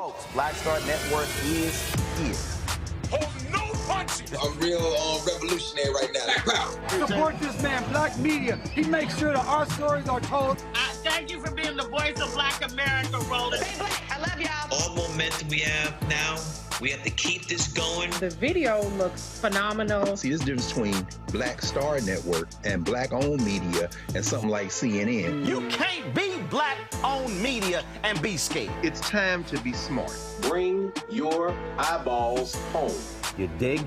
Folks, Black Star Network is here. Hold no punches. I'm real revolutionary right now. Pow. Support this man, Black Media. He makes sure that our stories are told. Thank you for being the voice of Black America, Roland. Stay black. I love y'all. All momentum we have now, we have to keep this going. The video looks phenomenal. See, there's a difference between Black Star Network and Black-owned media and something like CNN. You can't be Black-owned media and be scared. It's time to be smart. Bring your eyeballs home. You dig?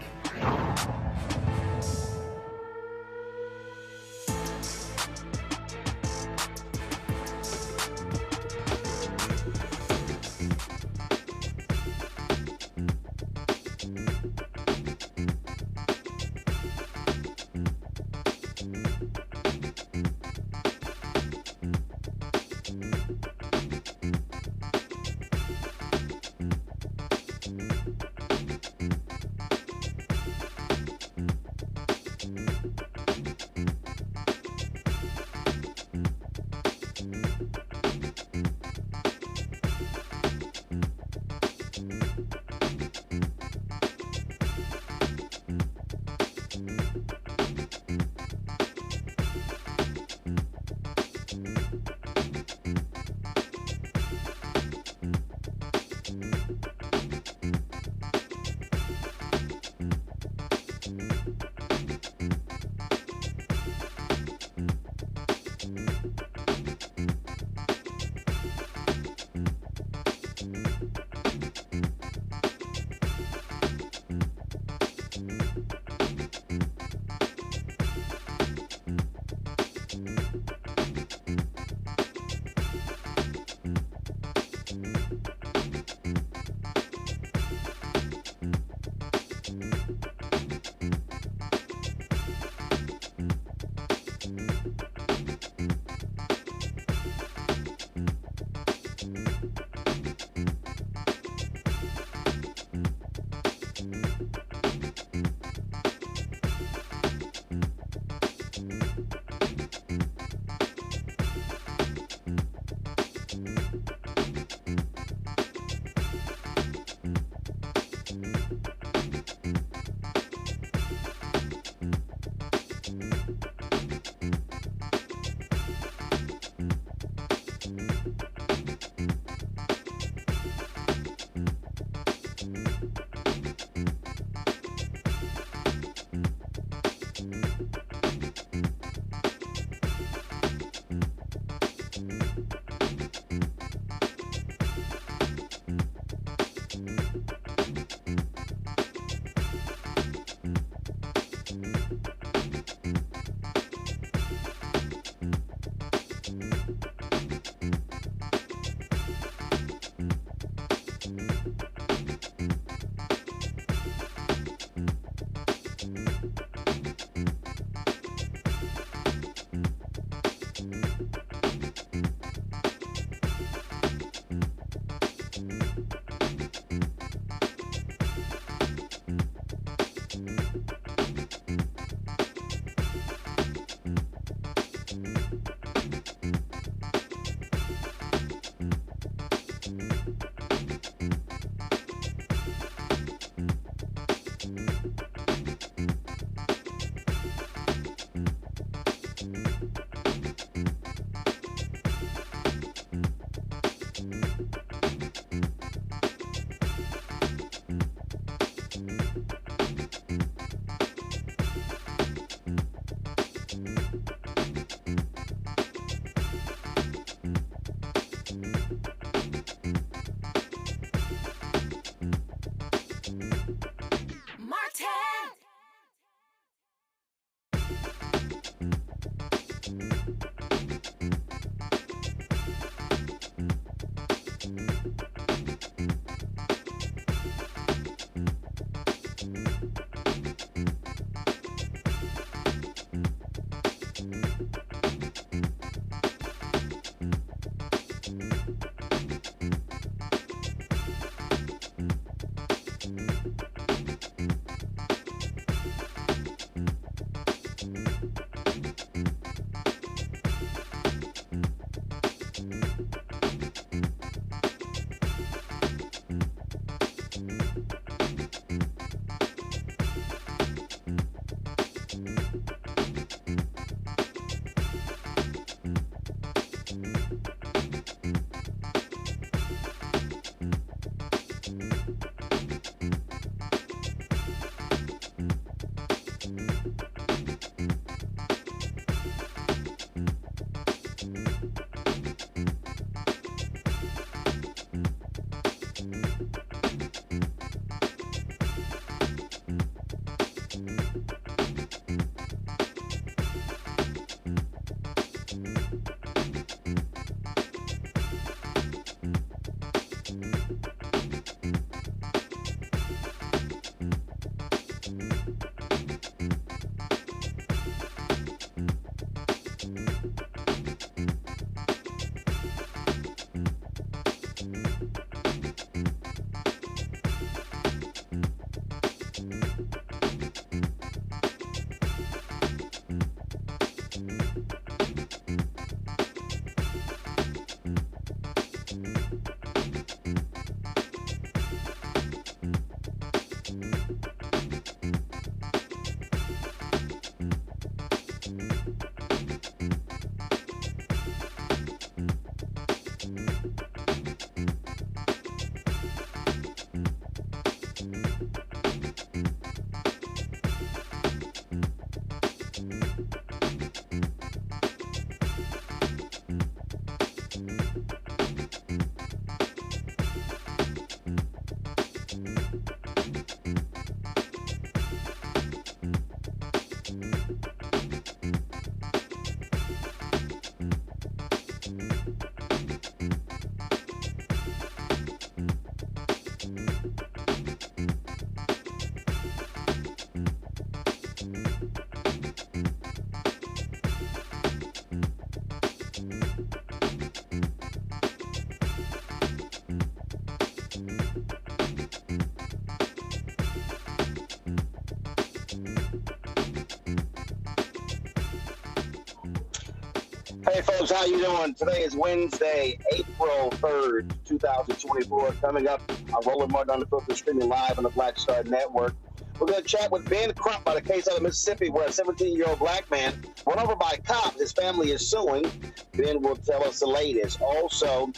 Hey folks, how you doing? Today is Wednesday, April 3rd, 2024. Coming up on Roland Martin on the Filter, streaming live on the Black Star Network. We're going to chat with Ben Crump about a case out of Mississippi where a 17-year-old black man run over by cops. His family is suing. Ben will tell us the latest. Also,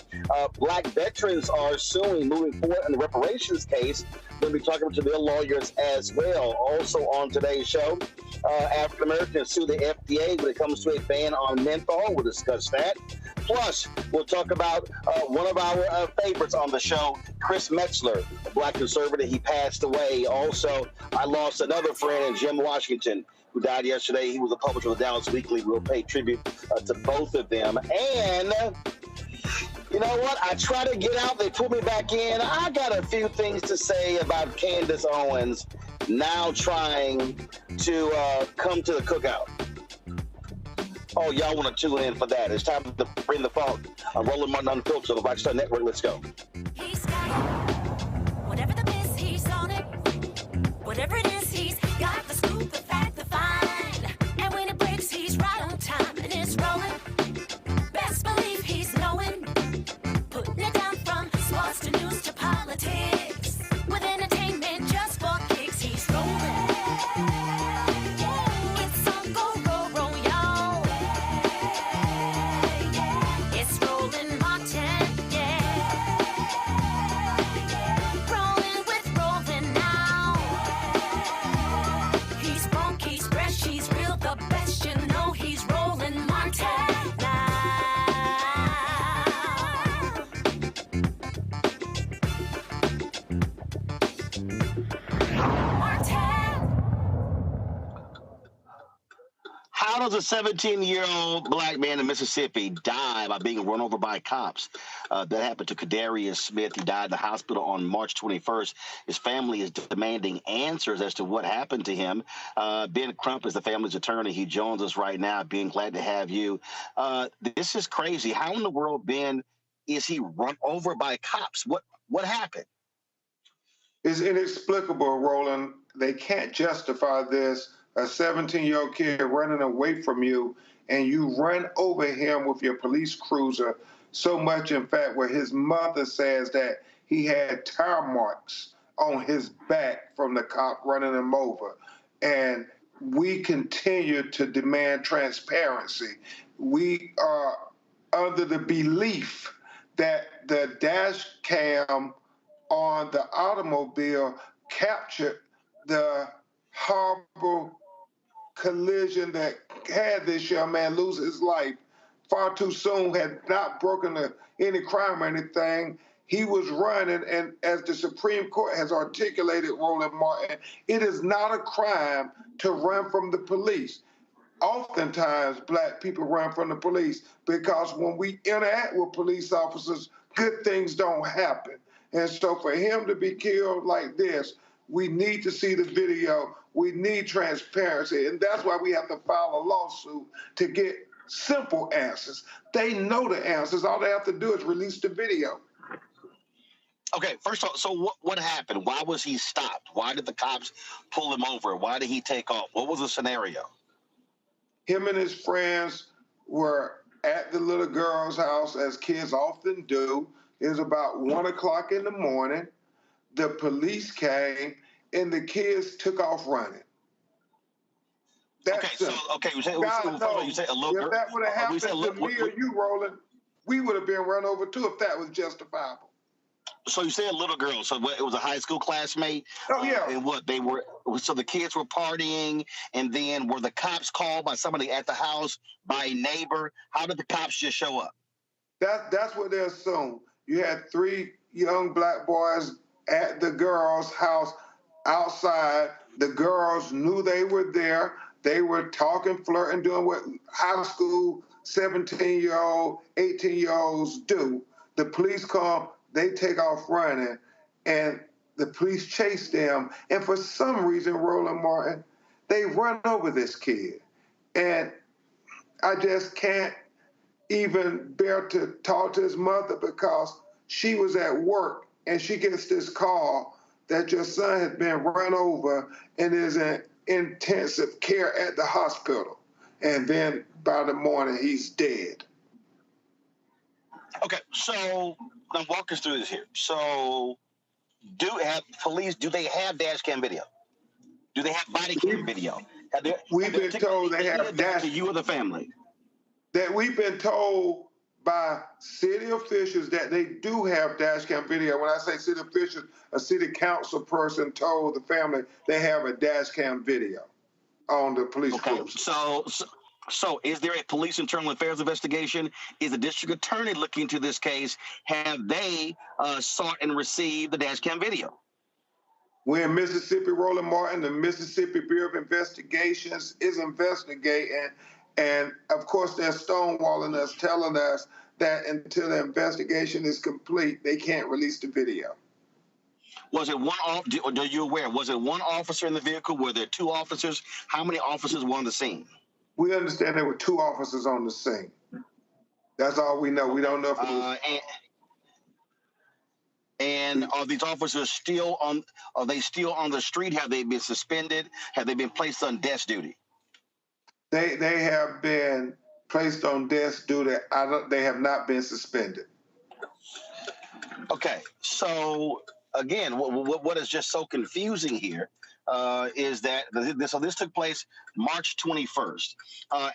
black veterans are suing, moving forward in the reparations case. We're going to be talking to their lawyers as well. Also on today's show, African Americans sue the FDA when it comes to a ban on menthol. We'll discuss that. Plus, we'll talk about one of our favorites on the show, Chris Metzler, a black conservative. He passed away. Also, I lost another friend, Jim Washington, who died yesterday. He was a publisher of the Dallas Weekly. We'll pay tribute to both of them. And you know what? I try to get out. They pull me back in. I got a few things to say about Candace Owens now trying to come to the cookout. Oh, y'all want to tune in for that. It's time to bring the funk. I'm Roland Martin Unfiltered on the Black Star Network. Let's go. He's got it. Whatever the miss, he's on it. Whatever it is, he's got the scoop, the fact, the find. And when it breaks, he's right on time. And it's rolling. Best believe he's knowing. Putting it down from sports to news to politics. With entertainment just for kicks, he's rolling. It's on go, roll, y'all. It's Roland Martin, yeah. Rolling with Roland now. He's funk, he's fresh, he's real, the best, you know he's Roland Martin now. How does a 17-year-old black man in Mississippi die by being run over by cops? That happened to Kadarius Smith. He died in the hospital on March 21st. His family is demanding answers as to what happened to him. Ben Crump is the family's attorney. He joins us right now. Ben, glad to have you. This is crazy. How in the world, Ben, is he run over by cops? What happened? It's inexplicable, Roland. They can't justify this. A 17-year-old kid running away from you, and you run over him with your police cruiser, so much, in fact, where his mother says that he had tire marks on his back from the cop running him over. And we continue to demand transparency. We are under the belief that the dash cam on the automobile captured the horrible collision that had this young man lose his life far too soon, had not broken any crime or anything. He was running, and as the Supreme Court has articulated, Roland Martin, it is not a crime to run from the police. Oftentimes, black people run from the police because when we interact with police officers, good things don't happen. And so for him to be killed like this, we need to see the video. We need transparency. And that's why we have to file a lawsuit to get simple answers. They know the answers. All they have to do is release the video. Okay, first of all, so what happened? Why was he stopped? Why did the cops pull him over? Why did he take off? What was the scenario? Him and his friends were at the little girl's house, as kids often do. It was about 1 o'clock in the morning. The police came, and the kids took off running. You say a little girl. If that would have happened to me or you, Roland, we would have been run over too if that was justifiable. So you say a little girl. So it was a high school classmate? Oh, yeah. And what they were, so the kids were partying, and then were the cops called by somebody at the house, by a neighbor? How did the cops just show up? That's what they assumed. You had 3 young black boys at the girls' house outside. The girls knew they were there. They were talking, flirting, doing what high school 17-year-old, 18-year-olds do. The police come, they take off running, and the police chase them. And for some reason, Roland Martin, they run over this kid. And I just can't even bear to talk to his mother because she was at work and she gets this call that your son has been run over and is in intensive care at the hospital. and then by the morning he's dead. Okay, so I'm walking through this here. So do they have dash cam video? Do they have body cam video? We've been told they have dash cam. You or the family? That we've been told by city officials that they do have dash cam video. When I say city officials, a city council person told the family they have a dash cam video on the police cruiser. So is there a police internal affairs investigation? Is the district attorney looking into this case? Have they sought and received the dash cam video? We're in Mississippi, Roland Martin. The Mississippi Bureau of Investigations is investigating. And, of course, they're stonewalling us, telling us that until the investigation is complete, they can't release the video. Was it one? Are you aware? Was it one officer in the vehicle? Were there two officers? How many officers were on the scene? We understand there were two officers on the scene. That's all we know. We don't know if it was... And are these officers still on? Are they still on the street? Have they been suspended? Have they been placed on desk duty? They have been placed on desk duty. They have not been suspended. Okay, so again, what is just so confusing here is that this took place March 21st.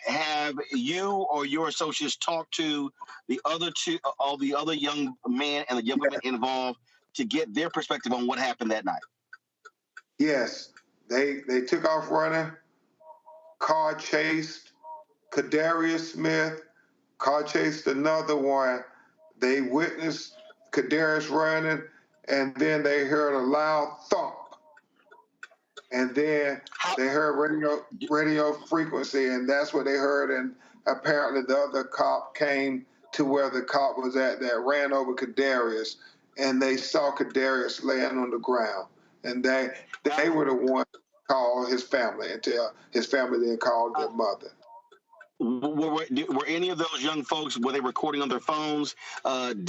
Have you or your associates talked to the other all the other young men and the young women involved to get their perspective on what happened that night? Yes, they took off running. Car chased Kadarius Smith. Car chased another one. They witnessed Kadarius running, and then they heard a loud thump. And then they heard radio frequency, and that's what they heard. And apparently the other cop came to where the cop was at that ran over Kadarius, and they saw Kadarius laying on the ground. And they were the ones who called his family until his family then called their mother. Were any of those young folks, were they recording on their phones? And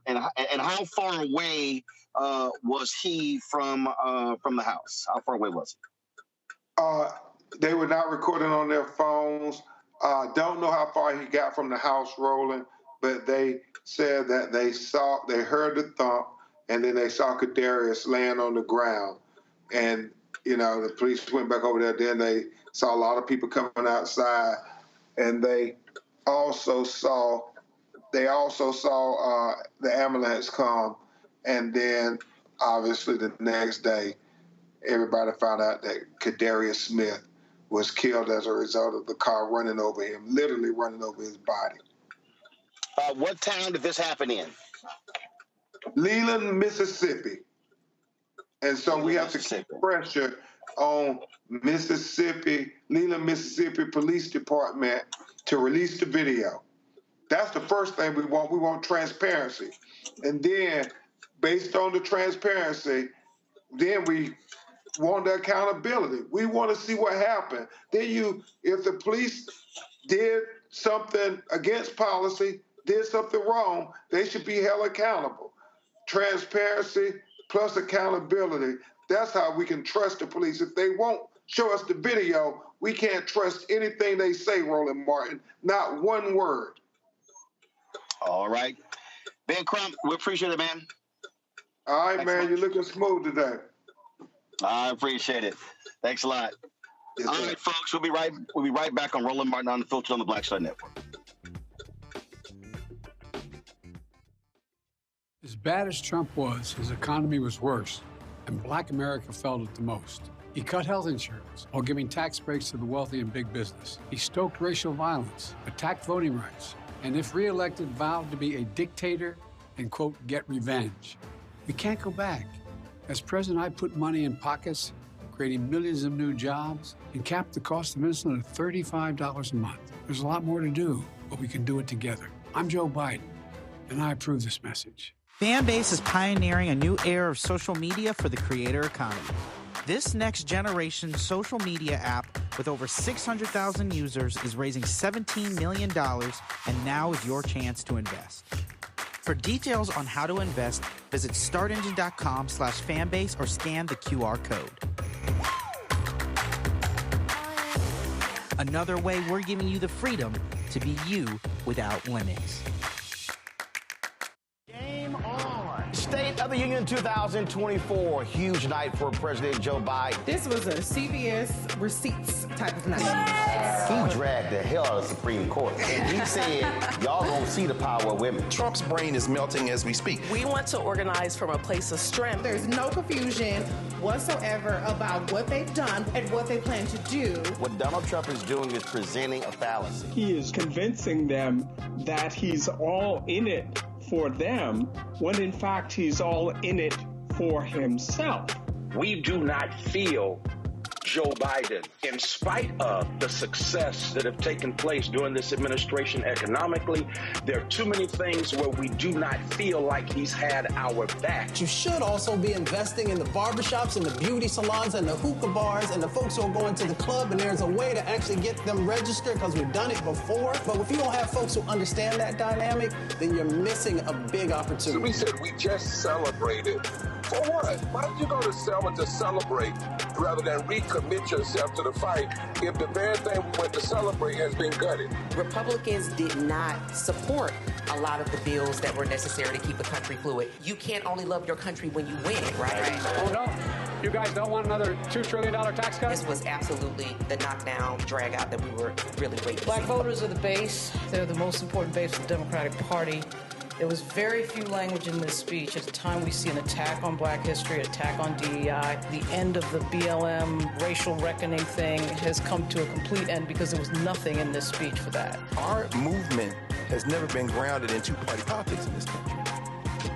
how far away was he from the house? How far away was he? They were not recording on their phones. Don't know how far he got from the house, Roland, but they said that they heard the thump, and then they saw Kadarius laying on the ground. And, the police went back over there. Then they saw a lot of people coming outside, and they also saw the ambulance come. And then, obviously, the next day, everybody found out that Kadarius Smith was killed as a result of the car running over him, literally running over his body. What town did this happen in? Leland, Mississippi. And so we have to keep pressure on Leland, Mississippi Police Department to release the video. That's the first thing we want. We want transparency. And then, based on the transparency, then we want the accountability. We want to see what happened. Then if the police did something against policy, did something wrong, they should be held accountable. Transparency plus accountability. That's how we can trust the police. If they won't show us the video, we can't trust anything they say, Roland Martin. Not one word. All right. Ben Crump, we appreciate it, man. All right, man. You're looking smooth today. I appreciate it. Thanks a lot. Yes, all right, folks. We'll be right back on Roland Martin Unfiltered on the Black Star Network. As bad as Trump was, his economy was worse, and Black America felt it the most. He cut health insurance while giving tax breaks to the wealthy and big business. He stoked racial violence, attacked voting rights, and if reelected, vowed to be a dictator and, quote, get revenge. We can't go back. As president, I put money in pockets, creating millions of new jobs, and capped the cost of insulin at $35 a month. There's a lot more to do, but we can do it together. I'm Joe Biden, and I approve this message. FanBase is pioneering a new era of social media for the creator economy. This next-generation social media app with over 600,000 users is raising $17 million, and now is your chance to invest. For details on how to invest, visit startengine.com/fanbase or scan the QR code. A Another way we're giving you the freedom to be you without limits. Game on. State of the Union 2024, huge night for President Joe Biden. This was a CVS receipts type of night. He dragged the hell out of the Supreme Court. And he said, y'all gonna see the power of women. Trump's brain is melting as we speak. We want to organize from a place of strength. There's no confusion whatsoever about what they've done and what they plan to do. What Donald Trump is doing is presenting a fallacy. He is convincing them that he's all in it for them, when in fact he's all in it for himself. We do not feel Joe Biden, in spite of the success that have taken place during this administration economically. There are too many things where we do not feel like he's had our back. You should also be investing in the barbershops and the beauty salons and the hookah bars and the folks who are going to the club, and there's a way to actually get them registered because we've done it before. But if you don't have folks who understand that dynamic, then you're missing a big opportunity. So we said we just celebrated. For what? Why don't you go to Selma to celebrate rather than recommit yourself to the fight if the very thing we went to celebrate has been gutted? Republicans did not support a lot of the bills that were necessary to keep the country fluid. You can't only love your country when you win it, right? Oh, no. You guys don't want another $2 trillion tax cut? This was absolutely the knockdown, drag out that we were really waiting for. Black voters are the base. They're the most important base of the Democratic Party. There was very few language in this speech. At the time, we see an attack on black history, an attack on DEI. The end of the BLM racial reckoning thing has come to a complete end because there was nothing in this speech for that. Our movement has never been grounded in two-party politics in this country.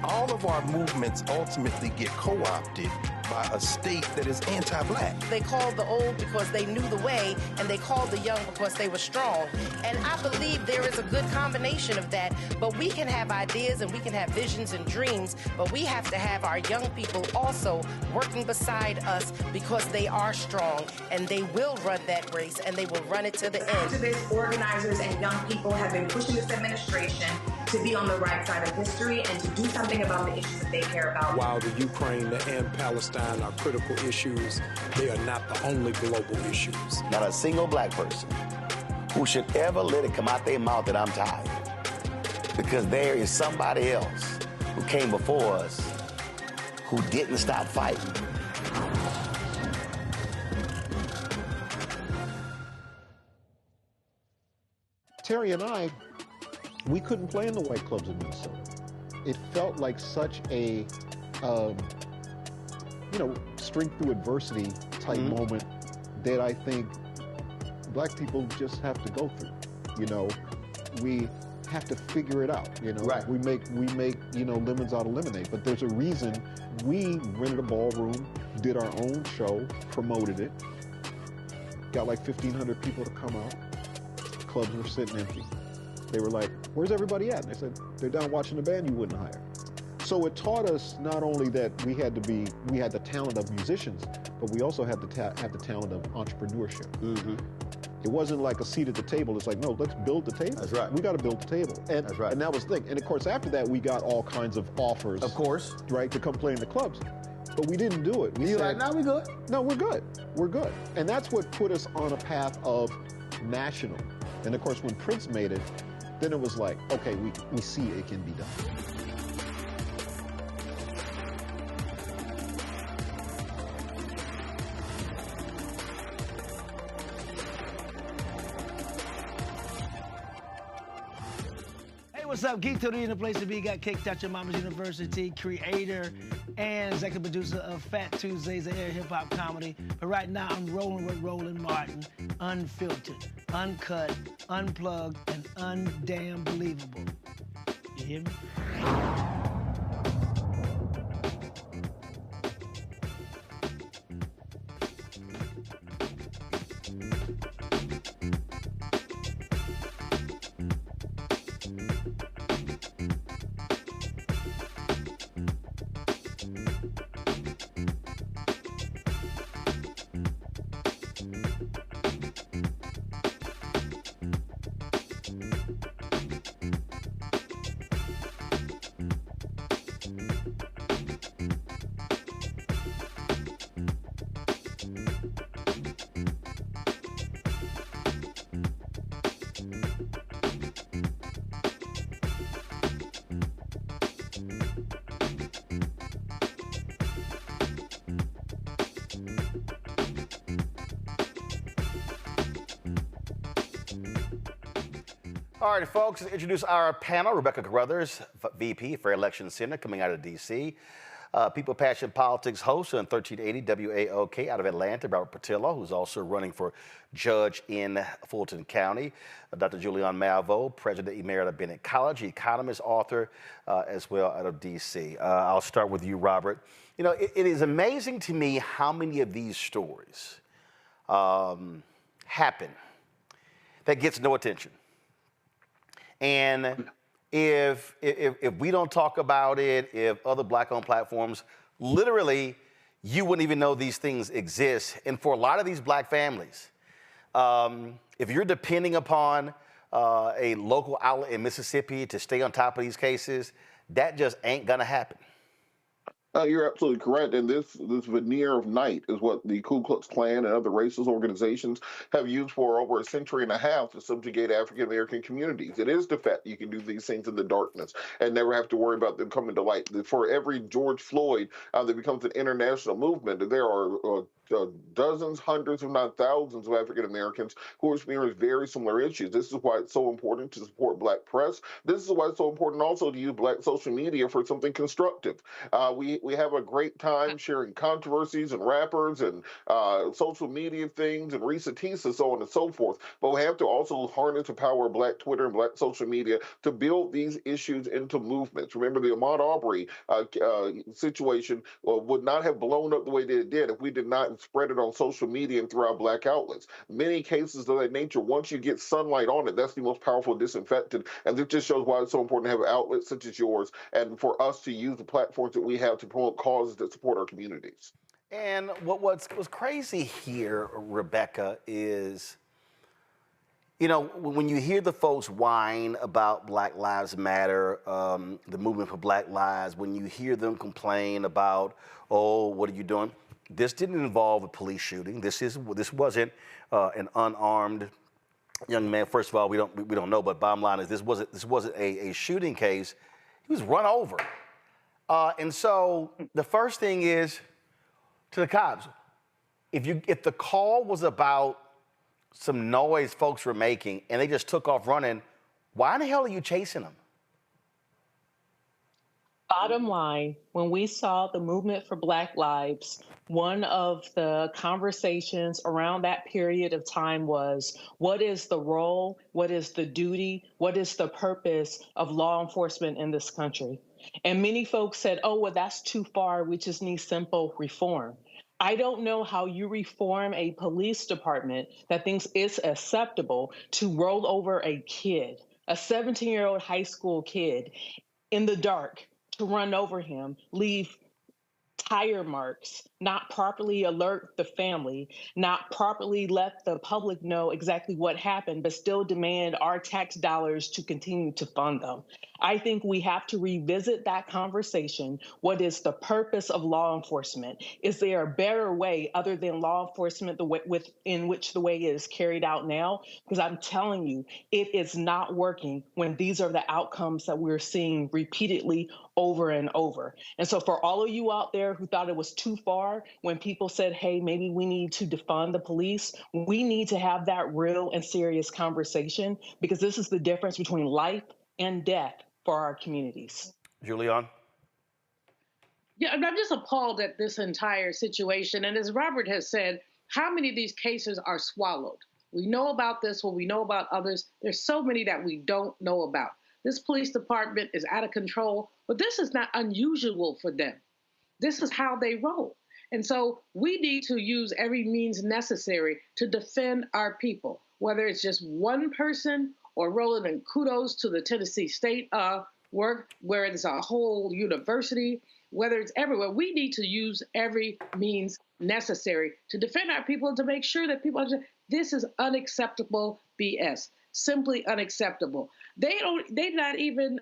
All of our movements ultimately get co-opted by a state that is anti-black. They called the old because they knew the way, and they called the young because they were strong. And I believe there is a good combination of that, but we can have ideas and we can have visions and dreams, but we have to have our young people also working beside us because they are strong, and they will run that race, and they will run it to the end. Activists, organizers, and young people have been pushing this administration to be on the right side of history and to do something about the issues that they care about. While the Ukraine and Palestine are critical issues, they are not the only global issues. Not a single black person who should ever let it come out their mouth that I'm tired. Because there is somebody else who came before us who didn't stop fighting. Terry and I, we couldn't play in the white clubs in Minnesota. It felt like such a, strength through adversity type moment that I think black people just have to go through. We have to figure it out. Right. We make lemons out of lemonade. But there's a reason we rented a ballroom, did our own show, promoted it, got like 1,500 people to come out. Clubs were sitting empty. They were like, "Where's everybody at?" And I said, "They're down watching the band you wouldn't hire." So it taught us not only that we had the talent of musicians, but we also had to have the talent of entrepreneurship. Mm-hmm. It wasn't like a seat at the table. It's like, no, let's build the table. That's right. We got to build the table. And, that's right. And that was the thing. And of course, after that, we got all kinds of offers. Of course. Right, to come play in the clubs. But we didn't do it. You're like, no, we're good. No, we're good. We're good. And that's what put us on a path of national. And of course, when Prince made it, then it was like, okay, we see it can be done. What's up, Geek Tony in the place to be. Got Kicked Out Your Mama's University, creator and executive producer of Fat Tuesdays, an air hip-hop comedy. But right now, I'm rolling with Roland Martin, unfiltered, uncut, unplugged, and undamn believable. You hear me? All right, folks, let's introduce our panel. Rebecca Carruthers, VP for Election Center, coming out of D.C. People Passion Politics host on 1380 WAOK out of Atlanta, Robert Patillo, who's also running for judge in Fulton County. Dr. Julian Malvo, president emerita of Bennett College, economist, author, as well out of D.C. I'll start with you, Robert. You know, it is amazing to me how many of these stories happen that gets no attention. And if we don't talk about it, if other Black-owned platforms, literally, you wouldn't even know these things exist. And for a lot of these Black families, if you're depending upon a local outlet in Mississippi to stay on top of these cases, that just ain't gonna happen. You're absolutely correct. And this veneer of night is what the Ku Klux Klan and other racist organizations have used for over a century and a half to subjugate African American communities. It is the fact you can do these things in the darkness and never have to worry about them coming to light. For every George Floyd that becomes an international movement, there are dozens, hundreds, if not thousands of African Americans who experience very similar issues. This is why it's so important to support Black press. This is why it's so important also to use Black social media for something constructive. We have a great time sharing controversies and rappers and social media things and Risa Tisa, so on and so forth. But we have to also harness the power of Black Twitter and Black social media to build these issues into movements. Remember, the Ahmaud Arbery situation would not have blown up the way that it did if we did not spread it on social media and throughout Black outlets. Many cases of that nature, once you get sunlight on it, that's the most powerful disinfectant. And this just shows why it's so important to have outlets such as yours and for us to use the platforms that we have to promote causes that support our communities. And what's crazy here, Rebecca, is, you know, when you hear the folks whine about Black Lives Matter, the movement for Black Lives, when you hear them complain about, oh, what are you doing? This didn't involve a police shooting. This wasn't an unarmed young man. First of all, we don't know, but bottom line is this wasn't a shooting case. He was run over. And so the first thing is to the cops, if the call was about some noise folks were making and they just took off running, why in the hell are you chasing them? Bottom line, when we saw the movement for Black Lives, one of the conversations around that period of time was, what is the role, what is the duty, what is the purpose of law enforcement in this country? And many folks said, oh, well, that's too far. We just need simple reform. I don't know how you reform a police department that thinks it's acceptable to roll over a kid, a 17-year-old high school kid, in the dark, to run over him, leave tire marks, not properly alert the family, not properly let the public know exactly what happened, but still demand our tax dollars to continue to fund them. I think we have to revisit that conversation. What is the purpose of law enforcement? Is there a better way other than law enforcement in which the way it is carried out now? Because I'm telling you, it is not working when these are the outcomes that we're seeing repeatedly over and over. And so for all of you out there who thought it was too far when people said, hey, maybe we need to defund the police, we need to have that real and serious conversation, because this is the difference between life and death for our communities. Julian? Yeah, I'm just appalled at this entire situation. And as Robert has said, how many of these cases are swallowed? We know about this one, we know about others. There's so many that we don't know about. This police department is out of control, but this is not unusual for them. This is how they roll. And so we need to use every means necessary to defend our people, whether it's just one person or Roland, and kudos to the Tennessee State work, where it's a whole university, whether it's everywhere. We need to use every means necessary to defend our people and to make sure that people understand this is unacceptable BS, simply unacceptable. They're not even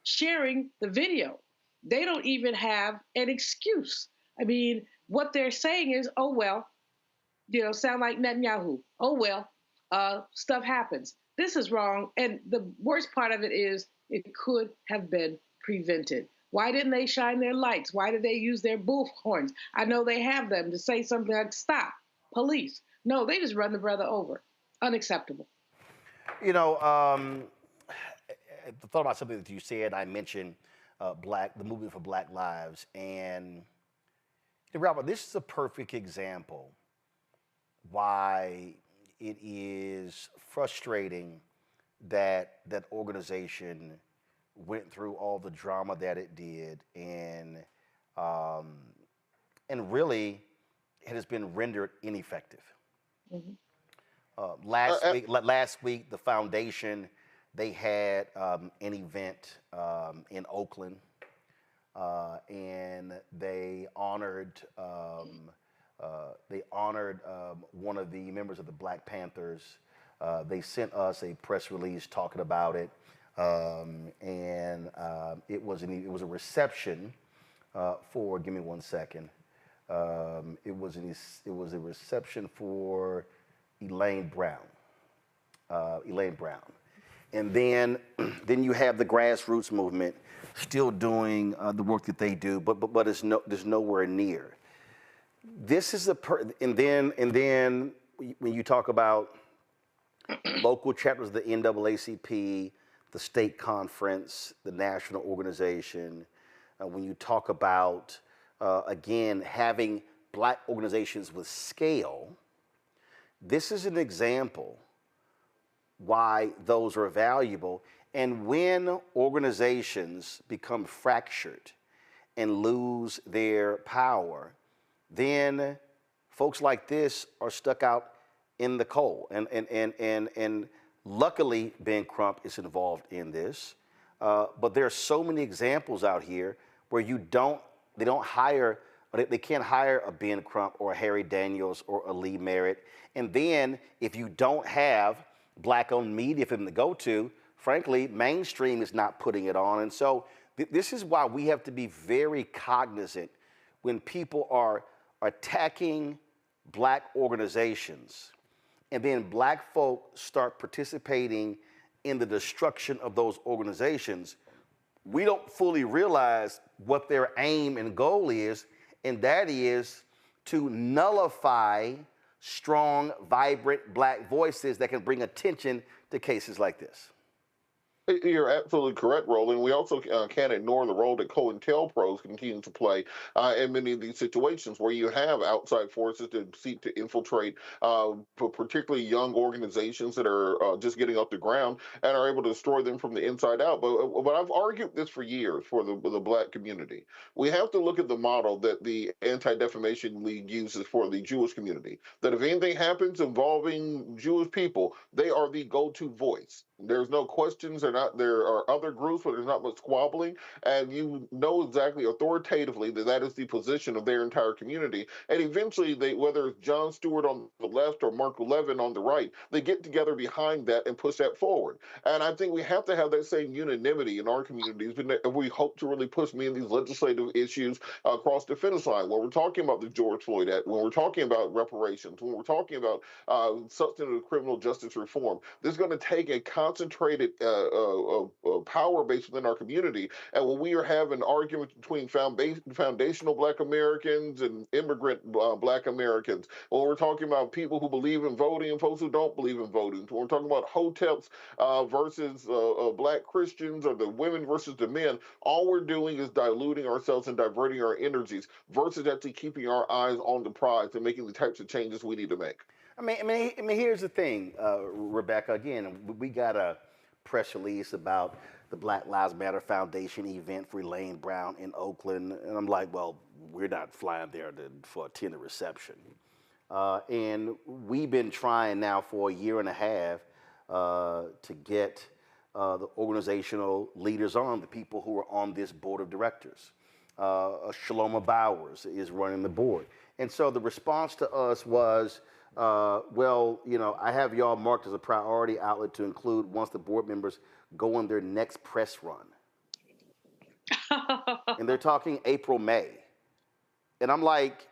sharing the video. They don't even have an excuse. I mean, what they're saying is, oh, well, sound like Netanyahu. Oh, well, stuff happens. This is wrong. And the worst part of it is it could have been prevented. Why didn't they shine their lights? Why did they use their bullhorns? I know they have them to say something like, stop, police. No, they just run the brother over. Unacceptable. thought about something that you said. I mentioned the movement for Black Lives, and Robert, this is a perfect example why it is frustrating that that organization went through all the drama that it did, and really it has been rendered ineffective. Last week, the foundation, they had an event in Oakland, and they honored one of the members of the Black Panthers. They sent us a press release talking about it, and it was a reception for. Give me 1 second. It was a reception for Elaine Brown. And then you have the grassroots movement still doing the work that they do, but there's nowhere near. This is and then when you talk about local chapters of the NAACP, the state conference, the national organization, when you talk about again having Black organizations with scale, this is an example why those are valuable. And when organizations become fractured and lose their power, then folks like this are stuck out in the cold. And luckily, Ben Crump is involved in this. But there are so many examples out here where they can't hire a Ben Crump or a Harry Daniels or a Lee Merritt. And then if you don't have Black-owned media for them to go to, frankly, mainstream is not putting it on. And so this is why we have to be very cognizant when people are attacking Black organizations and then Black folk start participating in the destruction of those organizations. We don't fully realize what their aim and goal is, and that is to nullify strong, vibrant Black voices that can bring attention to cases like this. You're absolutely correct, Roland. We also can't ignore the role that COINTELPRO continue to play in many of these situations where you have outside forces that seek to infiltrate particularly young organizations that are just getting off the ground and are able to destroy them from the inside out. But I've argued this for years for the Black community. We have to look at the model that the Anti-Defamation League uses for the Jewish community, that if anything happens involving Jewish people, they are the go-to voice. There's no questions. There are other groups where there's not much squabbling, and you know exactly authoritatively that is the position of their entire community. And eventually, whether it's Jon Stewart on the left or Mark Levin on the right, they get together behind that and push that forward. And I think we have to have that same unanimity in our communities if we hope to really push many of these legislative issues across the finish line. When we're talking about the George Floyd Act, when we're talking about reparations, when we're talking about substantive criminal justice reform, this is going to take a concentrated power base within our community. And when we are having arguments between foundational Black Americans and immigrant Black Americans, when we're talking about people who believe in voting and folks who don't believe in voting, when we're talking about hoteps versus Black Christians, or the women versus the men, all we're doing is diluting ourselves and diverting our energies versus actually keeping our eyes on the prize and making the types of changes we need to make. I mean, here's the thing, Rebecca. Again, we got a press release about the Black Lives Matter Foundation event for Elaine Brown in Oakland, and I'm like, well, we're not flying there for attend a reception. And we've been trying now for a year and a half to get the organizational leaders on, the people who are on this board of directors. Shaloma Bowers is running the board. And so the response to us was, well, I have y'all marked as a priority outlet to include once the board members go on their next press run. And they're talking April, May. And I'm like,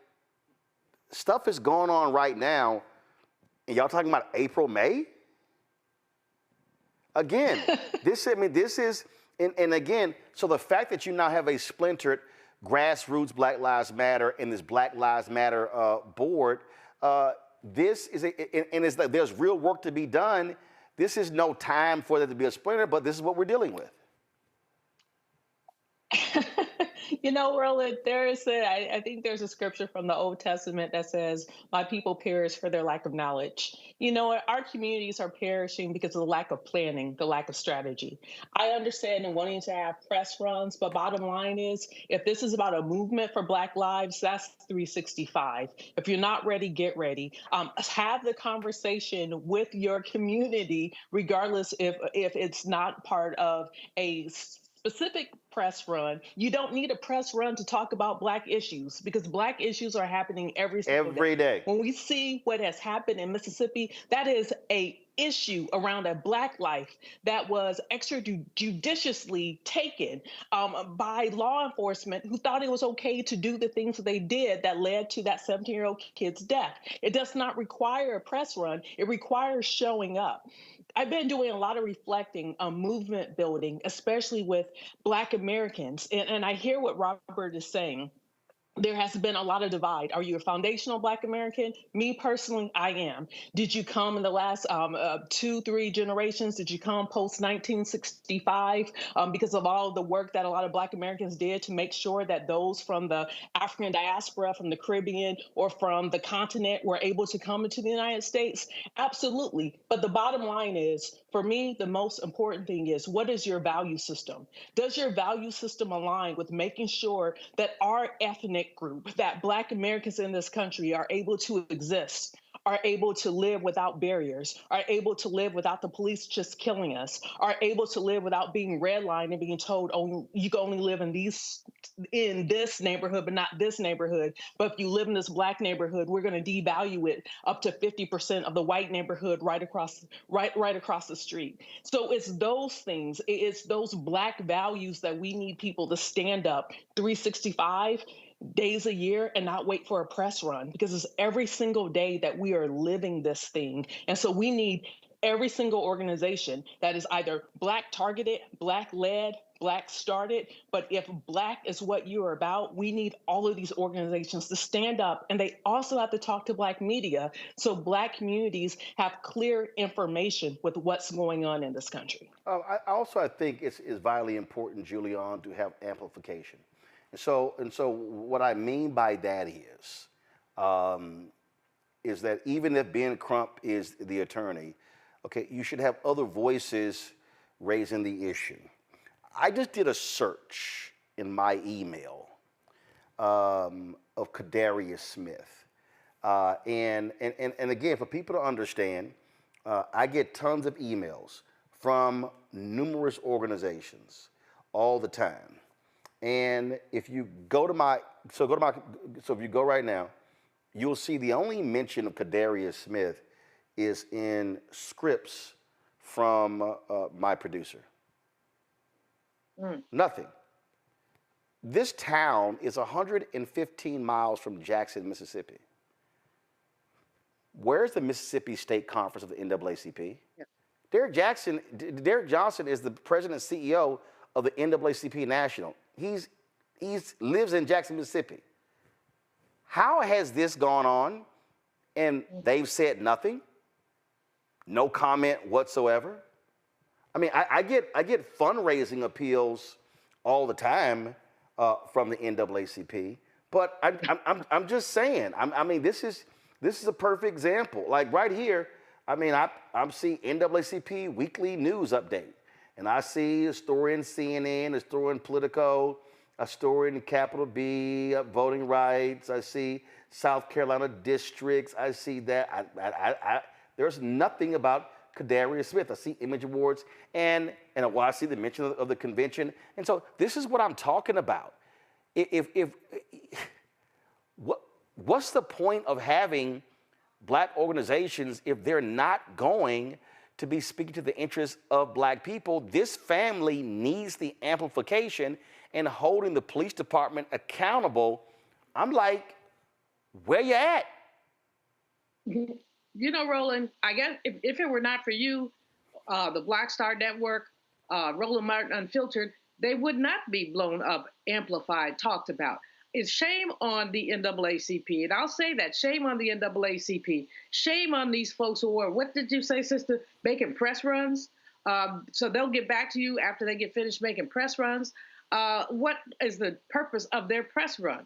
stuff is going on right now, and y'all talking about April, May? Again, this is, and again, so the fact that you now have a splintered grassroots Black Lives Matter and this Black Lives Matter board, this is there's real work to be done. this is no time for there to be a splinter, but this is what we're dealing with. You know, Roland, I think there's a scripture from the Old Testament that says, my people perish for their lack of knowledge. You know, our communities are perishing because of the lack of planning, the lack of strategy. I understand and wanting to have press runs, but bottom line is, if this is about a movement for Black lives, that's 365. If you're not ready, get ready. Have the conversation with your community, regardless if it's not part of a specific press run. You don't need a press run to talk about Black issues, because Black issues are happening every day. When we see what has happened in Mississippi, that is a issue around a Black life that was extrajudiciously taken by law enforcement, who thought it was okay to do the things that they did that led to that 17-year-old kid's death. It does not require a press run. It requires showing up. I've been doing a lot of reflecting on movement building, especially with Black Americans. And I hear what Robert is saying. There has been a lot of divide. Are you a foundational Black American? Me personally, I am. Did you come in the last 2-3 generations? Did you come post 1965 because of all the work that a lot of Black Americans did to make sure that those from the African diaspora, from the Caribbean, or from the continent were able to come into the United States? Absolutely. But the bottom line is, for me, the most important thing is, what is your value system? Does your value system align with making sure that our ethnic group, that Black Americans in this country are able to exist, are able to live without barriers, are able to live without the police just killing us, are able to live without being redlined and being told, oh, you can only live in this neighborhood, but not this neighborhood. But if you live in this Black neighborhood, we're going to devalue it up to 50% of the white neighborhood right across the street. So it's those things, it's those Black values that we need people to stand up 365 days a year and not wait for a press run, because it's every single day that we are living this thing. And so we need every single organization that is either Black targeted, Black led, Black started. But if Black is what you're about, we need all of these organizations to stand up, and they also have to talk to Black media so Black communities have clear information with what's going on in this country. I think it's vitally important, Julian, to have amplification. And so what I mean by that is that even if Ben Crump is the attorney, okay, you should have other voices raising the issue. I just did a search in my email of Kadarius Smith. And again, for people to understand, I get tons of emails from numerous organizations all the time. And if you go to if you go right now, you'll see the only mention of Kadarius Smith is in scripts from my producer. Nothing. This town is 115 miles from Jackson, Mississippi. Where's the Mississippi State Conference of the NAACP? Yeah. Derek Johnson is the president and CEO of the NAACP National. He lives in Jackson, Mississippi. How has this gone on and they've said nothing? No comment whatsoever? I mean, I get fundraising appeals all the time from the NAACP, but I'm just saying. I mean, this is a perfect example. Like right here, I mean, I see NAACP weekly news update, and I see a story in CNN, a story in Politico, a story in Capital B, voting rights. I see South Carolina districts. I see that. There's nothing about Kadarius Smith. I see image awards, and I see the mention of the convention. And so this is what I'm talking about. What's the point of having Black organizations if they're not going to be speaking to the interests of Black people? This family needs the amplification and holding the police department accountable. I'm like, where you at? You know, Roland, I guess if it were not for you, the Black Star Network, Roland Martin Unfiltered, they would not be blown up, amplified, talked about. is shame on the NAACP. And I'll say that, shame on the NAACP. Shame on these folks who are, what did you say, sister, making press runs? So they'll get back to you after they get finished making press runs. What is the purpose of their press run?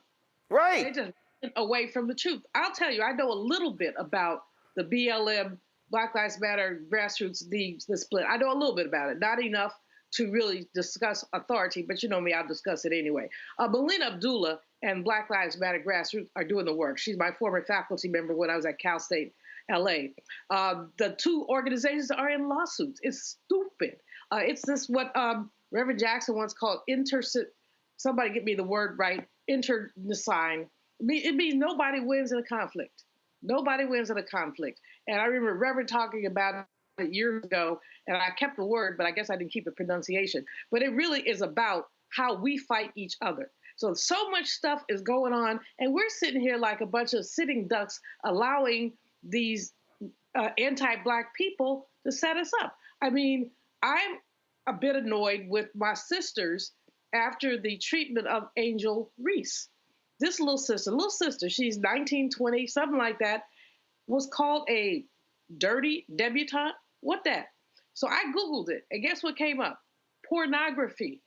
Right. They just went away from the truth. I'll tell you, I know a little bit about the BLM, Black Lives Matter, grassroots, the split. I know a little bit about it, not enough to really discuss authority, but you know me, I'll discuss it anyway. Melina Abdullah and Black Lives Matter grassroots are doing the work. She's my former faculty member when I was at Cal State, LA. The two organizations are in lawsuits. It's stupid. It's this what Reverend Jackson once called somebody get me the word right, internecine. It means nobody wins in a conflict. Nobody wins in a conflict. And I remember Reverend talking about it years ago, and I kept the word, but I guess I didn't keep the pronunciation. But it really is about how we fight each other. So much stuff is going on, and we're sitting here like a bunch of sitting ducks allowing these anti-Black people to set us up. I mean, I'm a bit annoyed with my sisters after the treatment of Angel Reese. This little sister, she's 19, 20, something like that, was called a dirty debutante. What that? So I Googled it, and guess what came up? Pornography.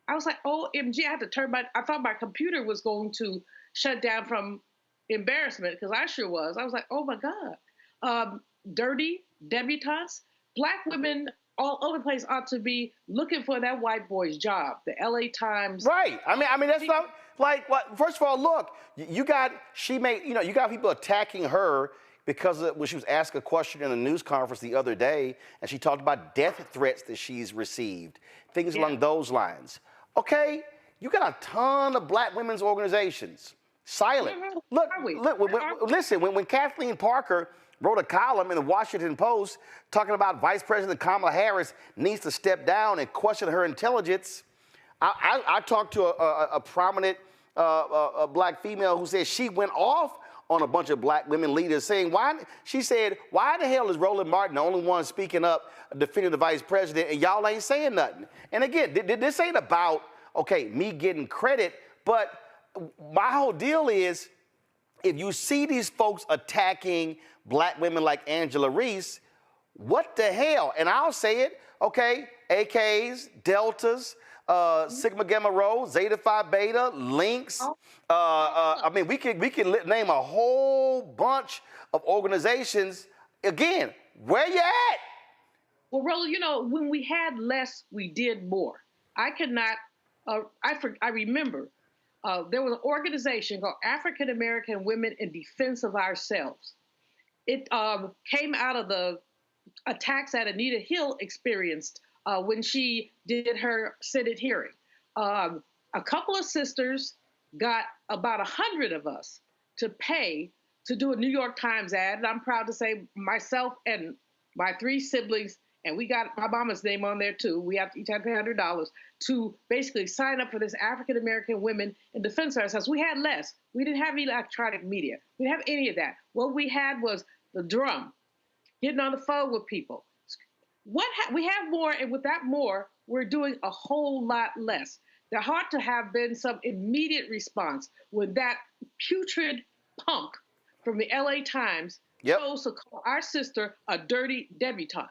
I was like, OMG, I had to I thought my computer was going to shut down from embarrassment, because I sure was. I was like, oh my God. Dirty debutantes. Black women all over the place ought to be looking for that white boy's job. The LA Times. Right. I mean, that's not like what. First of all, look, you got people attacking her because when she was asked a question in a news conference the other day, and she talked about death threats that she's received, things along those lines. Okay, you got a ton of Black women's organizations silent. Listen, when Kathleen Parker wrote a column in the Washington Post talking about Vice President Kamala Harris needs to step down and question her intelligence, I talked to a prominent Black female who said she went off on a bunch of Black women leaders saying, she said, why the hell is Roland Martin the only one speaking up, defending the vice president, and y'all ain't saying nothing? And again, this ain't about, okay, me getting credit, but my whole deal is, if you see these folks attacking Black women like Angela Reese, what the hell? And I'll say it, okay, AKs, Deltas, Sigma Gamma Rho, Zeta Phi Beta, Lynx. I mean, we can name a whole bunch of organizations. Again, where you at? Well, Roland, when we had less, we did more. I cannot. I remember there was an organization called African American Women in Defense of Ourselves. It came out of the attacks that Anita Hill experienced when she did her Senate hearing. A couple of sisters got about 100 of us to pay to do a New York Times ad. And I'm proud to say myself and my 3 siblings, and we got my mama's name on there too. We each had to pay $100 to basically sign up for this African American Women in Defense of Ourselves. We had less. We didn't have electronic media. We didn't have any of that. What we had was the drum, getting on the phone with people. We have more, and with that more, we're doing a whole lot less. There ought to have been some immediate response when that putrid punk from the LA Times chose to call our sister a dirty debutante.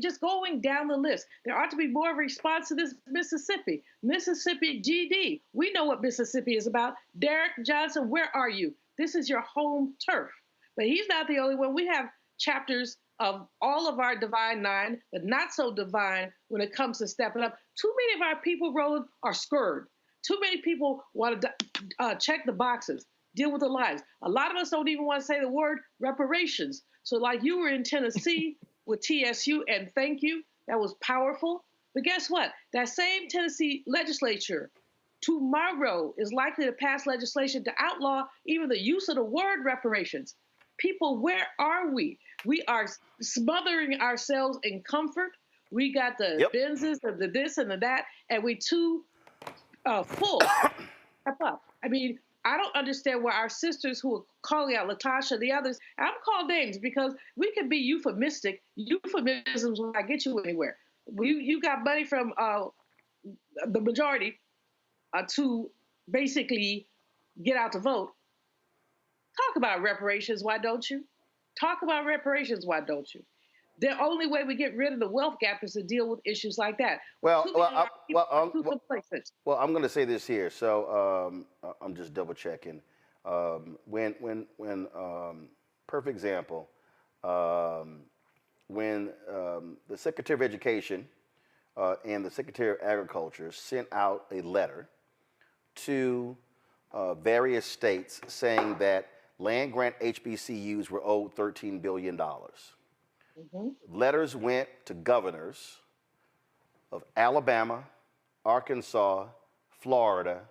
Just going down the list, there ought to be more response to this Mississippi GD. We know what Mississippi is about. Derek Johnson, where are you? This is your home turf. But he's not the only one. We have chapters of all of our Divine Nine, but not so divine when it comes to stepping up. Too many of our people, Roland, are scared. Too many people want to check the boxes, deal with the lies. A lot of us don't even want to say the word reparations. So like you were in Tennessee with TSU, and thank you, that was powerful. But guess what? That same Tennessee legislature tomorrow is likely to pass legislation to outlaw even the use of the word reparations. People, where are we? We are smothering ourselves in comfort. We got the Benzes and the this and the that, and we too full. I mean, I don't understand why our sisters who are calling out Latasha, the others, and I'm called names because we can be euphemistic. Euphemisms will not get you anywhere. You got money from the majority to basically get out to vote. Talk about reparations, why don't you? Talk about reparations, why don't you? The only way we get rid of the wealth gap is to deal with issues like that. Well, Complacent. I'm going to say this here. So I'm just double checking. Perfect example. When the Secretary of Education and the Secretary of Agriculture sent out a letter to various states saying that land grant HBCUs were owed $13 billion. Letters went to governors of Alabama, Arkansas, Florida,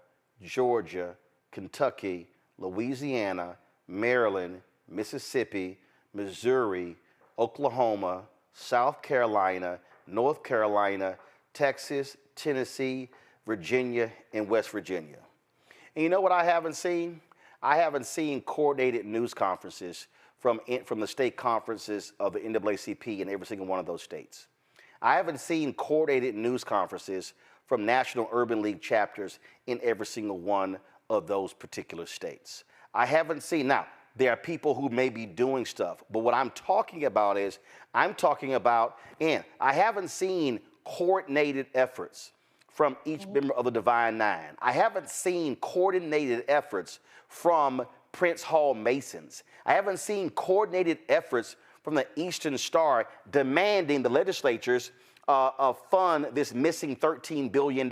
Georgia, Kentucky, Louisiana, Maryland, Mississippi, Missouri, Oklahoma, South Carolina, North Carolina, Texas, Tennessee, Virginia, and West Virginia. And you know what I haven't seen? I haven't seen coordinated news conferences from the state conferences of the NAACP in every single one of those states. I haven't seen coordinated news conferences from National Urban League chapters in every single one of those particular states. I haven't seen, now, there are people who may be doing stuff, but what I'm talking about is, and I haven't seen coordinated efforts from each member of the Divine Nine. I haven't seen coordinated efforts from Prince Hall Masons. I haven't seen coordinated efforts from the Eastern Star demanding the legislatures fund this missing $13 billion.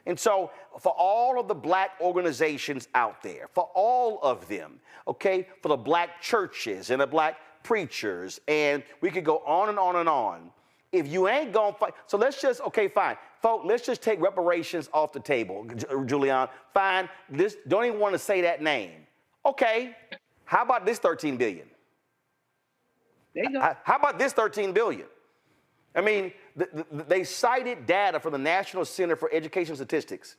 And so for all of the black organizations out there, for all of them, okay, for the black churches and the black preachers, and we could go on and on and on. If you ain't gonna fight, so let's just, okay, fine. Folks, let's just take reparations off the table, Julian. Fine, don't even want to say that name. Okay, how about this $13 billion? There you go. How about this $13 billion? I mean, they cited data from the National Center for Education Statistics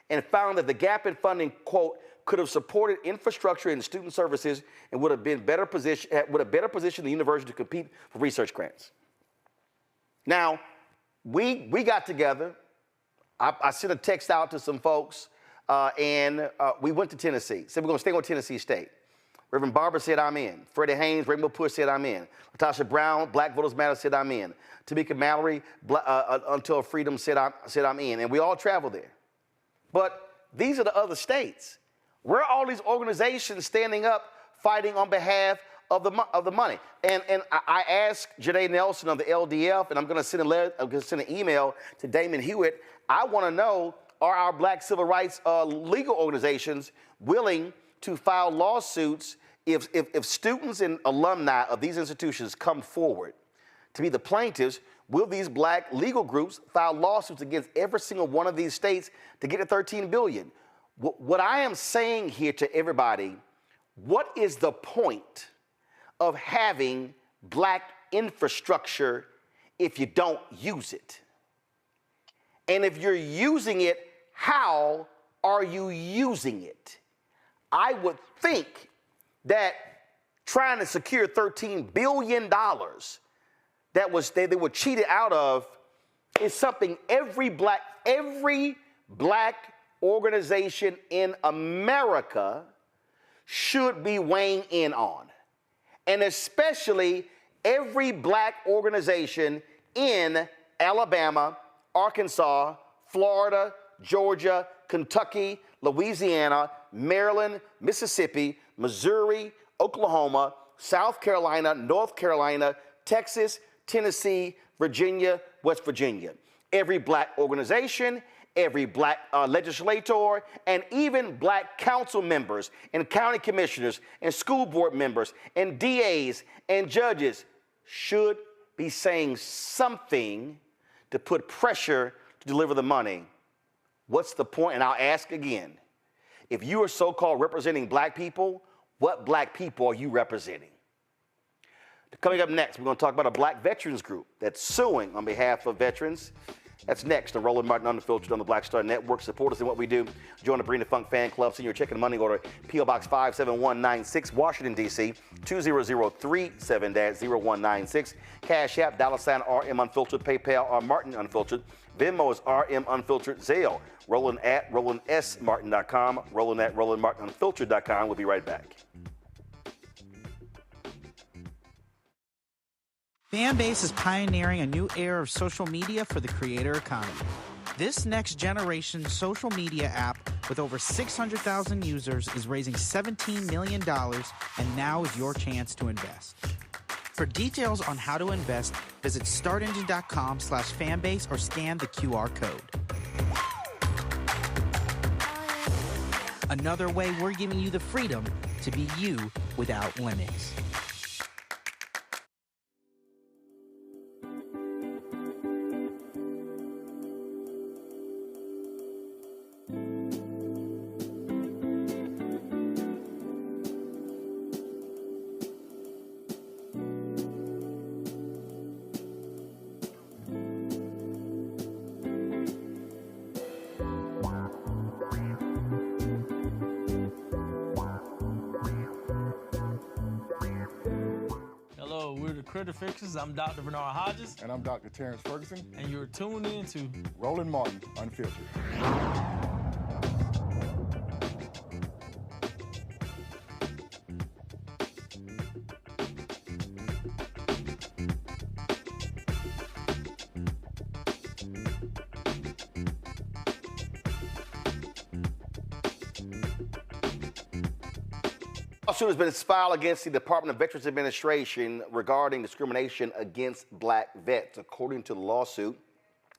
and found that the gap in funding, quote, could have supported infrastructure and student services and would have better positioned the university to compete for research grants. Now, we got together. I sent a text out to some folks, and we went to Tennessee. Said we're going to stay on Tennessee State. Reverend Barber said, I'm in. Freddie Haynes, Rainbow Push said, I'm in. Latasha Brown, Black Voters Matter said, I'm in. Tamika Mallory, Until Freedom said, I'm in. And we all traveled there. But these are the other states. Where are all these organizations standing up, fighting on behalf of the money? And I asked Janae Nelson of the LDF, and I'm going to send an email to Damon Hewitt. I want to know, are our black civil rights legal organizations willing to file lawsuits if students and alumni of these institutions come forward to be the plaintiffs? Will these black legal groups file lawsuits against every single one of these states to get to $13 billion? What I am saying here to everybody, what is the point of having black infrastructure if you don't use it? And if you're using it, how are you using it? I would think that trying to secure $13 billion they were cheated out of is something every black organization in America should be weighing in on. And especially every black organization in Alabama, Arkansas, Florida, Georgia, Kentucky, Louisiana, Maryland, Mississippi, Missouri, Oklahoma, South Carolina, North Carolina, Texas, Tennessee, Virginia, West Virginia. Every black organization, every black legislator, and even black council members and county commissioners and school board members and DAs and judges should be saying something to put pressure to deliver the money. What's the point? And I'll ask again, if you are so-called representing black people, what black people are you representing? Coming up next, we're going to talk about a black veterans group that's suing on behalf of veterans That's next. The Roland Martin Unfiltered on the Black Star Network. Support us in what we do. Join the Brina Funk Fan Club. Send your check and money order. P.O. Box 57196, Washington, D.C. 20037-0196. Cash App, $RM Unfiltered. PayPal, R Martin Unfiltered. Venmo is RM Unfiltered. Zelle, Roland at RolandSMartin.com. Roland at RolandMartinUnfiltered.com. We'll be right back. FanBase is pioneering a new era of social media for the creator economy. This next generation social media app with over 600,000 users is raising $17 million, and now is your chance to invest. For details on how to invest, visit startengine.com/fanbase or scan the QR code. Another way we're giving you the freedom to be you without limits. Critter Fixers. I'm Dr. Bernard Hodges. And I'm Dr. Terrence Ferguson. And you're tuned in to Roland Martin Unfiltered. Lawsuit has been filed against the Department of Veterans Administration regarding discrimination against black vets. According to the lawsuit,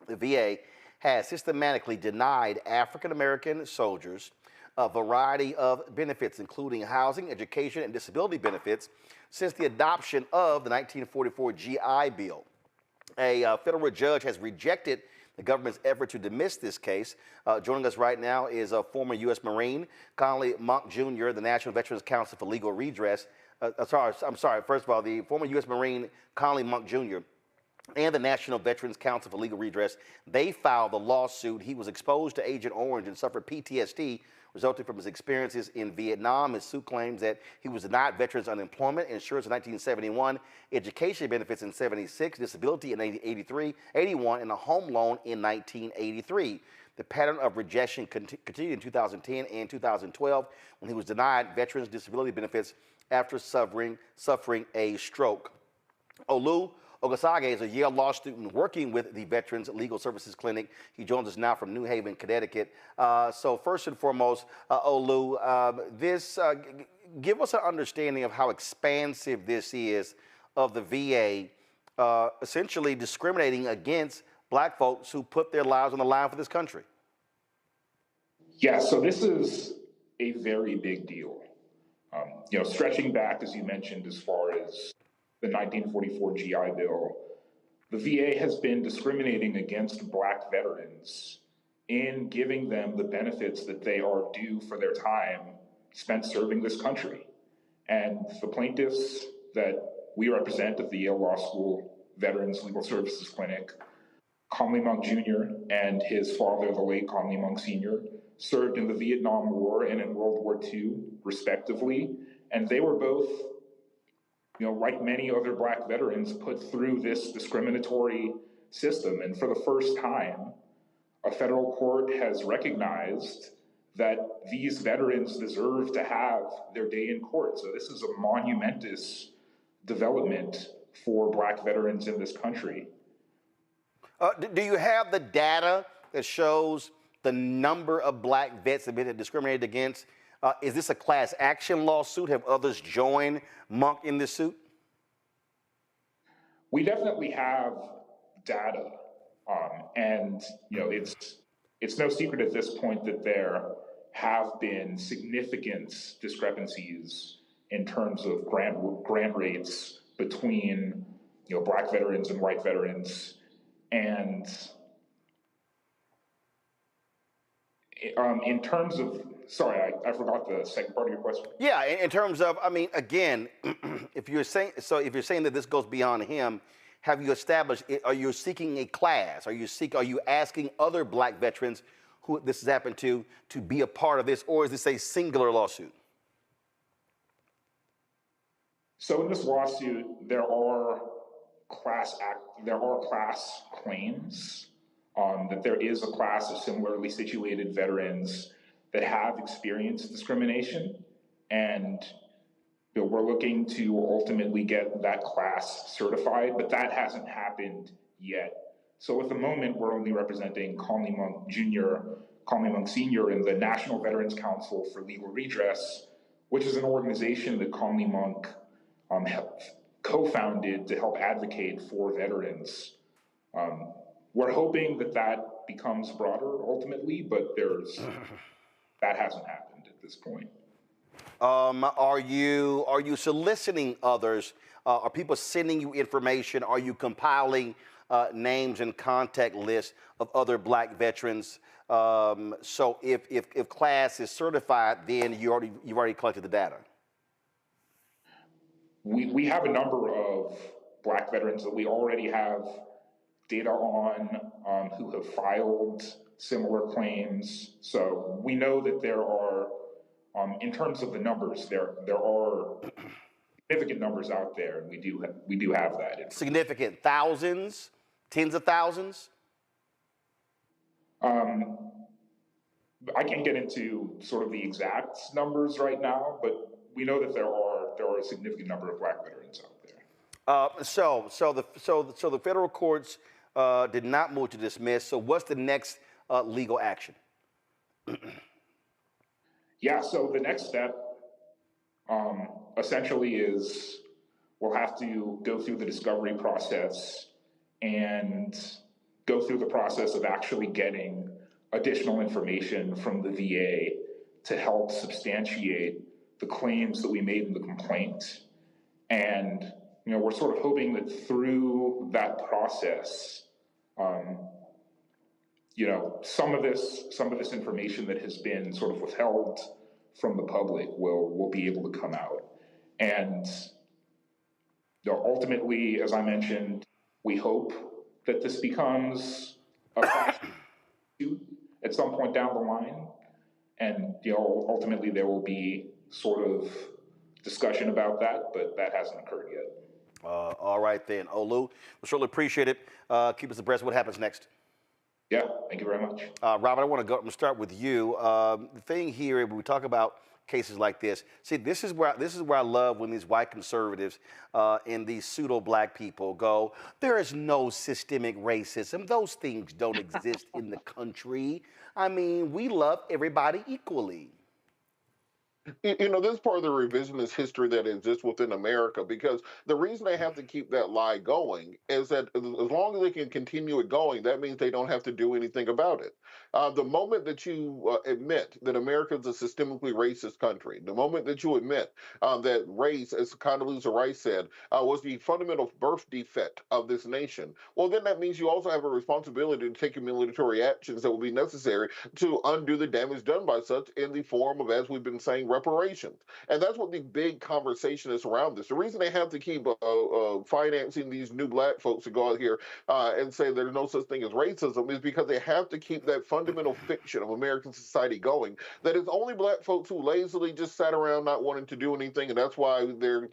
the VA has systematically denied African American soldiers a variety of benefits, including housing, education, and disability benefits, since the adoption of the 1944 GI Bill. A federal judge has rejected the government's effort to dismiss this case. Joining us right now is a former U.S. Marine, Conley Monk Jr., the National Veterans Council for Legal Redress. First of all, the former U.S. Marine, Conley Monk Jr., and the National Veterans Council for Legal Redress, they filed the lawsuit. He was exposed to Agent Orange and suffered PTSD resulting from his experiences in Vietnam. His suit claims that he was denied veterans unemployment insurance in 1971, education benefits in 76, disability in 81, and a home loan in 1983. The pattern of rejection continued in 2010 and 2012 when he was denied veterans disability benefits after suffering a stroke. Olu Ogasage is a Yale Law student working with the Veterans Legal Services Clinic. He joins us now from New Haven, Connecticut. So first and foremost, Olu, give us an understanding of how expansive this is of the VA essentially discriminating against black folks who put their lives on the line for this country. Yeah, so this is a very big deal. Stretching back, as you mentioned, as far as the 1944 GI Bill, the VA has been discriminating against black veterans in giving them the benefits that they are due for their time spent serving this country. And the plaintiffs that we represent at the Yale Law School Veterans Legal Services Clinic, Conley Monk Jr. and his father, the late Conley Monk Sr., served in the Vietnam War and in World War II, respectively. And they were both, like many other black veterans, put through this discriminatory system. And for the first time, a federal court has recognized that these veterans deserve to have their day in court. So this is a monumentous development for black veterans in this country. Do you have the data that shows the number of black vets that have been discriminated against? Is this a class action lawsuit? Have others joined Monk in this suit? We definitely have data, and it's no secret at this point that there have been significant discrepancies in terms of grant rates between black veterans and white veterans, and in terms of, sorry, I forgot the second part of your question. Yeah, in terms of, again, if you're saying that this goes beyond him, have you established? Are you seeking a class? Are you asking other black veterans who this has happened to be a part of this, or is this a singular lawsuit? So in this lawsuit, there are class claims that there is a class of similarly situated veterans that have experienced discrimination, and we're looking to ultimately get that class certified, but that hasn't happened yet. So at the moment, we're only representing Conley Monk Jr., Conley Monk Sr., and the National Veterans Council for Legal Redress, which is an organization that Conley Monk co-founded to help advocate for veterans. We're hoping that that becomes broader ultimately, but that hasn't happened at this point. Are you soliciting others? Are people sending you information? Are you compiling names and contact lists of other black veterans? So if class is certified, then you've already collected the data. We have a number of black veterans that we already have data on who have filed similar claims. So we know that there are, in terms of the numbers, there are significant numbers out there, and we do have that. Significant thousands, tens of thousands. I can't get into sort of the exact numbers right now, but we know that there are a significant number of black veterans out there. So the federal courts did not move to dismiss. So what's the next legal action? Yeah. So the next step, essentially, is we'll have to go through the discovery process and go through the process of actually getting additional information from the VA to help substantiate the claims that we made in the complaint. And, we're sort of hoping that through that process, some of this information that has been sort of withheld from the public will be able to come out. And ultimately, as I mentioned, we hope that this becomes a class suit at some point down the line. And, ultimately there will be sort of discussion about that, but that hasn't occurred yet. All right then, Olu, we certainly appreciate it. Keep us abreast of what happens next. Yeah, thank you very much. Robert, I'm going to start with you. The thing here, when we talk about cases like this, see, this is where I love when these white conservatives and these pseudo-black people go, there is no systemic racism. Those things don't exist in the country. I mean, we love everybody equally. This is part of the revisionist history that exists within America, because the reason they have to keep that lie going is that as long as they can continue it going, that means they don't have to do anything about it. The moment that you admit that America is a systemically racist country, the moment that you admit that race, as Condoleezza Rice said, was the fundamental birth defect of this nation, well, then that means you also have a responsibility to take military actions that will be necessary to undo the damage done by such in the form of, as we've been saying, reparations. And that's what the big conversation is around this. The reason they have to keep financing these new black folks to go out here and say there's no such thing as racism is because they have to keep that fundamental fiction of American society going, that it's only black folks who lazily just sat around not wanting to do anything, and that's why their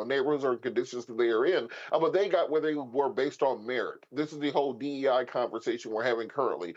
neighborhoods are in conditions that they are in. But they got where they were based on merit. This is the whole DEI conversation we're having currently.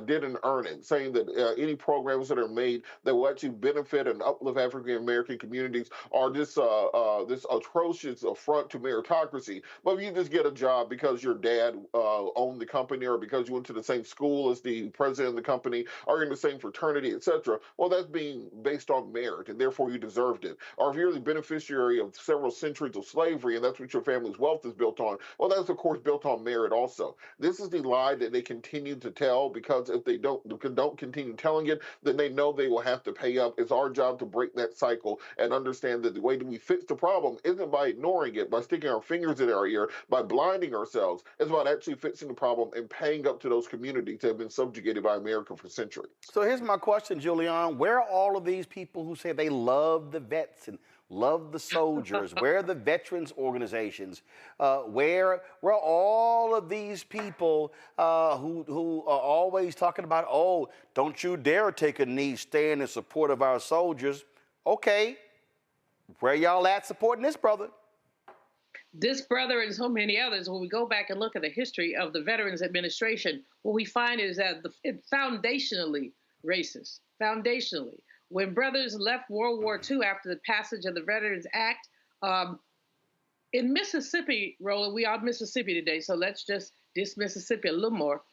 Didn't earn it, saying that any programs that are made that will actually benefit and uplift African American communities are this atrocious affront to meritocracy. But if you just get a job because your dad owned the company, or because you went to the same school as the president of the company, or in the same fraternity, etc., well, that's being based on merit, and therefore you deserved it. Or if you're the beneficiary of several centuries of slavery, and that's what your family's wealth is built on, well, that's of course built on merit also. This is the lie that they continue to tell, because if they don't continue telling it, then they know they will have to pay up. It's our job to break that cycle and understand that the way that we fix the problem isn't by ignoring it, by sticking our fingers in our ear, by blinding ourselves. It's about actually fixing the problem and paying up to those communities that have been subjugated by America for centuries. So here's my question, Julian. Where are all of these people who say they love the vets and love the soldiers, where are the veterans organizations, where are all of these people who are always talking about, oh, don't you dare take a knee, stand in support of our soldiers. Okay, where y'all at supporting this brother? This brother and so many others, when we go back and look at the history of the Veterans Administration, what we find is that it's foundationally racist, foundationally. When brothers left World War II after the passage of the Veterans Act, in Mississippi, Roland, we are Mississippi today, so let's just diss Mississippi a little more.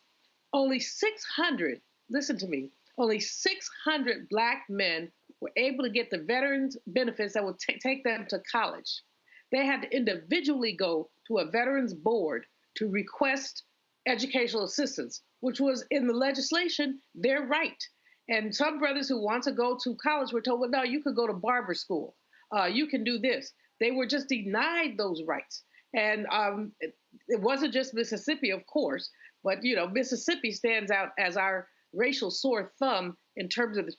Only 600, listen to me, only 600 Black men were able to get the veterans benefits that would take them to college. They had to individually go to a veterans board to request educational assistance, which was in the legislation their right. And some brothers who want to go to college were told, well, no, you could go to barber school. You can do this. They were just denied those rights. And it wasn't just Mississippi, of course, but, you know, Mississippi stands out as our racial sore thumb in terms of the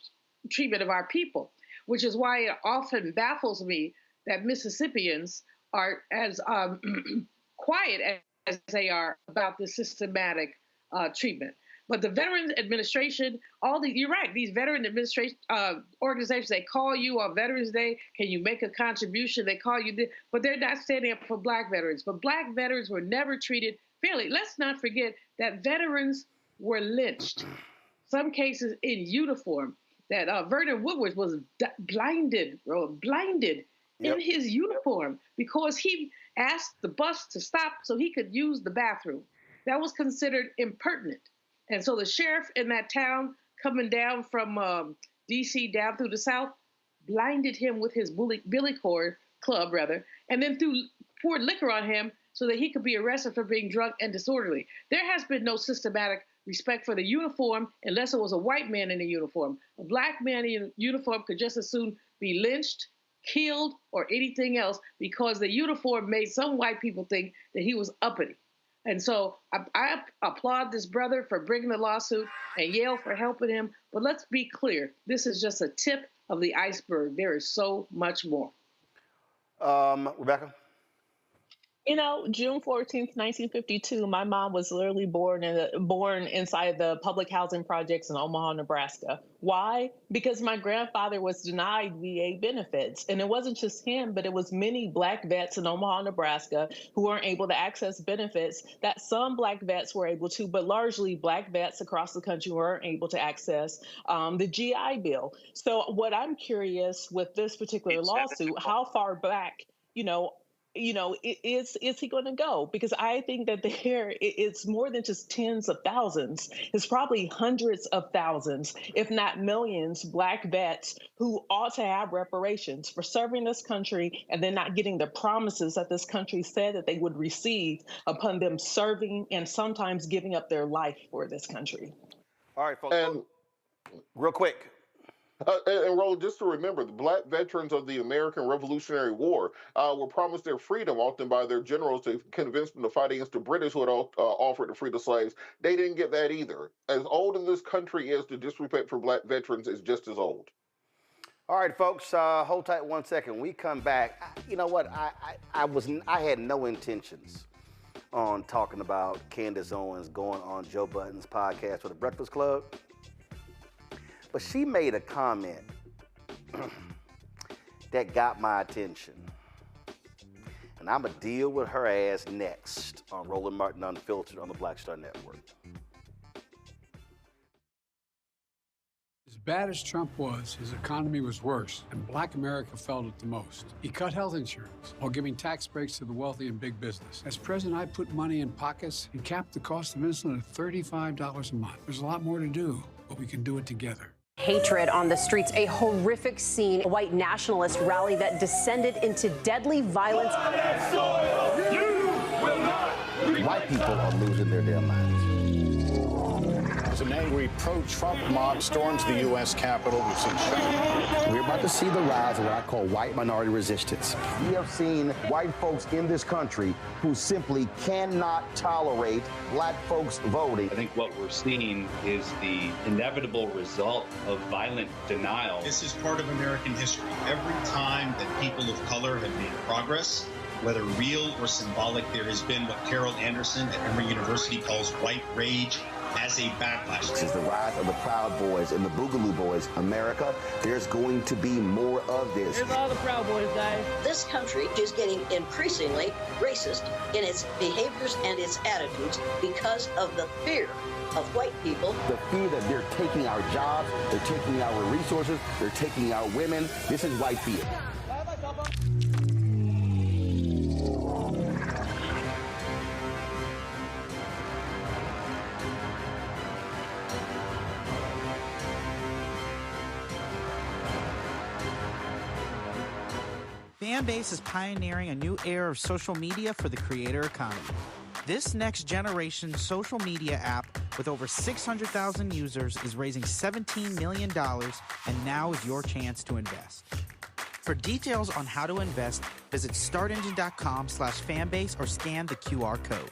treatment of our people, which is why it often baffles me that Mississippians are as quiet as they are about the systematic treatment. But the Veterans Administration, you're right, these Veteran Administration organizations, they call you on Veterans Day, can you make a contribution? They call you, but they're not standing up for Black veterans. But Black veterans were never treated fairly. Let's not forget that veterans were lynched, some cases in uniform, that Vernon Woodward was blinded in his uniform because he asked the bus to stop so he could use the bathroom. That was considered impertinent. And so the sheriff in that town coming down from D.C. down through the South blinded him with his billy club, and then poured liquor on him so that he could be arrested for being drunk and disorderly. There has been no systematic respect for the uniform unless it was a white man in a uniform. A Black man in a uniform could just as soon be lynched, killed, or anything else because the uniform made some white people think that he was uppity. And so I applaud this brother for bringing the lawsuit and Yale for helping him. But let's be clear, this is just a tip of the iceberg. There is so much more. Rebecca? You know, June 14th, 1952, my mom was literally born inside the public housing projects in Omaha, Nebraska. Why? Because my grandfather was denied VA benefits. And it wasn't just him, but it was many Black vets in Omaha, Nebraska who weren't able to access benefits that some Black vets were able to, but largely Black vets across the country weren't able to access the GI Bill. So what I'm curious with this particular lawsuit, how far back, is he going to go? Because I think that it's more than just tens of thousands. It's probably hundreds of thousands, if not millions, Black vets who ought to have reparations for serving this country and then not getting the promises that this country said that they would receive upon them serving and sometimes giving up their life for this country. All right, folks. And real quick. And Roland, just to remember, the Black veterans of the American Revolutionary War were promised their freedom, often by their generals, to convince them to fight against the British who had offered to free the slaves. They didn't get that either. As old as this country is, the disrespect for Black veterans is just as old. All right, folks, hold tight 1 second. When we come back, you know what? I had no intentions on talking about Candace Owens going on Joe Budden's podcast for the Breakfast Club. But she made a comment that got my attention. And I'm going to deal with her ass next on Roland Martin Unfiltered on the Black Star Network. As bad as Trump was, his economy was worse, and Black America felt it the most. He cut health insurance while giving tax breaks to the wealthy and big business. As president, I put money in pockets and capped the cost of insulin at $35 a month. There's a lot more to do, but we can do it together. Hatred on the streets, a horrific scene, a white nationalist rally that descended into deadly violence. White people are losing their damn minds. As an angry pro-Trump mob storms the U.S. Capitol, we've seen shooting. We're about to see the rise of what I call white minority resistance. We have seen white folks in this country who simply cannot tolerate black folks voting. I think what we're seeing is the inevitable result of violent denial. This is part of American history. Every time that people of color have made progress, whether real or symbolic, there has been what Carol Anderson at Emory University calls white rage as a backlash. This is the rise of the Proud Boys and the Boogaloo Boys. America, there's going to be more of this. Here's all the Proud Boys, guys. This country is getting increasingly racist in its behaviors and its attitudes because of the fear of white people. The fear that they're taking our jobs, they're taking our resources, they're taking our women. This is white fear. FanBase is pioneering a new era of social media for the creator economy. This next-generation social media app with over 600,000 users is raising $17 million, and now is your chance to invest. For details on how to invest, visit startengine.com/fanbase or scan the QR code.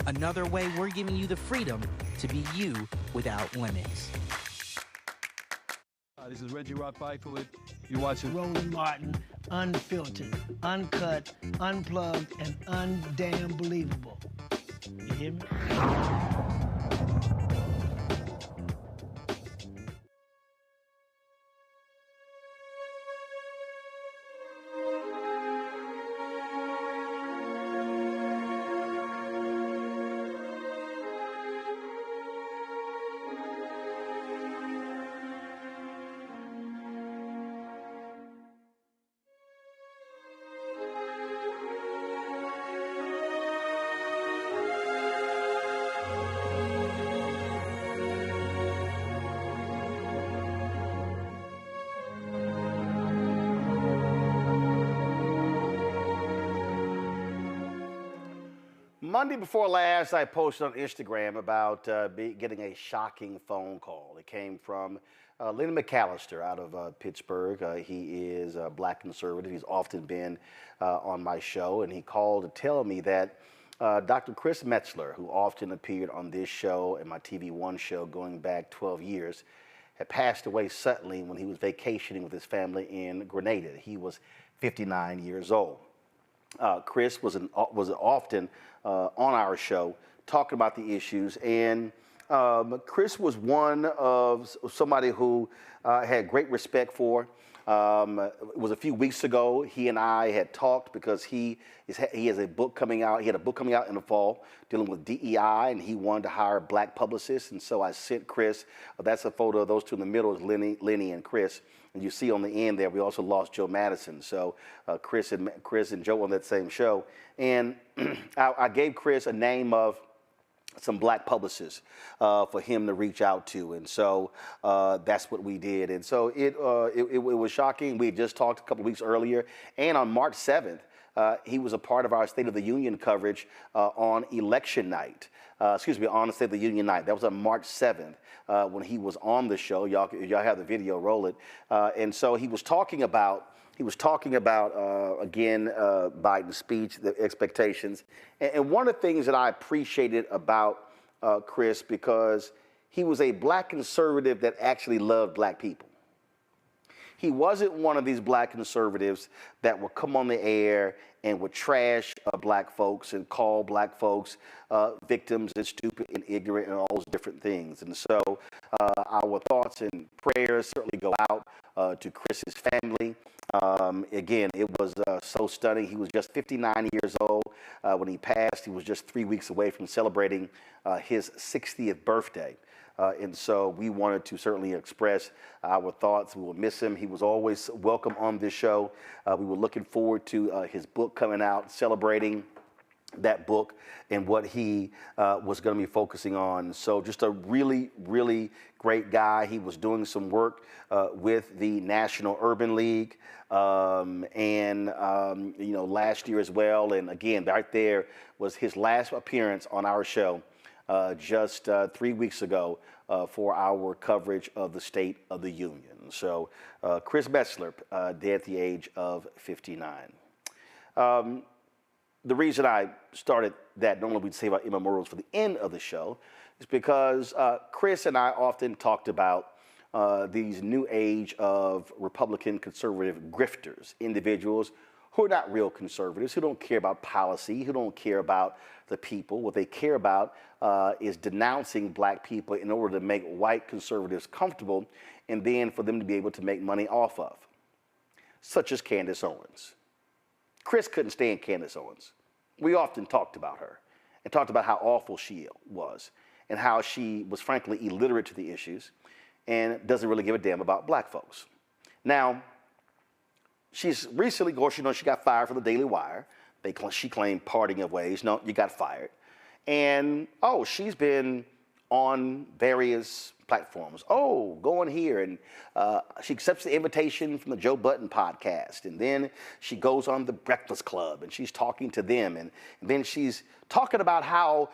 Another way we're giving you the freedom to be you without limits. This is Reggie Rock Byfield. You're watching Roland Martin, unfiltered, uncut, unplugged, and undamn believable. You hear me? Monday before last, I posted on Instagram about getting a shocking phone call. It came from Lenny McAllister out of Pittsburgh. He is a black conservative. He's often been on my show, and he called to tell me that Dr. Chris Metzler, who often appeared on this show and my TV One show going back 12 years, had passed away suddenly when he was vacationing with his family in Grenada. He was 59 years old. Chris was often on our show talking about the issues, and Chris was one of somebody who had great respect for. It was a few weeks ago. He and I had talked because he has a book coming out. He had a book coming out in the fall dealing with DEI, and he wanted to hire black publicists. And so I sent Chris. That's a photo of those two in the middle is Lenny and Chris. And you see on the end there, we also lost Joe Madison. So Chris and Joe on that same show. And I gave Chris a name of some black publicists for him to reach out to, and so that's what we did. And so it was shocking. We had just talked a couple of weeks earlier, and on March 7th, he was a part of our State of the Union coverage on election night. On the State of the Union night. That was on March 7th when he was on the show. Y'all have the video, roll it. And so he was talking about. Again, Biden's speech, the expectations. And one of the things that I appreciated about Chris, because he was a black conservative that actually loved black people. He wasn't one of these black conservatives that would come on the air and would trash black folks and call black folks victims and stupid and ignorant and all those different things. And so our thoughts and prayers certainly go out to Chris's family. Again, it was so stunning. He was just 59 years old when he passed. He was just 3 weeks away from celebrating his 60th birthday. And so we wanted to certainly express our thoughts. We will miss him. He was always welcome on this show. We were looking forward to his book coming out, celebrating that book and what he was going to be focusing on. So just a really, really great guy. He was doing some work with the National Urban League last year as well. And again, right there was his last appearance on our show just 3 weeks ago for our coverage of the State of the Union. So Chris Metzler, dead at the age of 59. The reason I started that, normally we'd save our immemorials for the end of the show, is because Chris and I often talked about these new age of Republican conservative grifters, individuals who are not real conservatives, who don't care about policy, who don't care about the people. What they care about is denouncing black people in order to make white conservatives comfortable and then for them to be able to make money off of, such as Candace Owens. Chris couldn't stand Candace Owens. We often talked about her and talked about how awful she was and how she was frankly illiterate to the issues and doesn't really give a damn about black folks. Now, she's recently, of course, she got fired from the Daily Wire. She claimed parting of ways. No, you got fired. And, she's been on various platforms. Going here. And she accepts the invitation from the Joe Budden podcast. And then she goes on the Breakfast Club and she's talking to them. And then she's talking about how,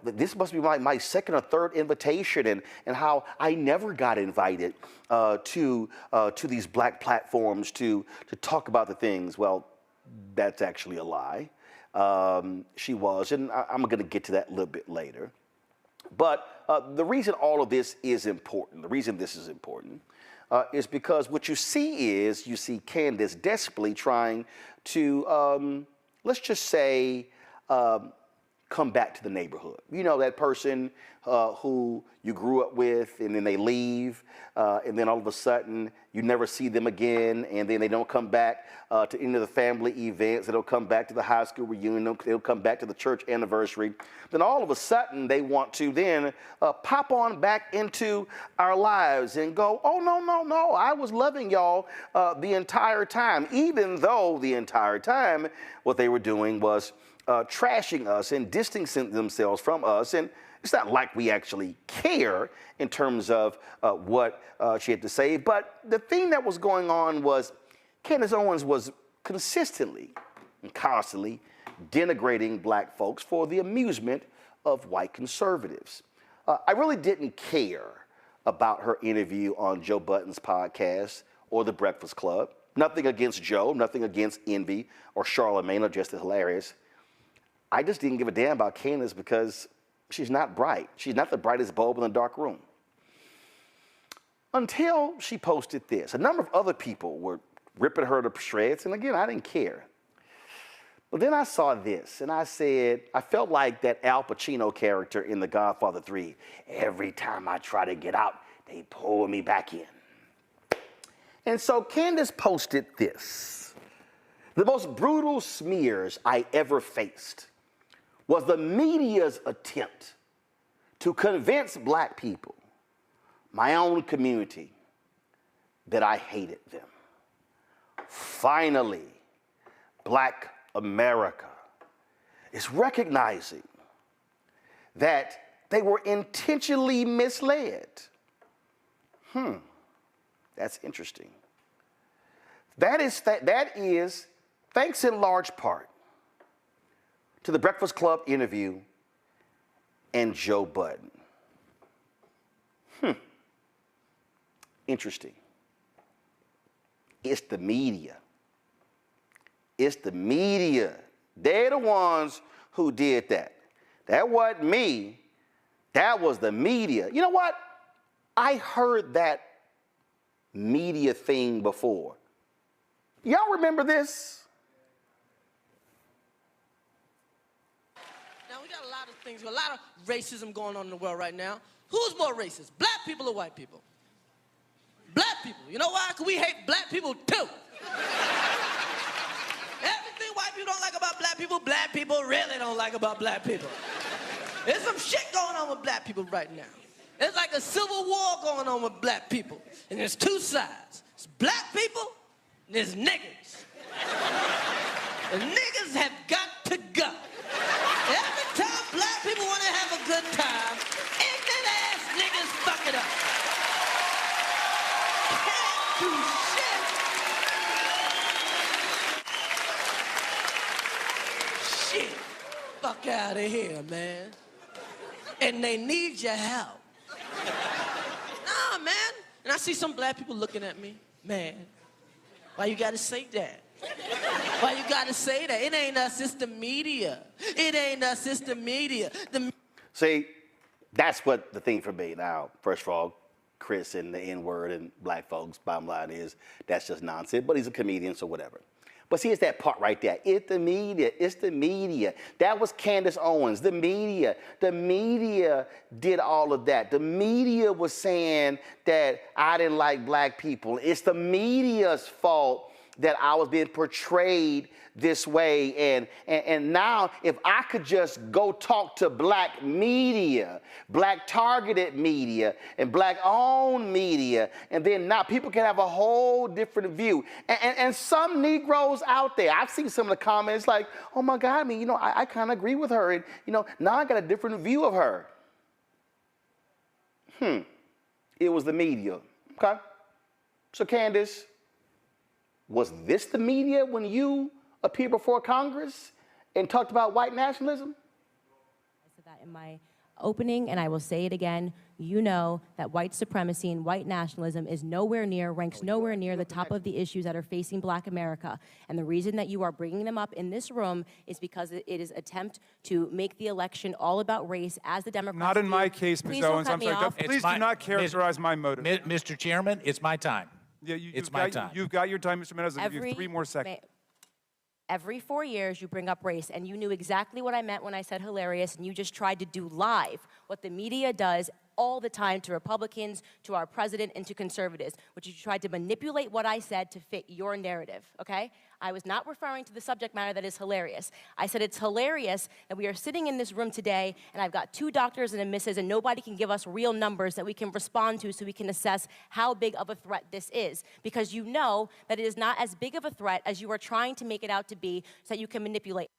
this must be my second or third invitation and how I never got invited to these black platforms to talk about the things. Well, that's actually a lie. She was, and I'm going to get to that a little bit later. But the reason all of this is important, the reason this is important, is because what you see Candace desperately trying to, let's just say, come back to the neighborhood. You know, that person who you grew up with and then they leave and then all of a sudden you never see them again and then they don't come back to any of the family events. They don't come back to the high school reunion. They don't come back to the church anniversary. Then all of a sudden they want to then pop on back into our lives and go, no, I was loving y'all the entire time, even though the entire time what they were doing was trashing us and distancing themselves from us. And it's not like we actually care in terms of what she had to say. But the thing that was going on was Candace Owens was consistently and constantly denigrating black folks for the amusement of white conservatives. I really didn't care about her interview on Joe Budden's podcast or The Breakfast Club. Nothing against Joe, nothing against Envy or Charlamagne, or just hilarious. I just didn't give a damn about Candace because she's not bright. She's not the brightest bulb in the dark room. Until she posted this. A number of other people were ripping her to shreds, and again, I didn't care. But then I saw this, and I said, I felt like that Al Pacino character in The Godfather 3. Every time I try to get out, they pull me back in. And so Candace posted this. The most brutal smears I ever faced was the media's attempt to convince black people, my own community, that I hated them. Finally, black America is recognizing that they were intentionally misled. That's interesting. That is thanks in large part to the Breakfast Club interview and Joe Budden. Interesting. It's the media. It's the media. They're the ones who did that. That wasn't me. That was the media. You know what? I heard that media thing before. Y'all remember this? Now, we got a lot of things, a lot of racism going on in the world right now. Who's more racist, black people or white people? Black people. You know why? Because we hate black people too. Everything white people don't like about black people really don't like about black people. There's some shit going on with black people right now. It's like a civil war going on with black people. And there's two sides. It's black people and there's niggas. The niggas have got to go. Every time black people want to have a good time, ignorant ass niggas fuck it up. Can't do shit. Shit. Fuck out of here, man. And they need your help. Nah, man. And I see some black people looking at me. Man, why you gotta say that? Why you gotta say that? It ain't us, it's the media. It ain't us, it's the media. See, that's what the thing for me. Now, first of all, Chris and the N-word and black folks, bottom line is, that's just nonsense, but he's a comedian, so whatever. But see, it's that part right there. It's the media. It's the media. That was Candace Owens, the media. The media did all of that. The media was saying that I didn't like black people. It's the media's fault that I was being portrayed this way. And now, if I could just go talk to black media, black targeted media, and black owned media, and then now people can have a whole different view. And some Negroes out there, I've seen some of the comments like, oh my God, I mean, you know, I kind of agree with her. And, you know, now I got a different view of her. It was the media, okay? So Candace, was this the media when you appeared before Congress and talked about white nationalism? I said that in my opening, and I will say it again. You know that white supremacy and white nationalism is ranks nowhere near the top of the issues that are facing black America. And the reason that you are bringing them up in this room is because it is attempt to make the election all about race as the Democrats Not in do. my case, Ms. Owens. I'm sorry. Please do not characterize my motive. Mr. Chairman, it's my time. Yeah, it's my time. You've got your time, Mr. Meadows. I'll give you 3 more seconds. Every 4 years, you bring up race, and you knew exactly what I meant when I said hilarious, and you just tried to do live what the media does all the time to Republicans, to our president, and to conservatives, which you tried to manipulate what I said to fit your narrative, okay? I was not referring to the subject matter that is hilarious. I said it's hilarious that we are sitting in this room today, and I've got 2 doctors and a missus, and nobody can give us real numbers that we can respond to so we can assess how big of a threat this is, because you know that it is not as big of a threat as you are trying to make it out to be so that you can manipulate.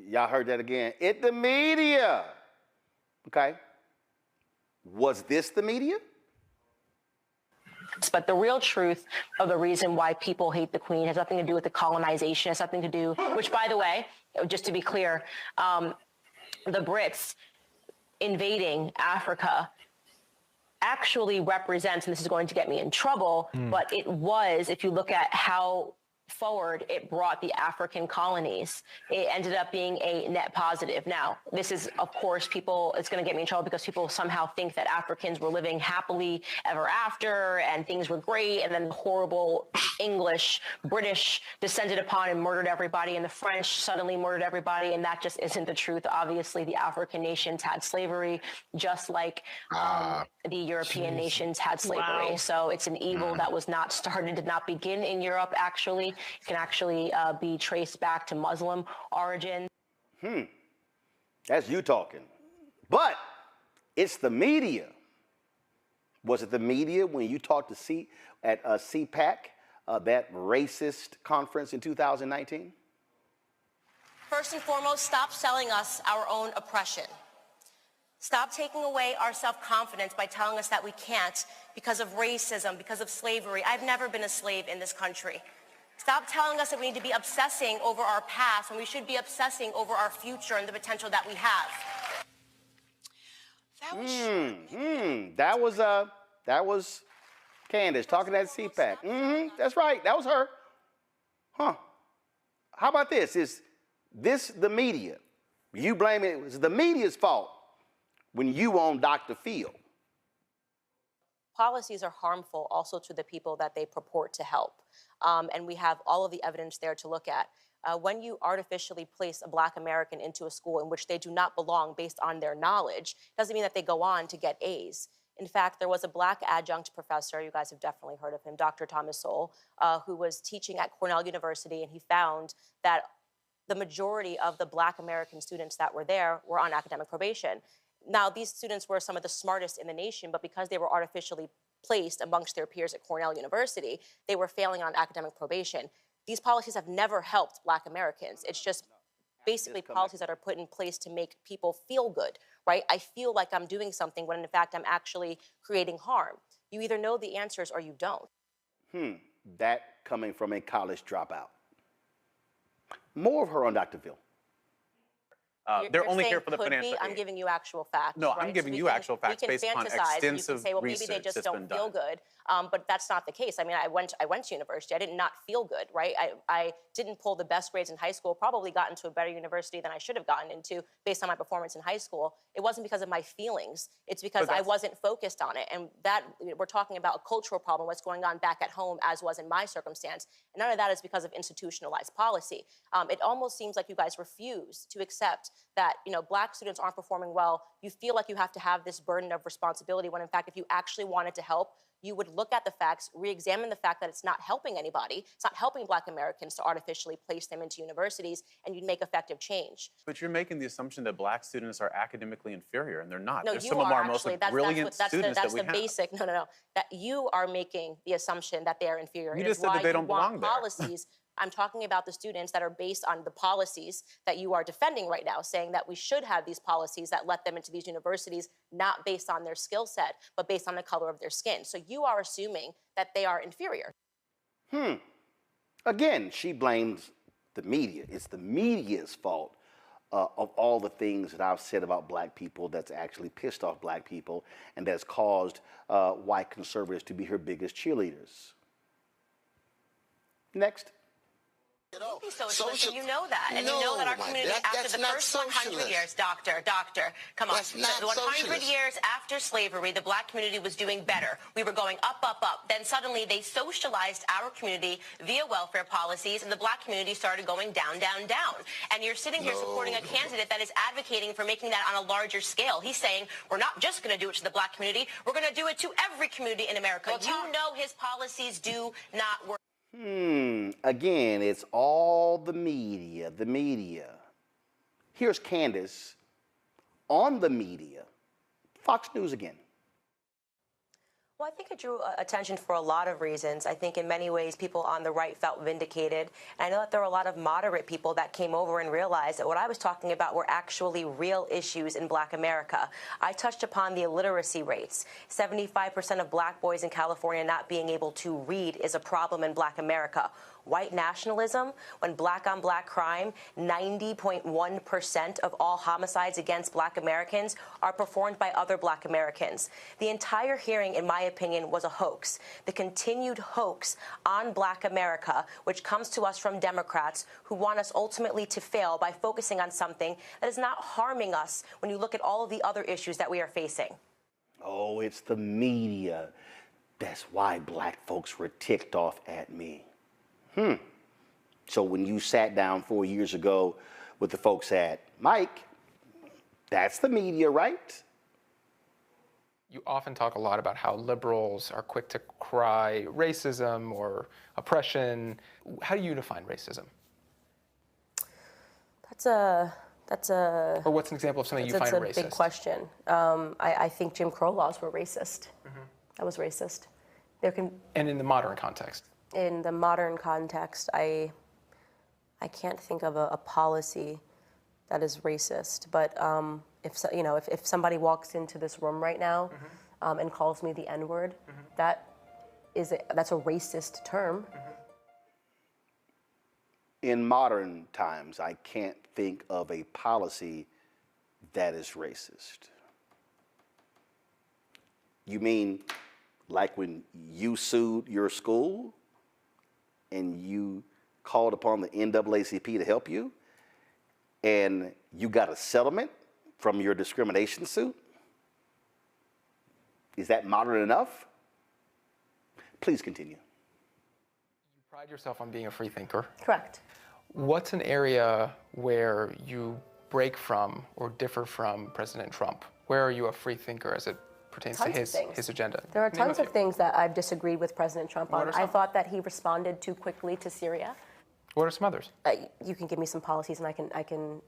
Y'all heard that again. It's the media, okay? Was this the media? But the real truth of the reason why people hate the Queen has nothing to do with the colonization. It has something to do, which, by the way, just to be clear, the Brits invading Africa actually represents, and this is going to get me in trouble, but it was, if you look at how forward it brought the African colonies, it ended up being a net positive. Now, this is, of course, it's going to get me in trouble because people somehow think that Africans were living happily ever after and things were great, and then the horrible English, British descended upon and murdered everybody, and the French suddenly murdered everybody, and that just isn't the truth. Obviously, the African nations had slavery, just like the European nations had slavery. Wow. So it's an evil that was not started, did not begin in Europe, actually. It can actually be traced back to Muslim origin. That's you talking. But it's the media. Was it the media when you talked to at CPAC, that racist conference in 2019? First and foremost, stop selling us our own oppression. Stop taking away our self-confidence by telling us that we can't because of racism, because of slavery. I've never been a slave in this country. Stop telling us that we need to be obsessing over our past when we should be obsessing over our future and the potential that we have. That was Candace talking at CPAC. That's right. That was her. Huh. How about this? Is this the media? You blame it was the media's fault when you own Dr. Phil. Policies are harmful also to the people that they purport to help. And we have all of the evidence there to look at. When you artificially place a Black American into a school in which they do not belong based on their knowledge, doesn't mean that they go on to get A's. In fact, there was a Black adjunct professor, you guys have definitely heard of him, Dr. Thomas Sowell, who was teaching at Cornell University, and he found that the majority of the Black American students that were there were on academic probation. Now, these students were some of the smartest in the nation, but because they were artificially placed amongst their peers at Cornell University, they were failing on academic probation. these policies have never helped Black Americans. It's just basically policies that are put in place to make people feel good, right? I feel like I'm doing something when in fact I'm actually creating harm. You either know the answers or you don't. That coming from a college dropout. More of her on Dr. Phil. You're only here for the financial. I'm giving you actual facts. No, right? I'm giving you actual facts based upon extensive and you can say, well, maybe they just don't feel good. But that's not the case. I mean, I went to university. I did not feel good, right? I didn't pull the best grades in high school, probably got into a better university than I should have gotten into based on my performance in high school. It wasn't because of my feelings. It's because I wasn't focused on it. And that, we're talking about a cultural problem, what's going on back at home, as was in my circumstance. And none of that is because of institutionalized policy. It almost seems like you guys refuse to accept that, Black students aren't performing well. You feel like you have to have this burden of responsibility when in fact, if you actually wanted to help, you would look at the facts, re-examine the fact that it's not helping anybody, it's not helping Black Americans to artificially place them into universities, and you'd make effective change. But you're making the assumption that Black students are academically inferior, and they're not. No, They're you some of are our most brilliant students that we have. Basic, no. That you are making the assumption that they are inferior. You just said that they don't belong there. Policies. I'm talking about the students that are based on the policies that you are defending right now, saying that we should have these policies that let them into these universities, not based on their skill set, but based on the color of their skin. So you are assuming that they are inferior. Again, she blames the media. It's the media's fault of all the things that I've said about Black people that's actually pissed off Black people and that's caused white conservatives to be her biggest cheerleaders. Next. Socialist, and you know that. And you know that our community, after the first 100 years, doctor, come on. The 100 years after slavery, the Black community was doing better. We were going up, up, up. Then suddenly they socialized our community via welfare policies, and the Black community started going down, down, down. And you're sitting here supporting a candidate that is advocating for making that on a larger scale. He's saying, we're not just going to do it to the Black community, we're going to do it to every community in America. Well, you know his policies do not work. Again, it's all the media. Here's Candace on the media. Fox News again. Well, I think it drew attention for a lot of reasons. I think in many ways people on the right felt vindicated. And I know that there were a lot of moderate people that came over and realized that what I was talking about were actually real issues in Black America. I touched upon the illiteracy rates. 75% of Black boys in California not being able to read is a problem in Black America. White nationalism, when Black-on-Black crime, 90.1% of all homicides against Black Americans are performed by other Black Americans. The entire hearing, in my opinion, was a hoax. The continued hoax on Black America, which comes to us from Democrats who want us ultimately to fail by focusing on something that is not harming us when you look at all of the other issues that we are facing. Oh, it's the media. That's why Black folks were ticked off at me. So when you sat down 4 years ago with the folks at Mike, that's the media, right? You often talk a lot about how liberals are quick to cry racism or oppression. How do you define racism? Or what's an example of something you find racist? That's a big question. I think Jim Crow laws were racist. That was racist. And in the modern context? In the modern context, I can't think of a policy that is racist. But if somebody walks into this room right now and calls me the N-word, that's a racist term. In modern times, I can't think of a policy that is racist. You mean like when you sued your school and you called upon the NAACP to help you and you got a settlement from your discrimination suit? Is that modern enough? Please continue. You pride yourself on being a free thinker. Correct. What's an area where you break from or differ from President Trump? Where are you a free thinker as it pertains to his agenda? There are tons of things that I've disagreed with President Trump on. I thought that he responded too quickly to Syria. What are some others? You can give me some policies and I can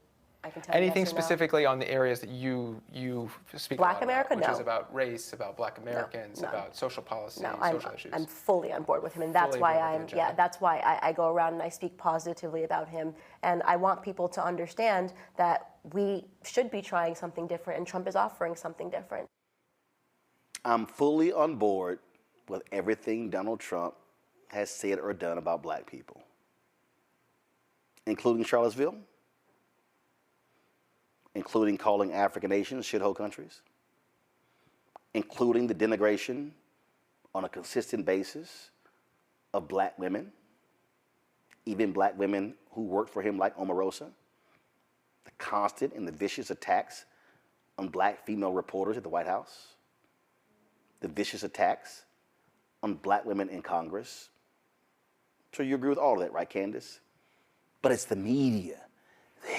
I can tell you Anything yes or no. specifically on the areas that you speak Black a lot America, about, which no. is about race, about Black Americans, none. about social policy, No, social issues? I'm fully on board with him, and that's Fully why on board with the agenda. that's why I go around and I speak positively about him, and I want people to understand that we should be trying something different, and Trump is offering something different. I'm fully on board with everything Donald Trump has said or done about black people, including Charlottesville, including calling African nations shithole countries, including the denigration on a consistent basis of black women, even black women who worked for him like Omarosa, the constant and the vicious attacks on black female reporters at the White House, the vicious attacks on black women in Congress. So you agree with all of that, right, Candace? But it's the media.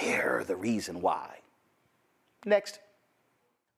They're the reason why. Next.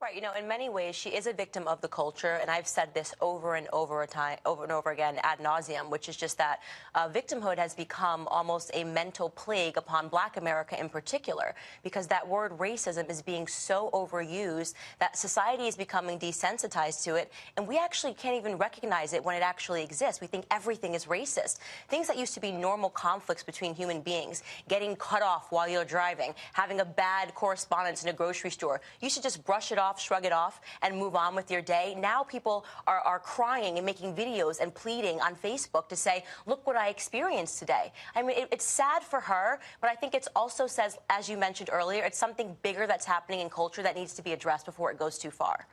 Right, you know, in many ways, she is a victim of the culture, and I've said this over and over again ad nauseum, which is just that victimhood has become almost a mental plague upon Black America in particular, because that word racism is being so overused that society is becoming desensitized to it, and we actually can't even recognize it when it actually exists. We think everything is racist. Things that used to be normal conflicts between human beings, getting cut off while you're driving, having a bad correspondence in a grocery store, you should just brush it off, shrug it off, and move on with your day. Now people are crying and making videos and pleading on Facebook to say, look what I experienced today. I mean, it's sad for her, but I think it also says, as you mentioned earlier, it's something bigger that's happening in culture that needs to be addressed before it goes too far.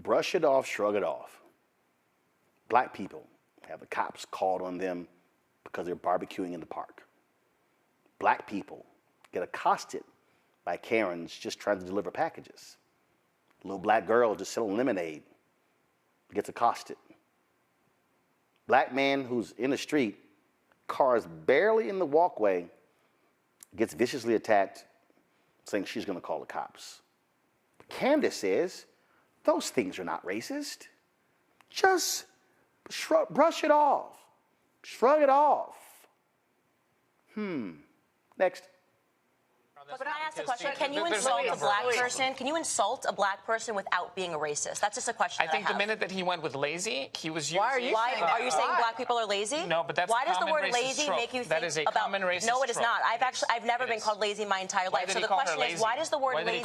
Brush it off, shrug it off. Black people have the cops called on them because they're barbecuing in the park. Black people get accosted by Karens just trying to deliver packages. Little black girl just selling lemonade gets accosted. Black man who's in the street, cars barely in the walkway, gets viciously attacked, saying she's going to call the cops. Candace says those things are not racist. Just brush it off. Shrug it off. Next. But I ask a question. Can you insult a black person? Can you insult a black person without being a racist? That's just a question I think the minute that he went with lazy, he was using... Are you saying black people are lazy? No, but that's Why a does the common word racist lazy trope. make you think That is a about... common racist No, it is trope. not. I've never been called lazy my entire life. So the question is, why does the word lazy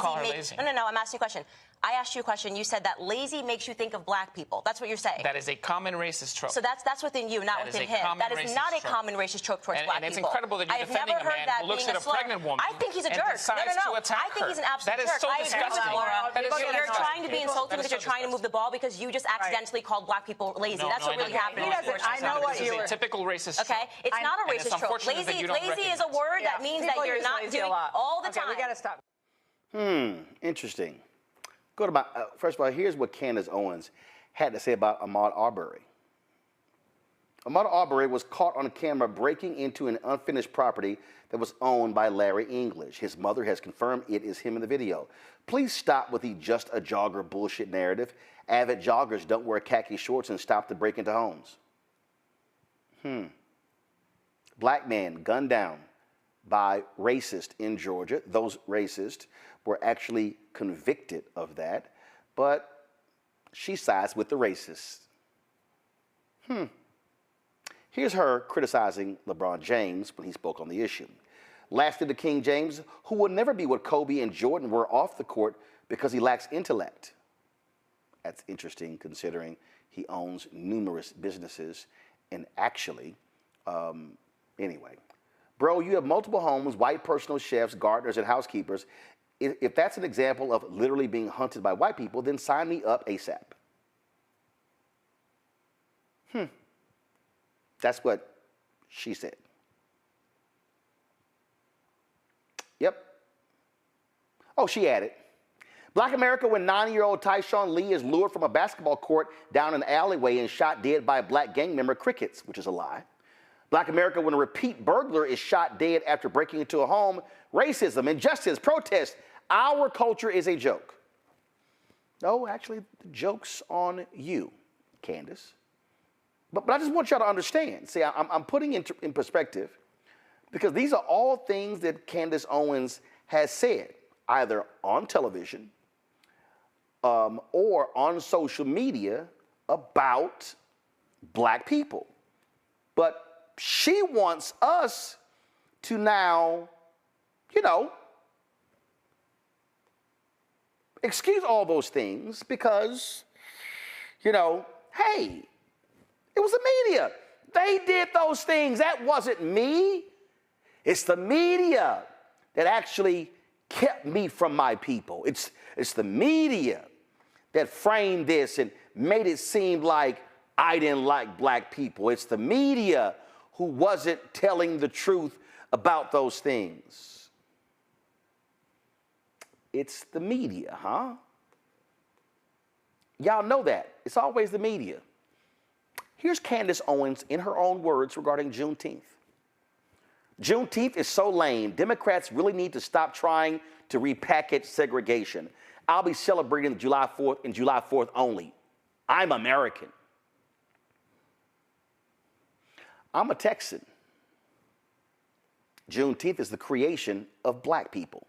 make... No, I'm asking you a question. I asked you a question. You said that lazy makes you think of black people. That's what you're saying. That is a common racist trope. So that's within you, not within him. That is not a common racist trope towards black people. And it's incredible that you're defending a man who looks at a pregnant woman I think he's a jerk. No. I think he's an absolute jerk. That is so disgusting. You're trying to be insulting because you're trying to move the ball because you just accidentally called black people lazy. That's what really happened. I know what you were. This is a typical racist trope. Okay, it's not a racist trope. Lazy is a word that means that you're not doing all the time. We got to stop. Interesting. Go to first of all, here's what Candace Owens had to say about Ahmaud Arbery. Ahmaud Arbery was caught on camera breaking into an unfinished property that was owned by Larry English. His mother has confirmed it is him in the video. Please stop with the just a jogger bullshit narrative. Avid joggers don't wear khaki shorts and stop to break into homes. Black man gunned down by racist in Georgia. Those racists were actually convicted of that, but she sides with the racists. Here's her criticizing LeBron James when he spoke on the issue. Lasted to King James, who will never be what Kobe and Jordan were off the court because he lacks intellect. That's interesting considering he owns numerous businesses and actually, anyway. Bro, you have multiple homes, white personal chefs, gardeners, and housekeepers. If that's an example of literally being hunted by white people, then sign me up ASAP. That's what she said. Yep. Oh, she added, Black America when 9-year-old Tyshawn Lee is lured from a basketball court down an alleyway and shot dead by a black gang member, crickets, which is a lie. Black America when a repeat burglar is shot dead after breaking into a home, racism, injustice, protest. Our culture is a joke. No, actually, the joke's on you, Candace. But I just want y'all to understand. See, I'm putting in perspective because these are all things that Candace Owens has said, either on television or on social media, about black people. But she wants us to now, you know, excuse all those things because, you know, hey, it was the media. They did those things. That wasn't me. It's the media that actually kept me from my people. It's the media that framed this and made it seem like I didn't like black people. It's the media who wasn't telling the truth about those things. It's the media, huh? Y'all know that. It's always the media. Here's Candace Owens in her own words regarding Juneteenth. Juneteenth is so lame. Democrats really need to stop trying to repackage segregation. I'll be celebrating July 4th and July 4th only. I'm American. I'm a Texan. Juneteenth is the creation of black people,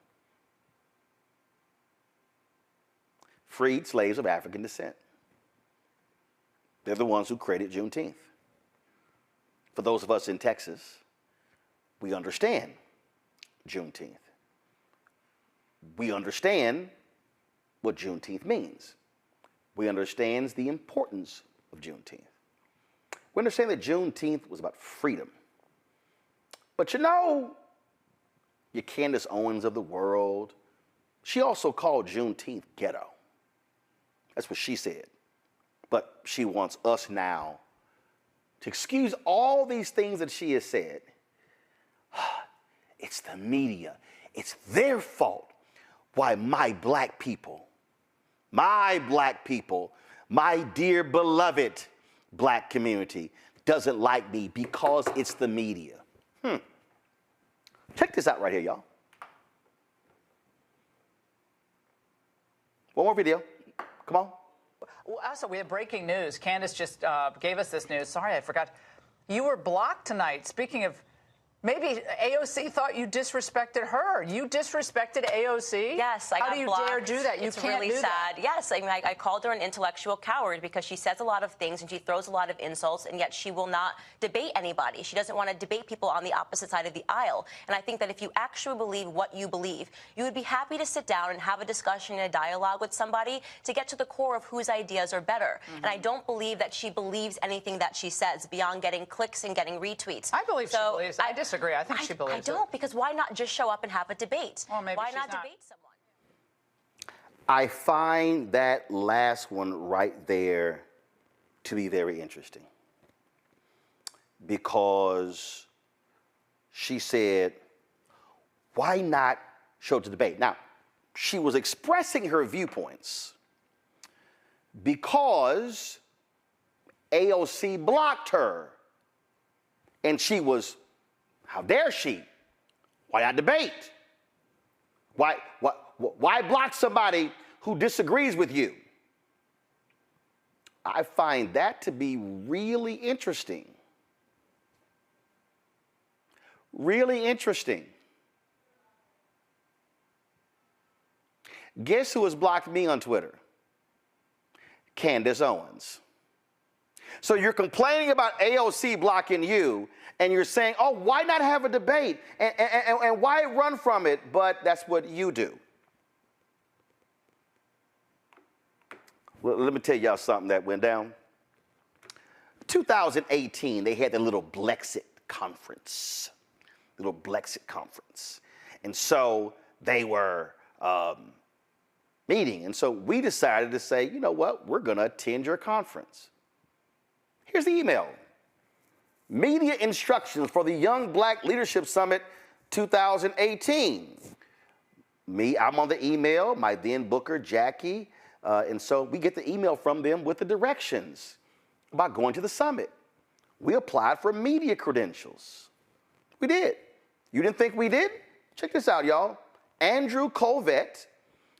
freed slaves of African descent. They're the ones who created Juneteenth. For those of us in Texas, we understand Juneteenth. We understand what Juneteenth means. We understand the importance of Juneteenth. We understand that Juneteenth was about freedom. But you know, your Candace Owens of the world, she also called Juneteenth ghetto. That's what she said. But she wants us now to excuse all these things that she has said. It's the media. It's their fault why my black people, my dear beloved black community doesn't like me because it's the media. Check this out right here, y'all. One more video. Come on. Well, also, we have breaking news. Candace just gave us this news. Sorry, I forgot. You were blocked tonight. Speaking of, maybe AOC thought you disrespected her. You disrespected AOC? Yes, I got How do you blocked. dare do that? You it's can't really do sad. that. Yes, I mean, I called her an intellectual coward because she says a lot of things and she throws a lot of insults, and yet she will not debate anybody. She doesn't want to debate people on the opposite side of the aisle. And I think that if you actually believe what you believe, you would be happy to sit down and have a discussion and a dialogue with somebody to get to the core of whose ideas are better. And I don't believe that she believes anything that she says beyond getting clicks and getting retweets. I believe she believes. I disagree. I think she believes. I don't, because why not just show up and have a debate? Well, maybe why not debate someone? I find that last one right there to be very interesting, because she said, why not show the debate? Now, she was expressing her viewpoints because AOC blocked her, and she was, how dare she? Why not debate? Why block somebody who disagrees with you? I find that to be really interesting. Really interesting. Guess who has blocked me on Twitter? Candace Owens. So you're complaining about AOC blocking you, and you're saying, oh, why not have a debate? And why run from it? But that's what you do. Well, let me tell y'all something that went down. 2018, they had the little Blexit conference. And so they were meeting. And so we decided to say, you know what? We're going to attend your conference. Here's the email. Media instructions for the Young Black Leadership Summit 2018. I'm on the email, my then booker, Jackie. And so we get the email from them with the directions about going to the summit. We applied for media credentials. We did. You didn't think we did? Check this out, y'all. Andrew Colvett,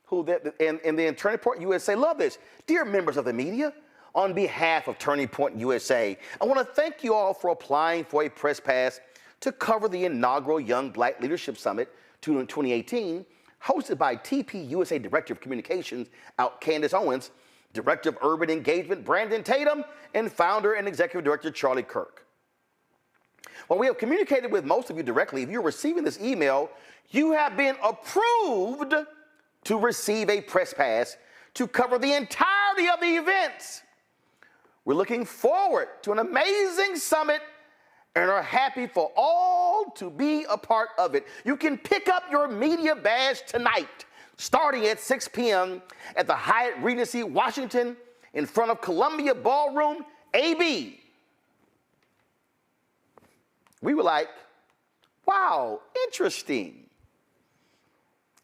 who in the Turning Point USA, love this. Dear members of the media, on behalf of Turning Point USA, I want to thank you all for applying for a press pass to cover the inaugural Young Black Leadership Summit 2018, hosted by TP USA Director of Communications Candace Owens, Director of Urban Engagement Brandon Tatum, and Founder and Executive Director Charlie Kirk. While we have communicated with most of you directly, if you're receiving this email, you have been approved to receive a press pass to cover the entirety of the event. We're looking forward to an amazing summit and are happy for all to be a part of it. You can pick up your media badge tonight, starting at 6 p.m. at the Hyatt Regency Washington in front of Columbia Ballroom, AB. We were like, wow, interesting.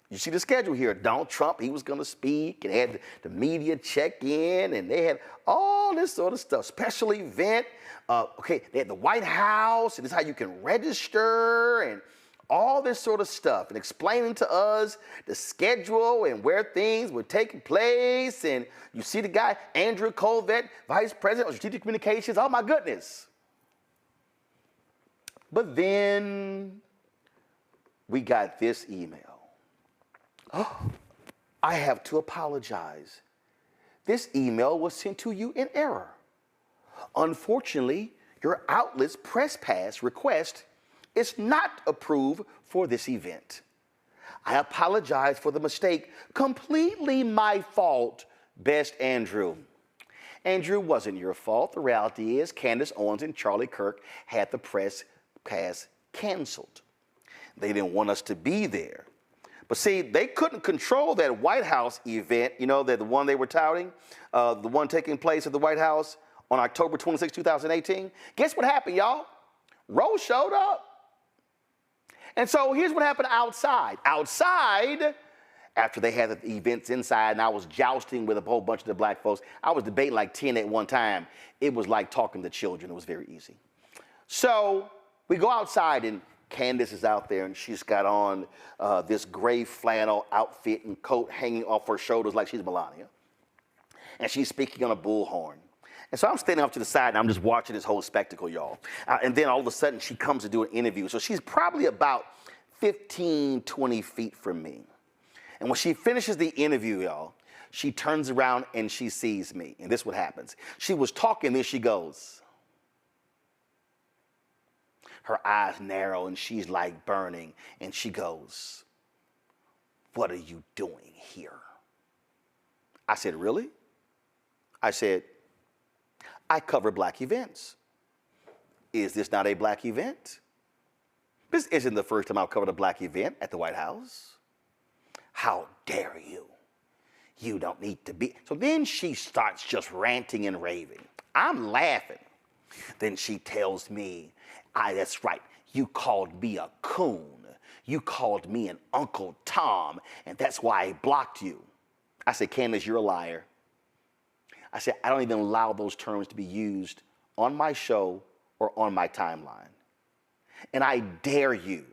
You see the schedule here. Donald Trump, he was going to speak, and had the media check in, and they had all this sort of stuff. Special event. They had the White House, and this is how you can register, and all this sort of stuff, and explaining to us the schedule and where things were taking place. And you see the guy, Andrew Colvett, Vice President of Strategic Communications. Oh, my goodness. But then we got this email. Oh, I have to apologize. This email was sent to you in error. Unfortunately, your outlet's press pass request is not approved for this event. I apologize for the mistake. Completely my fault, best Andrew. Andrew, wasn't your fault. The reality is Candace Owens and Charlie Kirk had the press pass canceled. They didn't want us to be there. But see, they couldn't control that White House event, you know, the one they were touting, the one taking place at the White House on October 26, 2018. Guess what happened, y'all? Rose showed up. And so here's what happened outside. Outside, after they had the events inside and I was jousting with a whole bunch of the black folks, I was debating like 10 at one time. It was like talking to children. It was very easy. So we go outside, and Candace is out there, and she's got on this gray flannel outfit and coat hanging off her shoulders like she's Melania. And she's speaking on a bullhorn. And so I'm standing off to the side, and I'm just watching this whole spectacle, y'all. And then all of a sudden, she comes to do an interview. So she's probably about 15, 20 feet from me. And when she finishes the interview, y'all, she turns around and she sees me. And this is what happens. She was talking, then she goes. Her eyes narrow, and she's like burning. And she goes, "What are you doing here?" I said, "Really?" I said, "I cover black events. Is this not a black event? This isn't the first time I've covered a black event at the White House. How dare you? You don't need to be." So then she starts just ranting and raving. I'm laughing. Then she tells me, "That's right. You called me a coon. You called me an Uncle Tom, and that's why I blocked you." I said, "Candace, you're a liar." I said, "I don't even allow those terms to be used on my show or on my timeline. And I dare you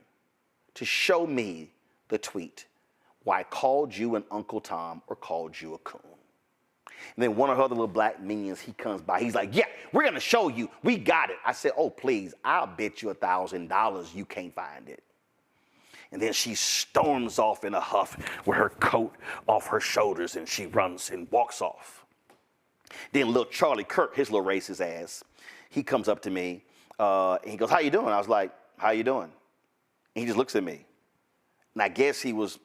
to show me the tweet why I called you an Uncle Tom or called you a coon." And then one of her other little black minions, he comes by. He's like, "Yeah, we're going to show you. We got it." I said, "Oh, please, I'll bet you $1,000 you can't find it." And then she storms off in a huff with her coat off her shoulders, and she runs and walks off. Then little Charlie Kirk, his little racist ass, he comes up to me, and he goes, "How you doing?" I was like, "How you doing?" And he just looks at me. And I guess he was,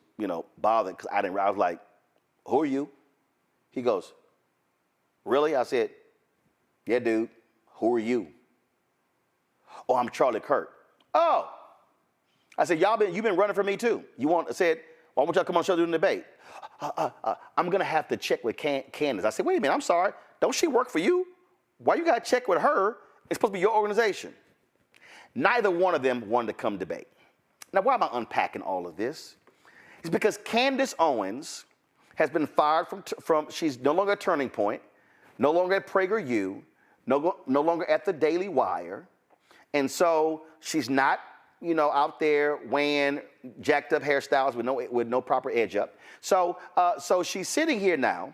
bothered because I was like, "Who are you?" He goes, "Really?" I said, "Yeah, dude. Who are you?" "Oh, I'm Charlie Kirk." "Oh." I said, "You've been running for me too. I said, "Why won't y'all come on the show doing the debate?" "I'm going to have to check with Candace." I said, "Wait a minute, I'm sorry. Don't she work for you? Why you got to check with her? It's supposed to be your organization." Neither one of them wanted to come debate. Now, why am I unpacking all of this? It's because Candace Owens has been fired from she's no longer at Turning Point, no longer at PragerU, no longer at the Daily Wire. And so she's not, out there wearing jacked up hairstyles with no proper edge up. So she's sitting here now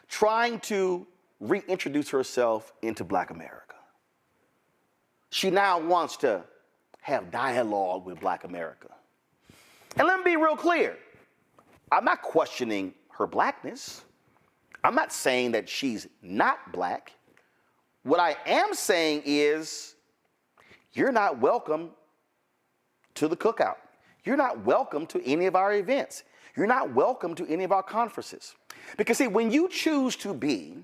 trying to reintroduce herself into Black America. She now wants to have dialogue with Black America. And let me be real clear. I'm not questioning her blackness. I'm not saying that she's not black. What I am saying is you're not welcome to the cookout. You're not welcome to any of our events. You're not welcome to any of our conferences. Because see, when you choose to be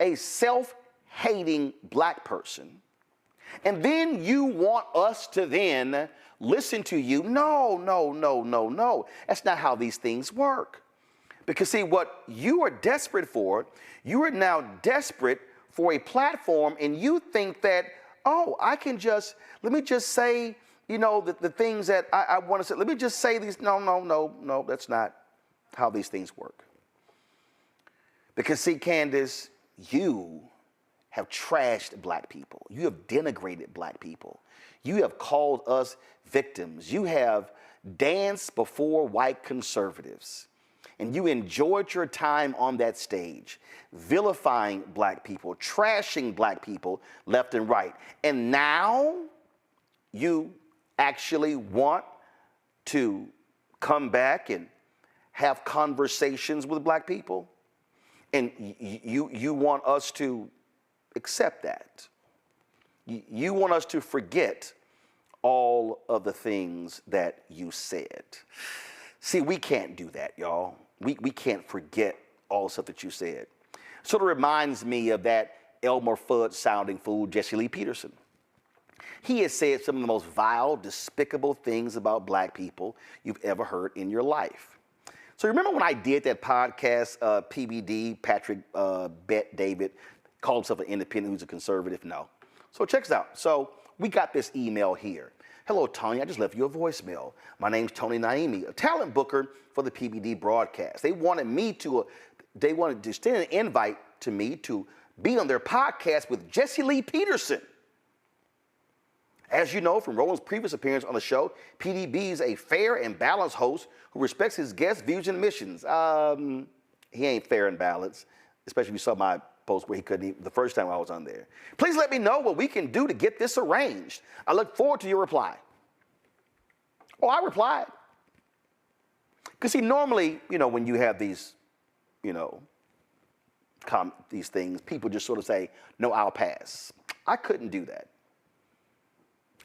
a self-hating black person, and then you want us to then listen to you, no. That's not how these things work. Because see, what you are desperate for, you are now desperate for a platform, and you think that, oh, let me just say, the things that I want to say. Let me just say these. No, that's not how these things work. Because see, Candace, you have trashed black people. You have denigrated black people. You have called us victims. You have danced before white conservatives. And you enjoyed your time on that stage, vilifying black people, trashing black people left and right. And now you actually want to come back and have conversations with black people. And you want us to accept that. You want us to forget all of the things that you said. See, we can't do that, y'all. We can't forget all the stuff that you said. Sort of reminds me of that Elmer Fudd sounding fool, Jesse Lee Peterson. He has said some of the most vile, despicable things about black people you've ever heard in your life. So remember when I did that podcast, PBD, Patrick Bet David, called himself an independent who's a conservative? No. So check this out. So we got this email here. Hello, Tony. I just left you a voicemail. My name's Tony Naimi, a talent booker for the PBD broadcast. They wanted to extend an invite to me to be on their podcast with Jesse Lee Peterson. As you know from Roland's previous appearance on the show, PDB is a fair and balanced host who respects his guests' views and missions. He ain't fair and balanced, especially if you saw my post where he couldn't even, the first time I was on there. Please let me know what we can do to get this arranged. I look forward to your reply. Oh, I replied. Because see, normally, when you have these, these things, people just sort of say, no, I'll pass. I couldn't do that.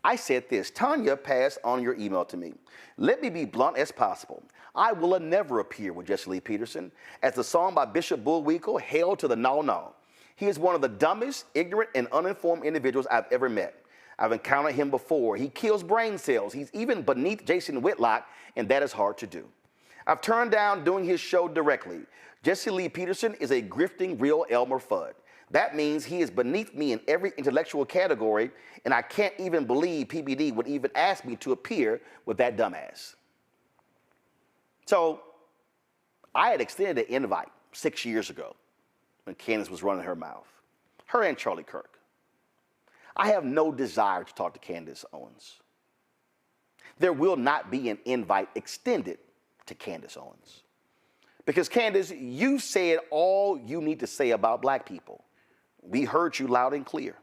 I said this, Tanya passed on your email to me. Let me be blunt as possible. I will never appear with Jesse Lee Peterson, as the song by Bishop Bullwinkle, Hail to the No. He is one of the dumbest, ignorant, and uninformed individuals I've ever met. I've encountered him before. He kills brain cells. He's even beneath Jason Whitlock, and that is hard to do. I've turned down doing his show directly. Jesse Lee Peterson is a grifting real Elmer Fudd. That means he is beneath me in every intellectual category, and I can't even believe PBD would even ask me to appear with that dumbass. So I had extended an invite 6 years ago when Candace was running her mouth, her and Charlie Kirk. I have no desire to talk to Candace Owens. There will not be an invite extended to Candace Owens. Because Candace, you said all you need to say about black people. We heard you loud and clear.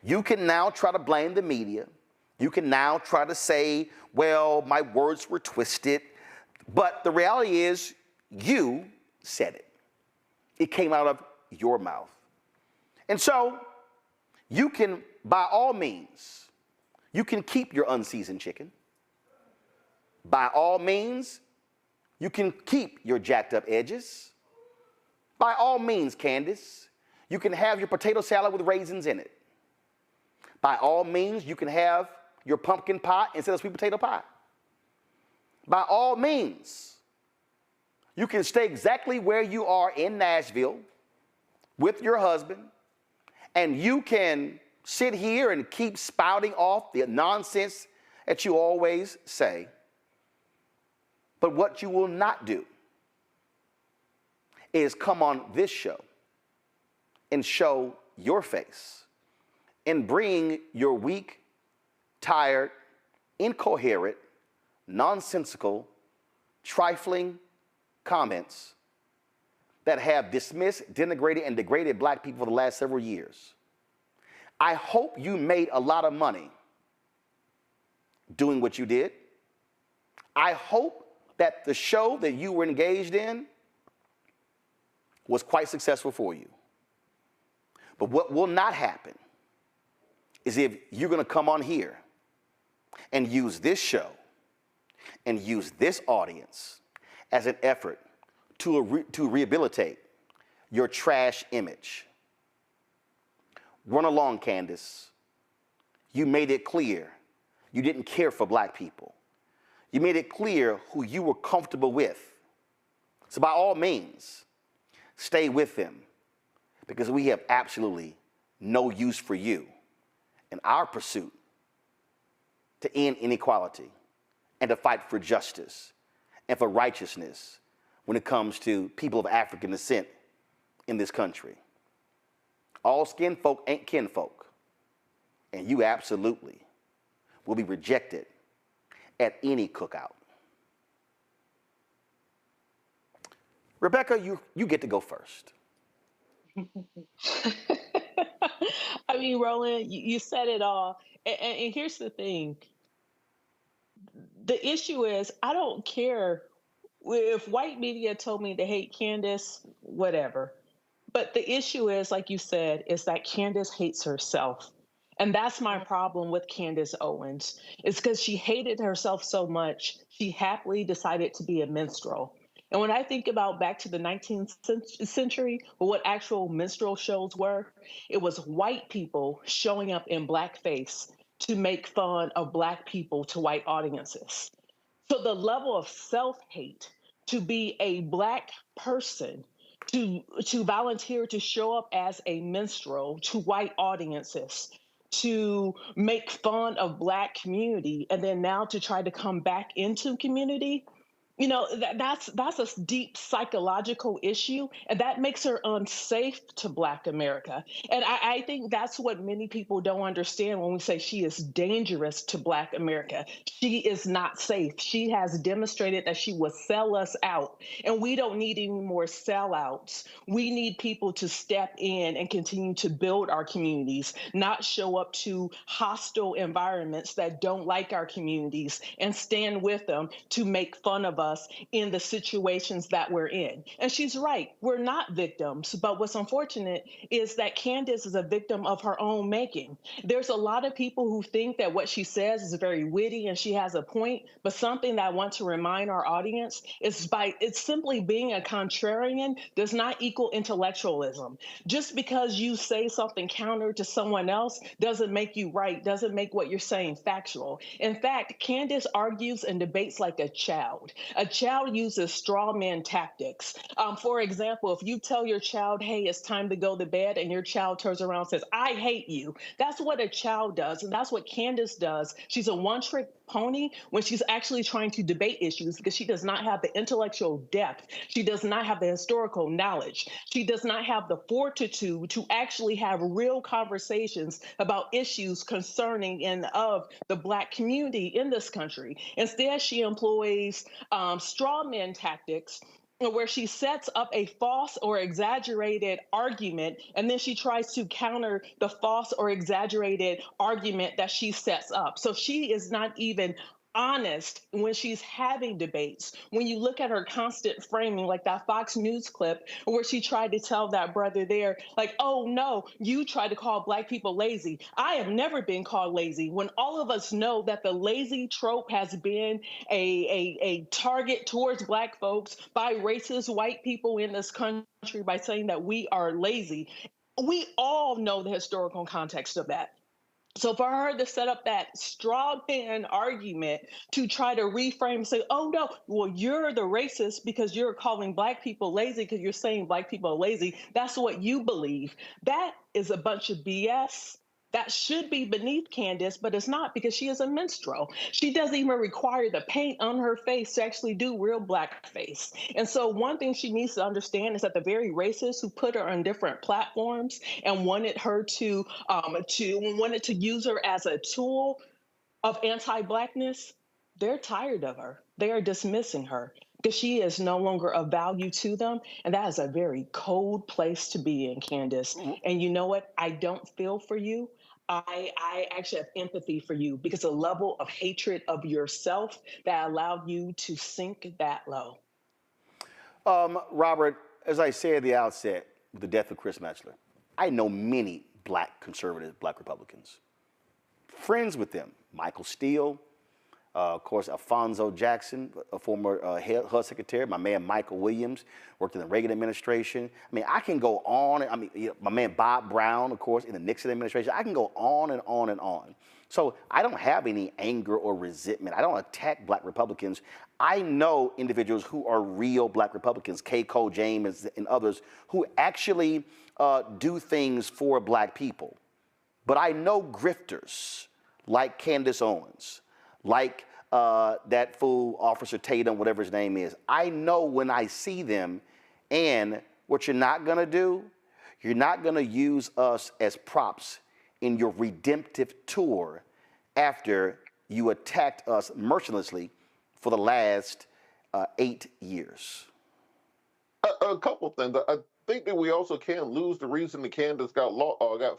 You can now try to blame the media. You can now try to say, well, my words were twisted. But the reality is, you said it. It came out of your mouth. And so, you can, by all means, you can keep your unseasoned chicken. By all means, you can keep your jacked up edges. By all means, Candace, you can have your potato salad with raisins in it. By all means, you can have your pumpkin pie instead of sweet potato pie. By all means, you can stay exactly where you are in Nashville with your husband, and you can sit here and keep spouting off the nonsense that you always say. But what you will not do is come on this show and show your face and bring your weak, tired, incoherent, nonsensical, trifling comments that have dismissed, denigrated, and degraded black people for the last several years. I hope you made a lot of money doing what you did. I hope that the show that you were engaged in was quite successful for you. But what will not happen is if you're going to come on here and use this show and use this audience as an effort to rehabilitate your trash image. Run along, Candace. You made it clear you didn't care for black people. You made it clear who you were comfortable with. So by all means, stay with them, because we have absolutely no use for you in our pursuit to end inequality and to fight for justice and for righteousness when it comes to people of African descent in this country. All skin folk ain't kinfolk, and you absolutely will be rejected at any cookout. Rebecca, you get to go first. I mean, Roland, you said it all. And here's the thing. The issue is, I don't care if white media told me to hate Candace, whatever. But the issue is, like you said, is that Candace hates herself. And that's my problem with Candace Owens. It's because she hated herself so much, she happily decided to be a minstrel. And when I think about back to the 19th century, what actual minstrel shows were, it was white people showing up in blackface to make fun of black people to white audiences. So the level of self-hate to be a black person, to volunteer to show up as a minstrel to white audiences, to make fun of black community, and then now to try to come back into community, you know, that's a deep psychological issue, and that makes her unsafe to Black America. And I think that's what many people don't understand when we say she is dangerous to Black America. She is not safe. She has demonstrated that she will sell us out, and we don't need any more sellouts. We need people to step in and continue to build our communities, not show up to hostile environments that don't like our communities and stand with them to make fun of us in the situations that we're in. And she's right, we're not victims, but what's unfortunate is that Candace is a victim of her own making. There's a lot of people who think that what she says is very witty and she has a point, but something that I want to remind our audience is it's simply being a contrarian does not equal intellectualism. Just because you say something counter to someone else doesn't make you right, doesn't make what you're saying factual. In fact, Candace argues and debates like a child. A child uses straw man tactics. For example, if you tell your child, hey, it's time to go to bed, and your child turns around and says, I hate you, that's what a child does, and that's what Candace does. She's a one-trick pony when she's actually trying to debate issues because she does not have the intellectual depth. She does not have the historical knowledge. She does not have the fortitude to actually have real conversations about issues concerning and of the Black community in this country. Instead, she employs straw man tactics where she sets up a false or exaggerated argument, and then she tries to counter the false or exaggerated argument that she sets up. So she is not even honest when she's having debates. When you look at her constant framing, like that Fox News clip where she tried to tell that brother there, like, oh no, you tried to call Black people lazy. I have never been called lazy, when all of us know that the lazy trope has been a target towards Black folks by racist white people in this country by saying that we are lazy. We all know the historical context of that. So for her to set up that straw man argument to try to reframe and say, oh no, well, you're the racist because you're calling Black people lazy because you're saying Black people are lazy. That's what you believe. That is a bunch of BS. That should be beneath Candace, but it's not, because she is a minstrel. She doesn't even require the paint on her face to actually do real blackface. And so one thing she needs to understand is that the very racists who put her on different platforms and wanted her to use her as a tool of anti-Blackness, they're tired of her. They are dismissing her because she is no longer of value to them. And that is a very cold place to be in, Candace. And you know what? I don't feel for you. I actually have empathy for you because the level of hatred of yourself that allowed you to sink that low. Robert, as I said at the outset, with the death of Chris Metchler, I know many black conservatives, black Republicans. Friends with them, Michael Steele, of course, Alfonso Jackson, a former HUD secretary, my man Michael Williams, worked in the Reagan administration. I mean, I can go on. I mean, you know, my man Bob Brown, of course, in the Nixon administration. I can go on and on and on. So I don't have any anger or resentment. I don't attack black Republicans. I know individuals who are real black Republicans, Keiko James and others, who actually do things for black people. But I know grifters like Candace Owens, like that fool, Officer Tatum, whatever his name is. I know when I see them, and what you're not gonna do, you're not gonna use us as props in your redemptive tour after you attacked us mercilessly for the last 8 years. A couple things. I think that we also can't lose the reason that Candace got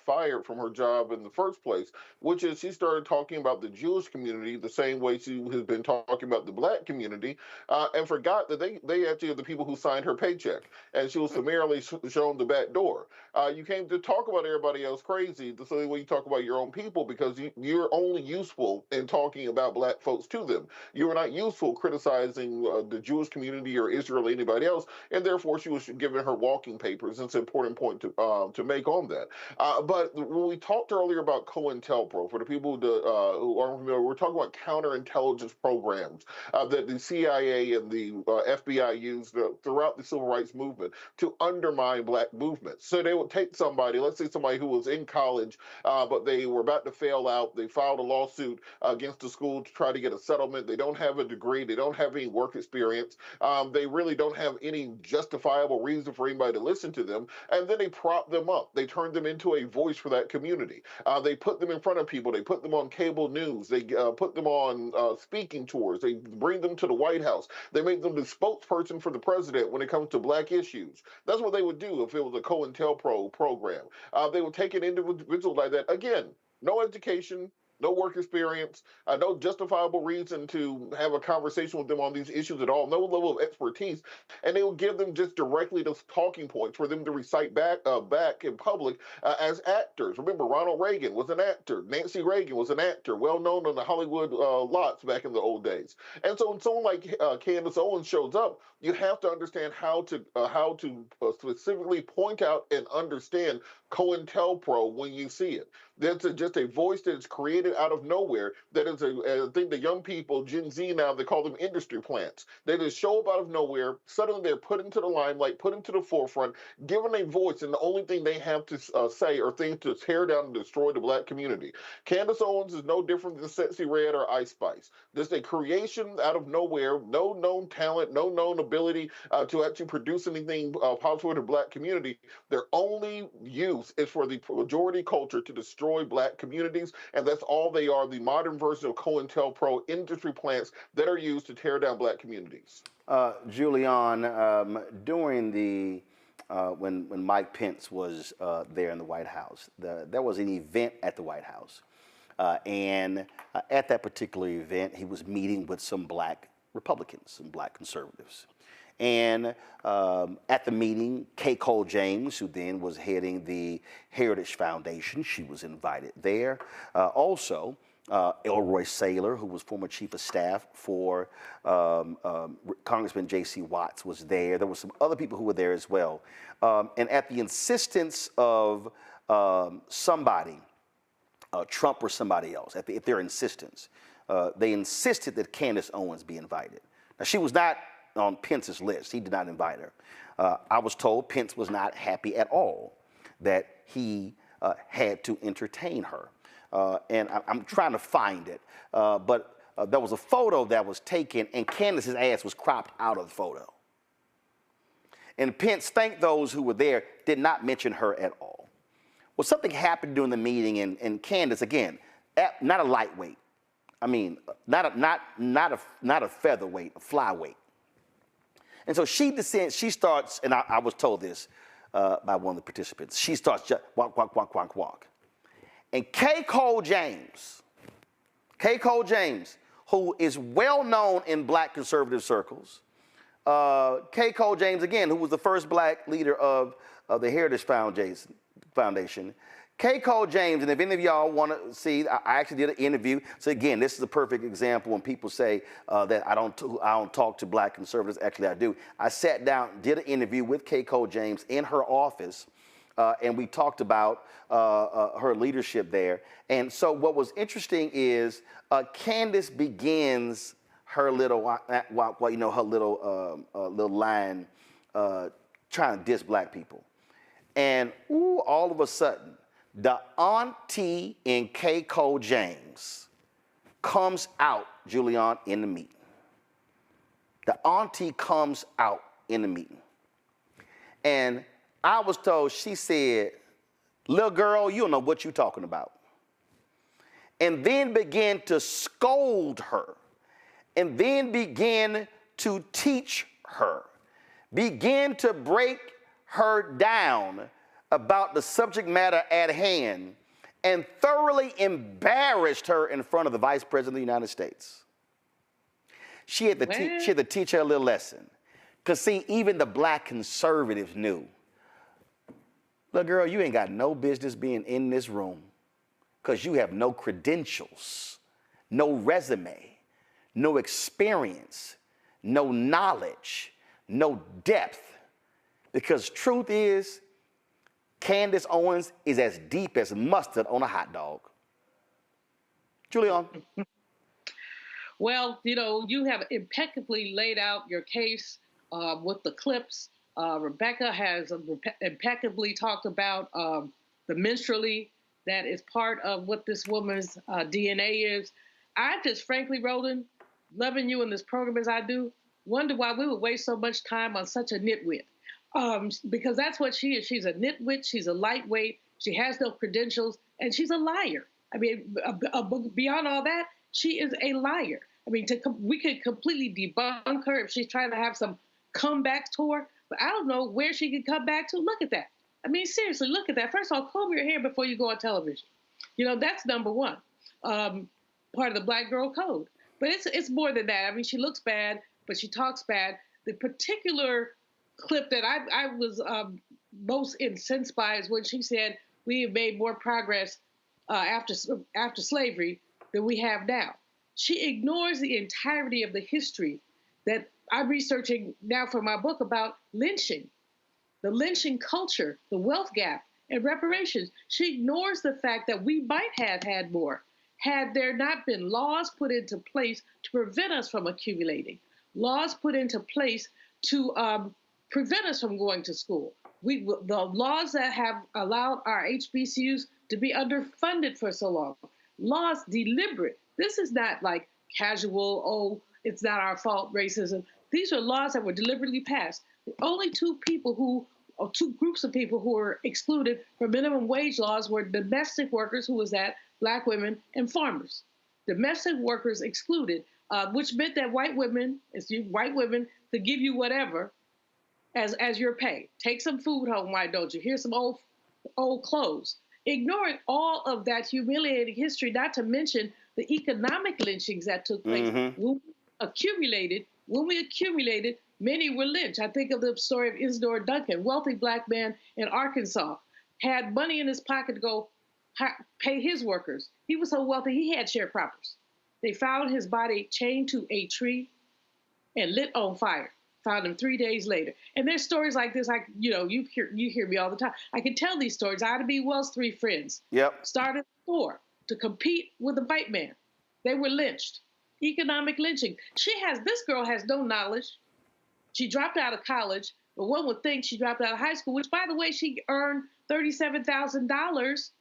fired from her job in the first place, which is she started talking about the Jewish community the same way she has been talking about the black community, and forgot that they actually are the people who signed her paycheck, and she was summarily shown the back door. You came to talk about everybody else crazy the same way you talk about your own people, because you're only useful in talking about black folks to them. You are not useful criticizing the Jewish community or Israel or anybody else, and therefore she was given her walking papers. It's an important point to make on that. But when we talked earlier about COINTELPRO, for the people who aren't familiar, we're talking about counterintelligence programs that the CIA and the FBI used throughout the civil rights movement to undermine black movements. So they would take somebody, let's say somebody who was in college, but they were about to fail out. They filed a lawsuit against the school to try to get a settlement. They don't have a degree. They don't have any work experience. They really don't have any justifiable reason for anybody to listen to them, and then they prop them up. They turn them into a voice for that community. They put them in front of people. They put them on cable news. They put them on speaking tours. They bring them to the White House. They make them the spokesperson for the president when it comes to black issues. That's what they would do if it was a COINTELPRO program. They would take an individual like that. Again, no education, no work experience, no justifiable reason to have a conversation with them on these issues at all, no level of expertise, and they will give them just directly those talking points for them to recite back in public as actors. Remember, Ronald Reagan was an actor. Nancy Reagan was an actor, well known on the Hollywood lots back in the old days. And so when someone like Candace Owens shows up, you have to understand how to specifically point out and understand COINTELPRO when you see it. That's just a voice that is created out of nowhere. That is I think the young people, Gen Z now, they call them industry plants. They just show up out of nowhere. Suddenly they're put into the limelight, put into the forefront, given a voice, and the only thing they have to say are things to tear down and destroy the black community. Candace Owens is no different than Sexy Red or Ice Spice. Just a creation out of nowhere, no known talent, no known ability to actually produce anything positive for the black community. Their only use is for the majority culture to destroy black communities, and that's all they are, the modern version of COINTELPRO industry plants that are used to tear down black communities. Julian, during the when Mike Pence was there in the White House, there was an event at the White House, and at that particular event, he was meeting with some black Republicans, some black conservatives. And at the meeting, Keiko James, who then was heading the Heritage Foundation, she was invited there. Also, Elroy Saylor, who was former chief of staff for Congressman J.C. Watts, was there. There were some other people who were there as well. And at the insistence of somebody, Trump or somebody else, at their insistence, they insisted that Candace Owens be invited. Now, she was not on Pence's list. He did not invite her. I was told Pence was not happy at all that he had to entertain her. And I'm trying to find it. But there was a photo that was taken, and Candace's ass was cropped out of the photo. And Pence thanked those who were there, did not mention her at all. Well, something happened during the meeting, and Candace, again, not a lightweight. I mean, not a featherweight, a flyweight. And so she descends, she starts, and I was told this by one of the participants, she starts walk, walk, walk, walk, walk. And K. Cole James, who is well known in black conservative circles, K. Cole James, again, who was the first black leader of the Heritage Foundation. K. Cole James, and if any of y'all want to see, I actually did an interview. So again, this is a perfect example when people say that I don't talk to black conservatives. Actually, I do. I sat down, did an interview with K. Cole James in her office, and we talked about her leadership there. And so what was interesting is Candace begins her little, her little line trying to diss black people. And all of a sudden, the auntie in K. Cole James comes out, Julian, in the meeting. The auntie comes out in the meeting. And I was told, she said, little girl, you don't know what you're talking about. And then began to scold her. And then began to teach her. Began to break her down about the subject matter at hand, and thoroughly embarrassed her in front of the Vice President of the United States. She had to teach her a little lesson. Because, see, even the black conservatives knew, look, girl, you ain't got no business being in this room because you have no credentials, no resume, no experience, no knowledge, no depth. Because truth is, Candace Owens is as deep as mustard on a hot dog. Julian. Well, you have impeccably laid out your case with the clips. Rebecca has impeccably talked about the menstrually that is part of what this woman's DNA is. I just, frankly, Roland, loving you in this program as I do, wonder why we would waste so much time on such a nitwit. Because that's what she is. She's a nitwit. She's a lightweight. She has no credentials, and she's a liar. I mean, beyond all that, she is a liar. I mean, we could completely debunk her if she's trying to have some comeback tour, but I don't know where she could come back to. Look at that. I mean, seriously, look at that. First of all, comb your hair before you go on television. That's number one, part of the Black girl code. But it's more than that. I mean, she looks bad, but she talks bad. The particular clip that I was most incensed by is when she said we have made more progress after slavery than we have now. She ignores the entirety of the history that I'm researching now for my book about lynching, the lynching culture, the wealth gap, and reparations. She ignores the fact that we might have had more had there not been laws put into place to prevent us from accumulating, laws put into place to prevent us from going to school. The laws that have allowed our HBCUs to be underfunded for so long, laws deliberate. This is not like casual, it's not our fault racism. These are laws that were deliberately passed. The only two groups of people who were excluded from minimum wage laws were domestic workers, who was that, Black women, and farmers. Domestic workers excluded, which meant that white women could give you whatever as your pay. Take some food home, why don't you? Here's some old clothes. Ignoring all of that humiliating history, not to mention the economic lynchings that took place. Mm-hmm. When we accumulated, many were lynched. I think of the story of Isidore Duncan, wealthy Black man in Arkansas, had money in his pocket to go pay his workers. He was so wealthy, he had sharecroppers. They found his body chained to a tree and lit on fire. Found him 3 days later. And there's stories like this, you hear me all the time. I can tell these stories. Ida B. Wells' three friends started a store to compete with a white man. They were lynched. Economic lynching. This girl has no knowledge. She dropped out of college, but one would think she dropped out of high school, which, by the way, she earned $37,000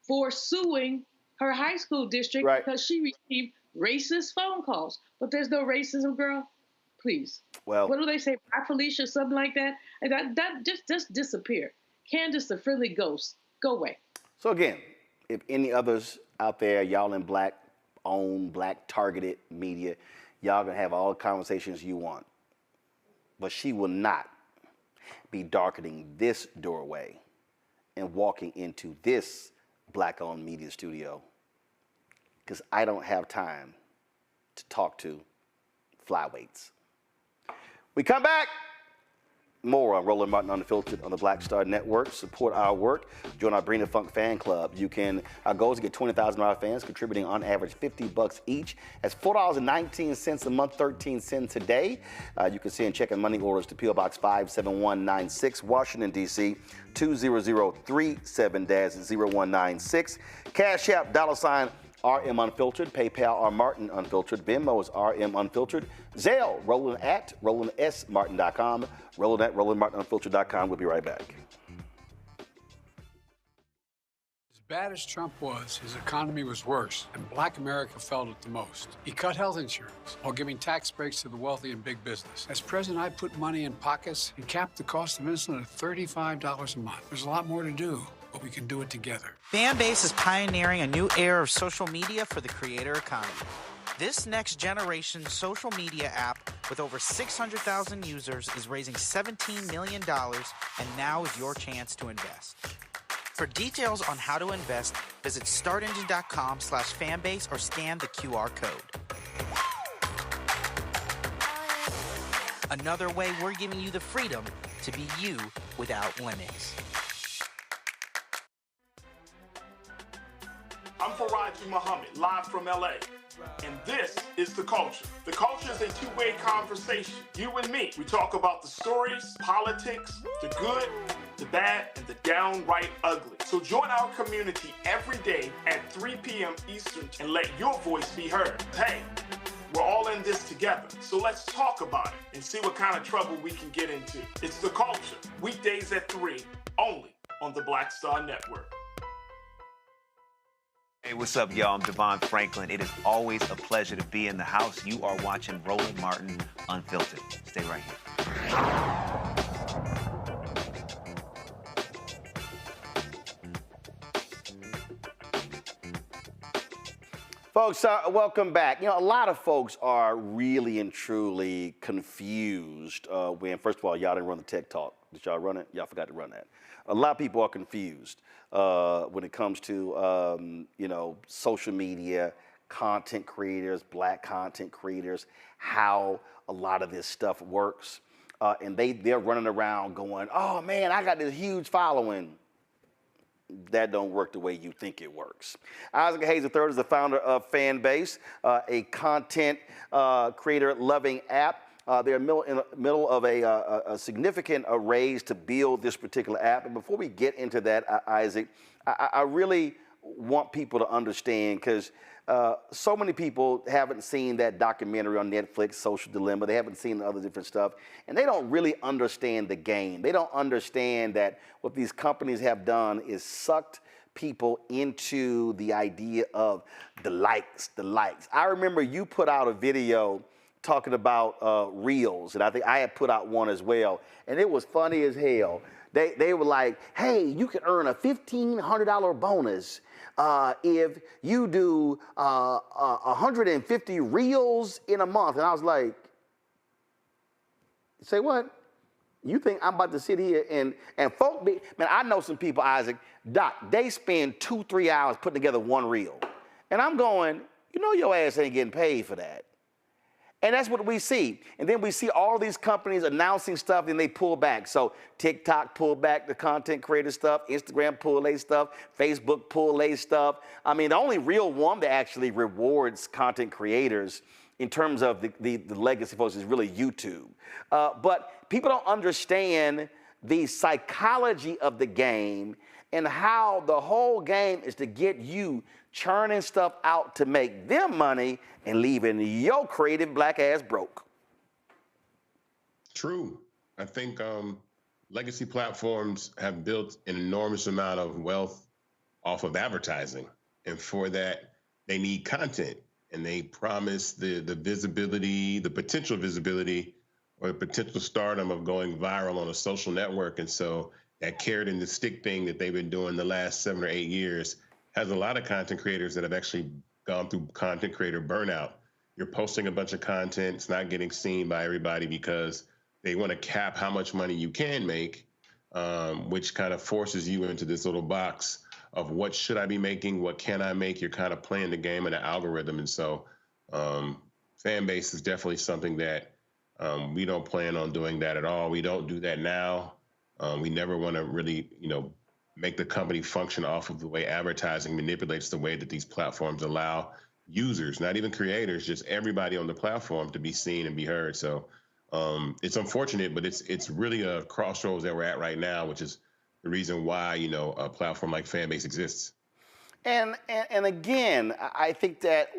for suing her high school district because she received racist phone calls. But there's no racism, girl. Please. Well, what do they say? Bye, Felicia, something like that. And that just disappear. Candace, the friendly ghost, go away. So again, if any others out there, y'all in Black-owned, Black-targeted media, y'all gonna have all the conversations you want. But she will not be darkening this doorway and walking into this black-owned media studio because I don't have time to talk to flyweights. We come back. More on Roland Martin Unfiltered on the Black Star Network. Support our work. Join our Bring the Funk fan club. Our goal is to get 20,000 of our fans contributing on average $50 each. That's $4.19 a month, 13 cents a day. You can send check and money orders to P.O. Box 57196, Washington, D.C. 20037-0196. Cash App, $sign RM Unfiltered, PayPal R Martin Unfiltered, Venmo is RM Unfiltered, Zelle, Roland at RolandSMartin.com, Roland at RolandMartinUnfiltered.com. We'll be right back. As bad as Trump was, his economy was worse, and Black America felt it the most. He cut health insurance while giving tax breaks to the wealthy and big business. As president, I put money in pockets and capped the cost of insulin at $35 a month. There's a lot more to do, but we can do it together. FanBase is pioneering a new era of social media for the creator economy. This next generation social media app with over 600,000 users is raising $17 million, and now is your chance to invest. For details on how to invest, visit startengine.com/fanbase or scan the QR code. Another way we're giving you the freedom to be you without limits. I'm Faraji Muhammad, live from LA. And this is The Culture. The Culture is a two-way conversation. You and me. We talk about the stories, politics, the good, the bad, and the downright ugly. So join our community every day at 3 p.m. Eastern and let your voice be heard. Hey, we're all in this together. So let's talk about it and see what kind of trouble we can get into. It's The Culture. Weekdays at 3, only on the Black Star Network. Hey, what's up, y'all? I'm Devon Franklin. It is always a pleasure to be in the house. You are watching Roland Martin Unfiltered. Stay right here. Folks, welcome back. You know, a lot of folks are really and truly confused when, first of all, y'all didn't run the Tech Talk. Did y'all run it? Y'all forgot to run that. A lot of people are confused when it comes to, social media, content creators, black content creators, how a lot of this stuff works. And they're running around going, oh, man, I got this huge following. That don't work the way you think it works. Isaac Hayes III is the founder of FanBase, a content creator-loving app. They're in the middle of a significant raise to build this particular app. And before we get into that, Isaac, I really want people to understand, because so many people haven't seen that documentary on Netflix, Social Dilemma. They haven't seen the other different stuff. And they don't really understand the game. They don't understand that what these companies have done is sucked people into the idea of the likes. I remember you put out a video talking about Reels, and I think I had put out one as well, and it was funny as hell. They were like, hey, you can earn a $1,500 bonus if you do 150 Reels in a month. And I was like, say what? You think I'm about to sit here and folk be, man, I know some people, Isaac, Doc, they spend 2-3 hours putting together one reel. And I'm going, your ass ain't getting paid for that. And that's what we see. And then we see all these companies announcing stuff, and they pull back. So TikTok pulled back the content creator stuff, Instagram pulled their stuff, Facebook pulled their stuff. I mean, the only real one that actually rewards content creators in terms of the legacy folks is really YouTube. But people don't understand the psychology of the game and how the whole game is to get you churning stuff out to make them money and leaving your creative black ass broke. True. I think legacy platforms have built an enormous amount of wealth off of advertising. And for that, they need content. And they promise the visibility, the potential visibility, or the potential stardom of going viral on a social network. And so that carrot and the stick thing that they've been doing the last 7 or 8 years has a lot of content creators that have actually gone through content creator burnout. You're posting a bunch of content, it's not getting seen by everybody because they want to cap how much money you can make, which kind of forces you into this little box what should I be making, what can I make. You're kind of playing the game and the algorithm. And so FanBase is definitely something that we don't plan on doing that at all. We don't do that now. We never want to really, make the company function off of the way advertising manipulates the way that these platforms allow users, not even creators, just everybody on the platform to be seen and be heard. So it's unfortunate, but it's really a crossroads that we're at right now, which is the reason why, a platform like FanBase exists. And again, I think that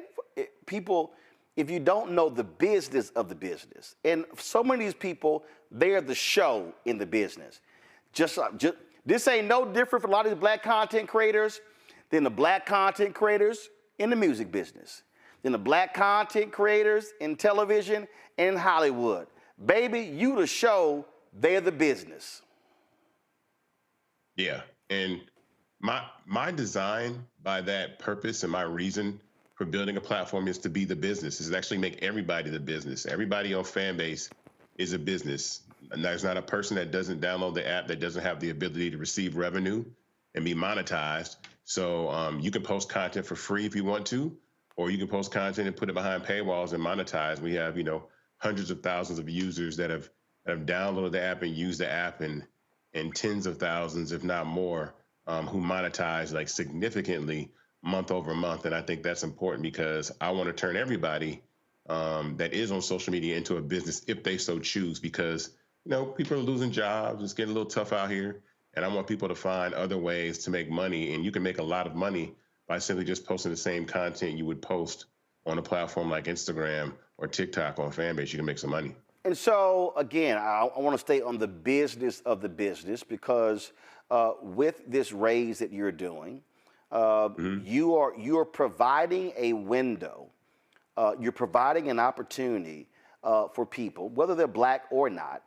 people, if you don't know the business of the business, and so many of these people, they're the show in the business. Just this ain't no different for a lot of these black content creators than the black content creators in the music business, than the black content creators in television and in Hollywood. Baby, you the show, they're the business. Yeah, and my design by that purpose and my reason for building a platform is to be the business, is to actually make everybody the business. Everybody on FanBase is a business. And there's not a person that doesn't download the app that doesn't have the ability to receive revenue and be monetized. So you can post content for free if you want to, or you can post content and put it behind paywalls and monetize. We have, hundreds of thousands of users that have downloaded the app and used the app, and tens of thousands, if not more, who monetize like significantly month over month. And I think that's important because I want to turn everybody that is on social media into a business if they so choose, because people are losing jobs. It's getting a little tough out here. And I want people to find other ways to make money. And you can make a lot of money by simply just posting the same content you would post on a platform like Instagram or TikTok on FanBase. You can make some money. And so, again, I want to stay on the business of the business because with this raise that you're doing, you are providing a window. You're providing an opportunity for people, whether they're black or not,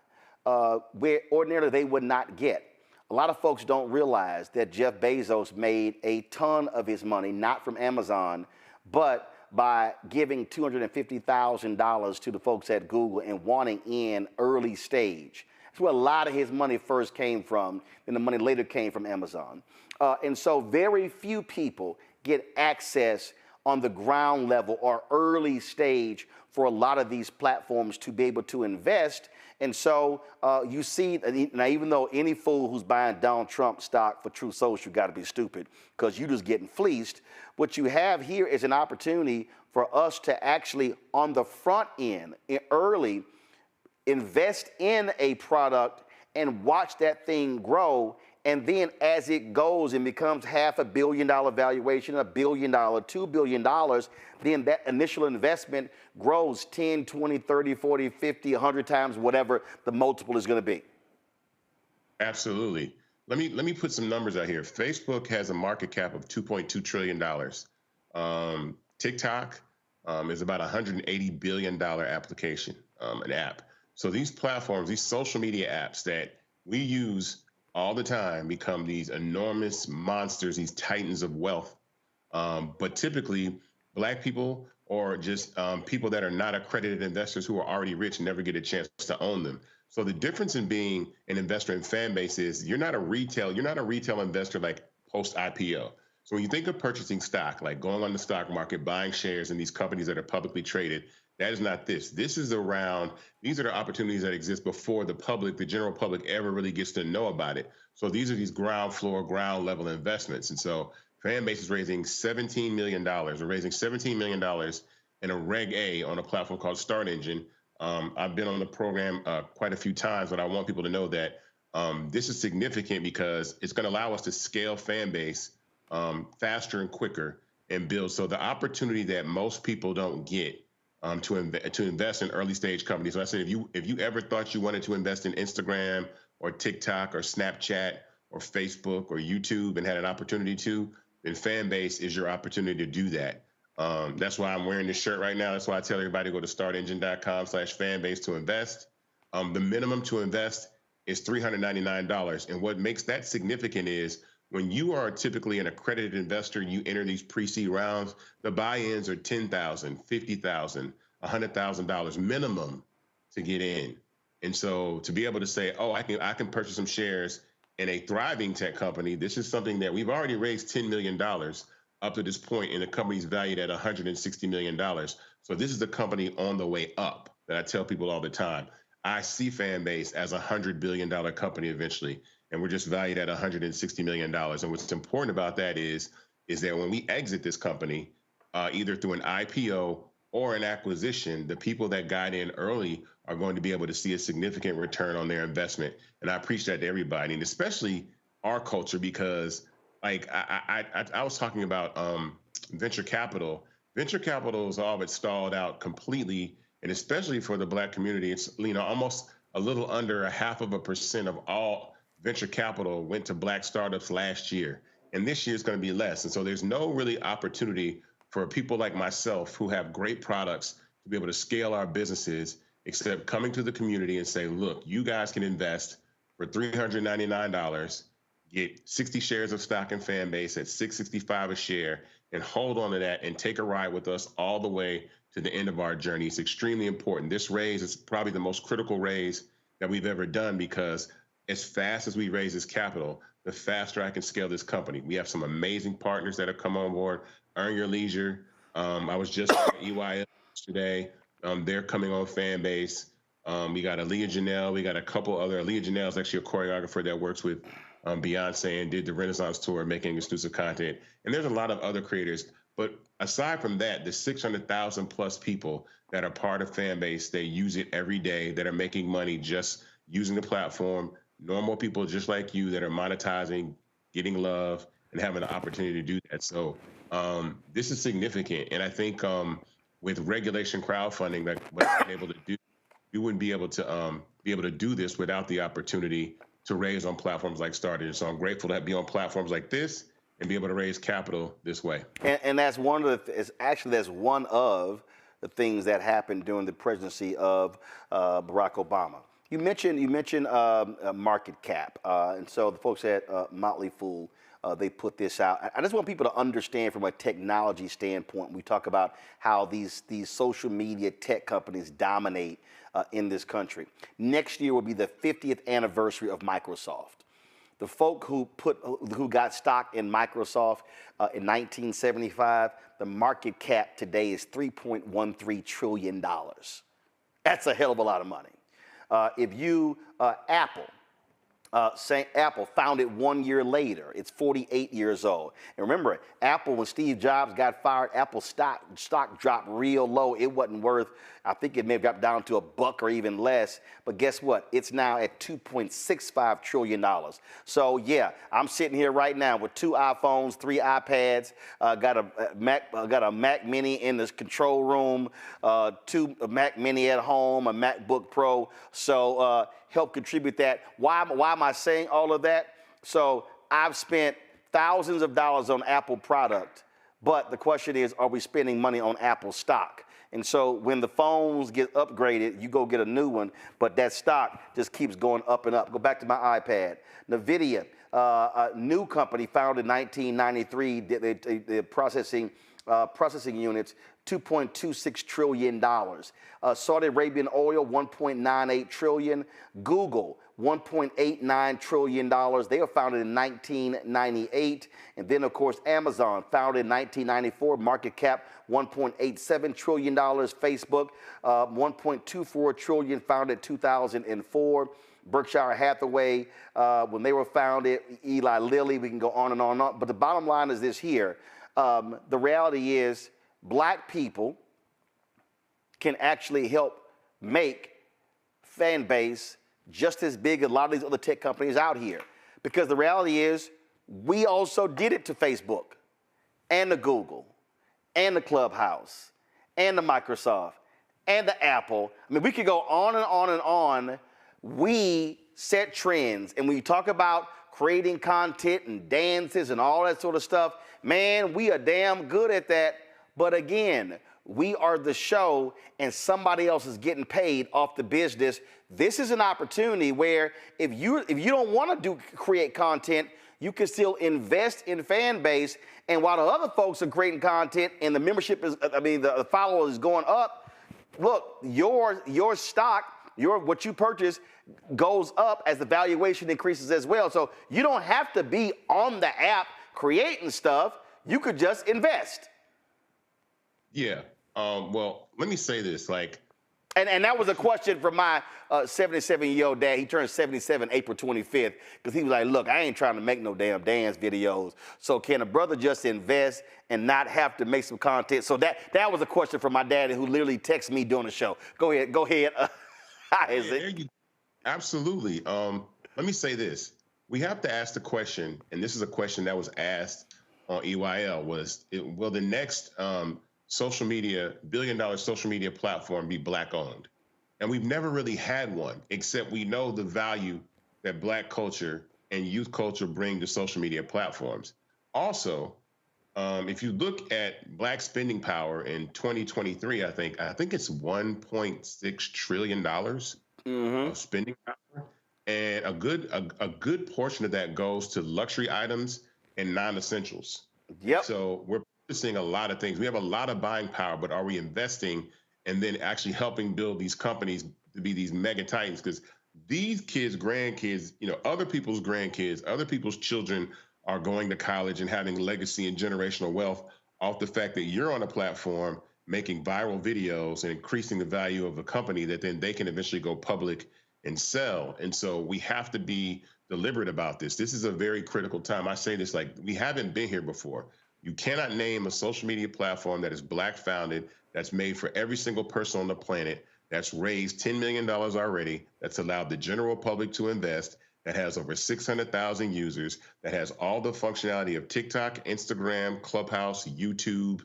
where ordinarily they would not get. A lot of folks don't realize that Jeff Bezos made a ton of his money, not from Amazon, but by giving $250,000 to the folks at Google and wanting in early stage. That's where a lot of his money first came from, and the money later came from Amazon. And so very few people get access on the ground level or early stage for a lot of these platforms to be able to invest. And so you see, now even though any fool who's buying Donald Trump stock for Truth Social got to be stupid because you're just getting fleeced, what you have here is an opportunity for us to actually, on the front end, early, invest in a product and watch that thing grow. And then as it goes and becomes $500 million valuation, $1 billion, $2 billion, then that initial investment grows 10, 20, 30, 40, 50, 100 times, whatever the multiple is going to be. Absolutely. Let me put some numbers out here. Facebook has a market cap of $2.2 trillion. TikTok is about a $180 billion application, an app. So these platforms, these social media apps that we use all the time become these enormous monsters, these titans of wealth. But typically, black people or just people that are not accredited investors who are already rich never get a chance to own them. So the difference in being an investor in FanBase is you're not a retail investor like post-IPO. So when you think of purchasing stock, like going on the stock market, buying shares in these companies that are publicly traded, that is not this. This is around, these are the opportunities that exist before the public, the general public ever really gets to know about it. So these are these ground floor, ground level investments. And so FanBase is raising $17 million. We're raising $17 million in a Reg A on a platform called Start Engine. I've been on the program quite a few times, but I want people to know that this is significant because it's going to allow us to scale FanBase faster and quicker and build. So the opportunity that most people don't get to invest in early stage companies. So I said, if you ever thought you wanted to invest in Instagram or TikTok or Snapchat or Facebook or YouTube and had an opportunity to, then FanBase is your opportunity to do that. That's why I'm wearing this shirt right now. That's why I tell everybody to go to startengine.com/fanbase to invest. The minimum to invest is $399. And what makes that significant is when you are typically an accredited investor, you enter these pre-seed rounds, the buy-ins are $10,000, $50,000, $100,000 minimum to get in. And so to be able to say, oh, I can purchase some shares in a thriving tech company, this is something that we've already raised $10 million up to this point, and the company's valued at $160 million. So this is a company on the way up that I tell people all the time. I see FanBase as a $100 billion company eventually, and we're just valued at $160 million. And what's important about that is that when we exit this company, either through an IPO or an acquisition, the people that got in early are going to be able to see a significant return on their investment. And I preach that to everybody, and especially our culture, because like I was talking about venture capital. Venture capital is all but stalled out completely, and especially for the Black community, it's almost a little under 0.5% of all venture capital went to Black startups last year, and this year is going to be less. And so there's no really opportunity for people like myself who have great products to be able to scale our businesses, except coming to the community and say, look, you guys can invest for $399, get 60 shares of stock in FanBase at $665 a share, and hold on to that and take a ride with us all the way to the end of our journey. It's extremely important. This raise is probably the most critical raise that we've ever done, because as fast as we raise this capital, the faster I can scale this company. We have some amazing partners that have come on board. Earn Your Leisure. I was just at EYL yesterday. They're coming on FanBase. We got Aaliyah Janelle. We got a couple other. Aaliyah Janelle is actually a choreographer that works with Beyonce and did the Renaissance tour making exclusive content. And there's a lot of other creators. But aside from that, the 600,000 plus people that are part of FanBase, they use it every day, that are making money just using the platform. Normal people just like you that are monetizing, getting love, and having the opportunity to do that. So this is significant. And I think with regulation crowdfunding, like what I've been able to do, you wouldn't be able to do this without the opportunity to raise on platforms like Started. So I'm grateful to be on platforms like this and be able to raise capital this way. And that's one of that's one of the things that happened during the presidency of Barack Obama. You mentioned market cap, and so the folks at Motley Fool, they put this out. I just want people to understand from a technology standpoint. We talk about how these social media tech companies dominate in this country. Next year will be the 50th anniversary of Microsoft. The folk who got stock in Microsoft in 1975, the market cap today is $3.13 trillion. That's a hell of a lot of money. If you, Apple founded 1 year later. It's 48 years old. And remember, Apple, when Steve Jobs got fired, Apple stock dropped real low. It wasn't worth, I think it may have dropped down to $1 or even less. But guess what? It's now at $2.65 trillion. So yeah, I'm sitting here right now with 2 iPhones, 3 iPads, got a Mac Mini in this control room, 2 Mac Mini at home, a MacBook Pro. So help contribute that. Why am I saying all of that? So I've spent thousands of dollars on Apple product, but the question is, are we spending money on Apple stock? And so when the phones get upgraded, you go get a new one, but that stock just keeps going up and up. Go back to my iPad. NVIDIA, a new company founded in 1993, they're processing units, $2.26 trillion. Saudi Arabian oil, $1.98 trillion. Google, $1.89 trillion. They were founded in 1998. And then, of course, Amazon, founded in 1994, market cap $1.87 trillion. Facebook, $1.24 trillion, founded in 2004. Berkshire Hathaway, when they were founded, Eli Lilly, we can go on and on and on. But the bottom line is this here. The reality is Black people can actually help make FanBase just as big as a lot of these other tech companies out here. Because the reality is we also did it to Facebook and to Google and the Clubhouse and the Microsoft and the Apple. I mean, we could go on and on and on. We set trends. And when you talk about creating content and dances and all that sort of stuff, man, we are damn good at that. But again, we are the show and somebody else is getting paid off the business. This is an opportunity where if you don't want to create content, you can still invest in FanBase. And while the other folks are creating content and the membership is, the followers is going up, look, your stock what you purchase goes up as the valuation increases as well. So you don't have to be on the app creating stuff. You could just invest. Yeah. Well, let me say this, And that was a question from my 77-year-old dad. He turned 77 April 25th because he was like, look, I ain't trying to make no damn dance videos. So can a brother just invest and not have to make some content? So that was a question from my daddy who literally texted me during the show. Go ahead. Isaac. Absolutely. Let me say this. We have to ask the question, and this is a question that was asked on EYL, will the next billion-dollar social media platform be Black-owned? And we've never really had one, except we know the value that Black culture and youth culture bring to social media platforms. Also, if you look at Black spending power in 2023, I think it's $1.6 trillion of spending power, and a good portion of that goes to luxury items and non-essentials. Yep. So we're seeing a lot of things. We have a lot of buying power, but are we investing and then actually helping build these companies to be these mega titans? Because these kids, grandkids, other people's grandkids, other people's children are going to college and having legacy and generational wealth off the fact that you're on a platform making viral videos and increasing the value of a company that then they can eventually go public and sell. And so we have to be deliberate about this. This is a very critical time. I say this like we haven't been here before. You cannot name a social media platform that is Black founded, that's made for every single person on the planet, that's raised $10 million already, that's allowed the general public to invest, that has over 600,000 users, that has all the functionality of TikTok, Instagram, Clubhouse, YouTube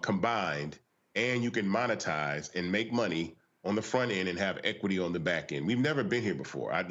combined, and you can monetize and make money on the front end and have equity on the back end. We've never been here before. I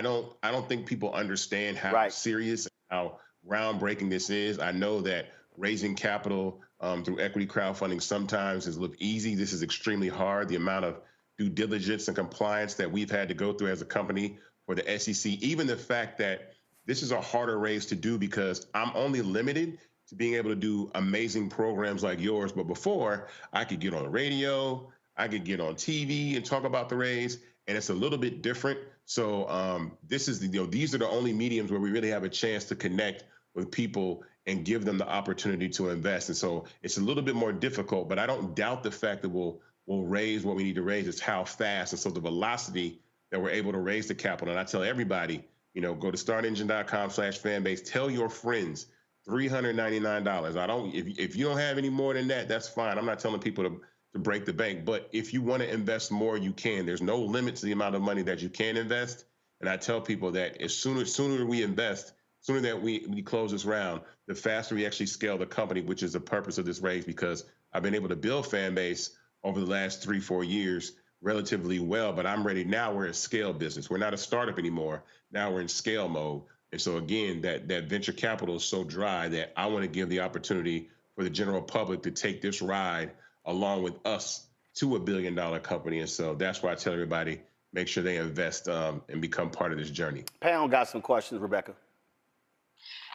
don't think people understand how serious, how groundbreaking this is. I know that raising capital through equity crowdfunding sometimes has looked easy. This is extremely hard. The amount of due diligence and compliance that we've had to go through as a company for the SEC, even the fact that this is a harder raise to do because I'm only limited to being able to do amazing programs like yours. But before, I could get on the radio, I could get on TV and talk about the raise, and it's a little bit different. So this is these are the only mediums where we really have a chance to connect with people and give them the opportunity to invest. And so it's a little bit more difficult, but I don't doubt the fact that we'll raise what we need to raise. It's how fast. And so the velocity that we're able to raise the capital. And I tell everybody, go to startengine.com/fanbase, tell your friends, $399. If you don't have any more than that, that's fine. I'm not telling people to break the bank, but if you want to invest more, you can. There's no limit to the amount of money that you can invest. And I tell people that as sooner we invest, sooner that we close this round, the faster we actually scale the company, which is the purpose of this raise, because I've been able to build FanBase over the last 3-4 years relatively well, but I'm ready now. We're a scale business. We're not a startup anymore. Now we're in scale mode. And so again, that venture capital is so dry that I want to give the opportunity for the general public to take this ride along with us to $1 billion company. And so that's why I tell everybody, make sure they invest and become part of this journey. Pound got some questions, Rebecca.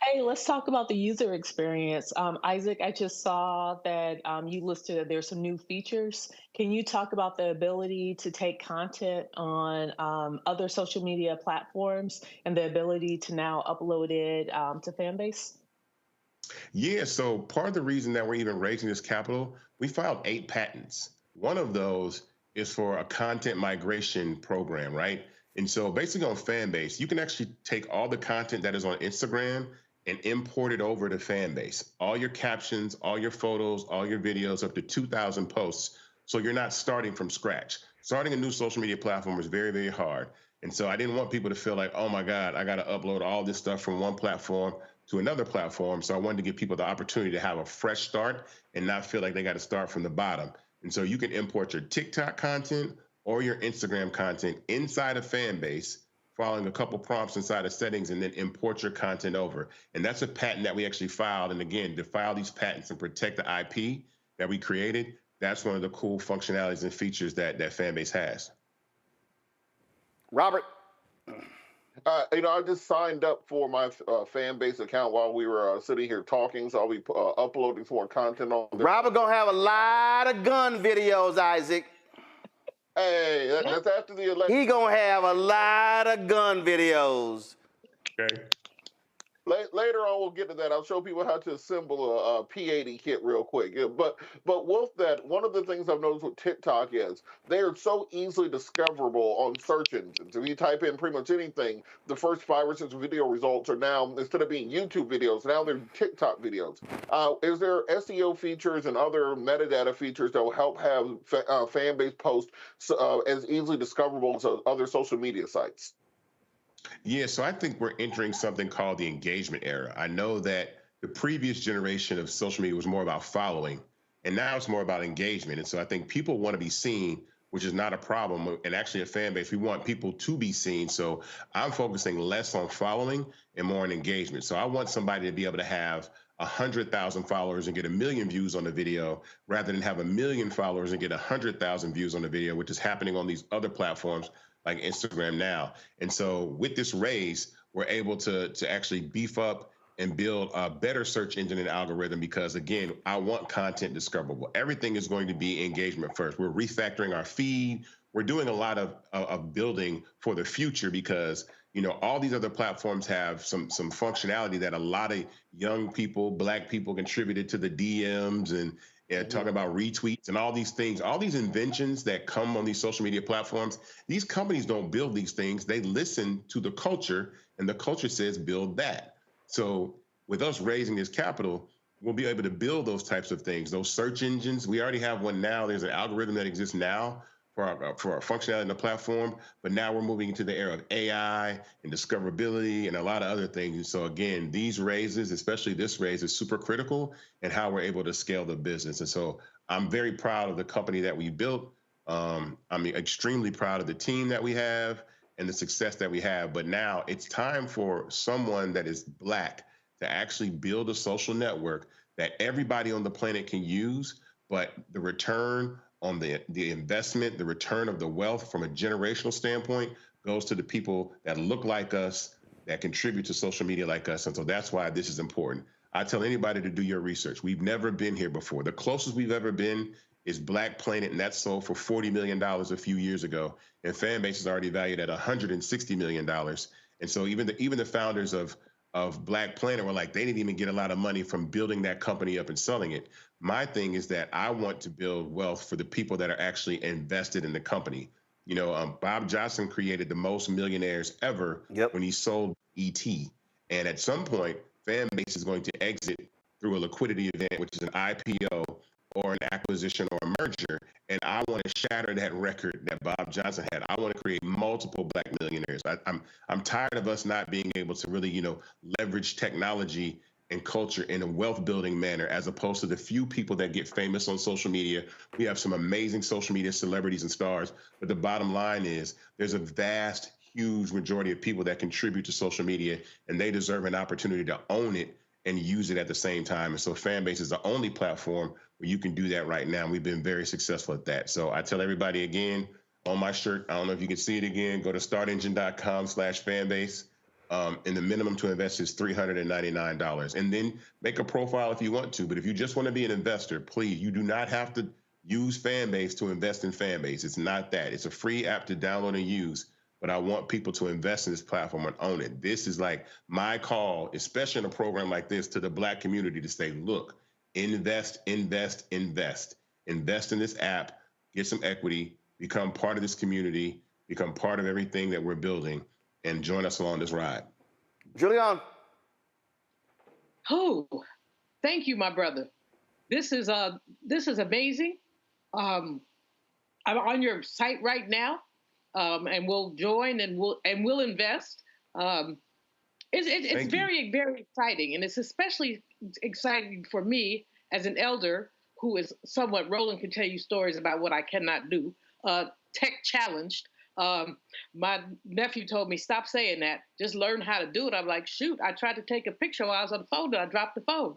Hey, let's talk about the user experience. Isaac, I just saw that you listed that there's some new features. Can you talk about the ability to take content on other social media platforms and the ability to now upload it to FanBase? Yeah, so part of the reason that we're even raising this capital, we filed 8 patents. One of those is for a content migration program, right? And so basically on FanBase, you can actually take all the content that is on Instagram and import it over to FanBase. All your captions, all your photos, all your videos, up to 2,000 posts. So you're not starting from scratch. Starting a new social media platform is very, very hard. And so I didn't want people to feel like, oh my God, I got to upload all this stuff from one platform to another platform. So I wanted to give people the opportunity to have a fresh start and not feel like they got to start from the bottom. And so you can import your TikTok content or your Instagram content inside of FanBase, following a couple prompts inside of settings, and then import your content over. And that's a patent that we actually filed. And again, to file these patents and protect the IP that we created, that's one of the cool functionalities and features that FanBase has. Robert. I just signed up for my FanBase account while we were sitting here talking, so I'll be uploading some more content on there. Robert gonna have a lot of gun videos, Isaac. Hey, that's after the election. He gonna have a lot of gun videos. Okay. Later on, we'll get to that. I'll show people how to assemble a P80 kit real quick. Yeah, but with that, one of the things I've noticed with TikTok is they are so easily discoverable on search engines. If you type in pretty much anything, the first 5 or 6 video results are now, instead of being YouTube videos, now they're TikTok videos. Is there SEO features and other metadata features that will help have FanBase posts as easily discoverable as other social media sites? Yeah, so I think we're entering something called the engagement era. I know that the previous generation of social media was more about following, and now it's more about engagement. And so I think people want to be seen, which is not a problem. And actually at FanBase, we want people to be seen. So I'm focusing less on following and more on engagement. So I want somebody to be able to have 100,000 followers and get 1 million views on the video rather than have 1 million followers and get 100,000 views on the video, which is happening on these other platforms like Instagram now. And so with this raise, we're able to actually beef up and build a better search engine and algorithm because, again, I want content discoverable. Everything is going to be engagement first. We're refactoring our feed. We're doing a lot of building for the future because, you know, all these other platforms have some functionality that a lot of young people, Black people contributed to the DMs and talking about retweets and all these things, all these inventions that come on these social media platforms. These companies don't build these things. They listen to the culture, and the culture says build that. So with us raising this capital, we'll be able to build those types of things. Those search engines, we already have one now. There's an algorithm that exists now for our functionality in the platform, but now we're moving into the era of AI and discoverability and a lot of other things. And so again, these raises, especially this raise, is super critical in how we're able to scale the business. And so I'm very proud of the company that we built. I'm extremely proud of the team that we have and the success that we have. But now it's time for someone that is Black to actually build a social network that everybody on the planet can use, but the return on the investment, the return of the wealth from a generational standpoint goes to the people that look like us, that contribute to social media like us. And so that's why this is important. I tell anybody to do your research. We've never been here before. The closest we've ever been is Black Planet, and that sold for $40 million a few years ago. And FanBase is already valued at $160 million. And so even the founders of Black Planet were like, they didn't even get a lot of money from building that company up and selling it. My thing is that I want to build wealth for the people that are actually invested in the company. You know, Bob Johnson created the most millionaires ever when he sold ET. And at some point, FanBase is going to exit through a liquidity event, which is an IPO or an acquisition or a merger. And I want to shatter that record that Bob Johnson had. I want to create multiple Black millionaires. I'm tired of us not being able to really, you know, leverage technology and culture in a wealth building manner, as opposed to the few people that get famous on social media. We have some amazing social media celebrities and stars, but the bottom line is there's a vast, huge majority of people that contribute to social media, and they deserve an opportunity to own it and use it at the same time. And so FanBase is the only platform where you can do that right now. We've been very successful at that. So I tell everybody again, on my shirt, I don't know if you can see it again, go to startengine.com/FanBase. And the minimum to invest is $399. And then make a profile if you want to. But if you just want to be an investor, please, you do not have to use FanBase to invest in FanBase. It's not that. It's a free app to download and use. But I want people to invest in this platform and own it. This is like my call, especially in a program like this, to the Black community to say, look, invest, invest, invest. Invest in this app, get some equity, become part of this community, become part of everything that we're building, and join us along this ride. Julian. Oh, thank you, my brother. This is amazing. I'm on your site right now, and we'll join and we'll invest. It's very, very exciting, and it's especially exciting for me as an elder who is somewhat. Roland can tell you stories about what I cannot do. Tech challenged. My nephew told me, stop saying that, just learn how to do it. I'm like, shoot, I tried to take a picture while I was on the phone and I dropped the phone.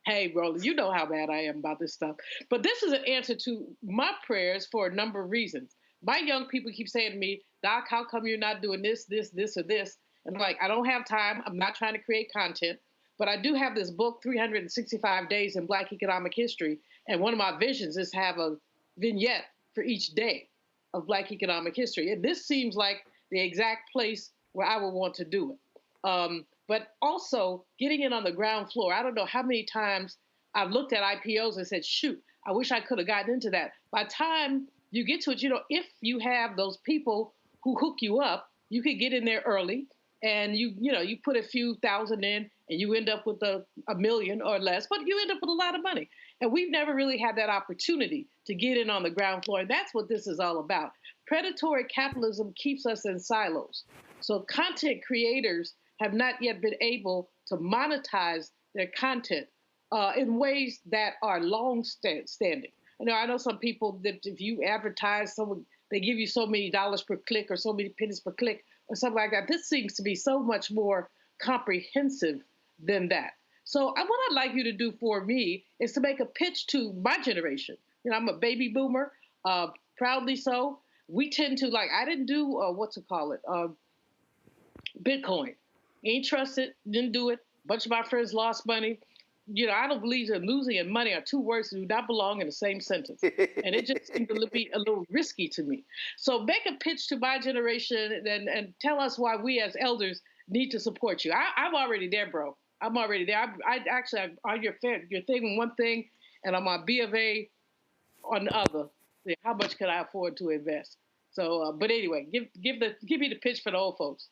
Hey, Roland, you know how bad I am about this stuff. But this is an answer to my prayers for a number of reasons. My young people keep saying to me, Doc, how come you're not doing this, or this? And I'm like, I don't have time. I'm not trying to create content. But I do have this book, 365 Days in Black Economic History. And one of my visions is have a vignette for each day of Black economic history. And this seems like the exact place where I would want to do it. But also getting in on the ground floor. I don't know how many times I've looked at IPOs and said, shoot, I wish I could have gotten into that. By the time you get to it, if you have those people who hook you up, you could get in there early and you put a few thousand in and you end up with a million or less, but you end up with a lot of money. And we've never really had that opportunity to get in on the ground floor. And that's what this is all about. Predatory capitalism keeps us in silos. So content creators have not yet been able to monetize their content in ways that are long-standing. I know some people that if you advertise someone, they give you so many dollars per click or so many pennies per click or something like that. This seems to be so much more comprehensive than that. So what I'd like you to do for me is to make a pitch to my generation. I'm a baby boomer, proudly so. We tend to I didn't do, Bitcoin. Ain't trust it, didn't do it. A bunch of my friends lost money. I don't believe that losing and money are two words that do not belong in the same sentence. And it just seemed to be a little risky to me. So make a pitch to my generation and tell us why we as elders need to support you. I'm already there, bro. I'm already there. I'm on your thing on one thing, and I'm on B of A on the other. How much can I afford to invest? So, but anyway, give me the pitch for the old folks.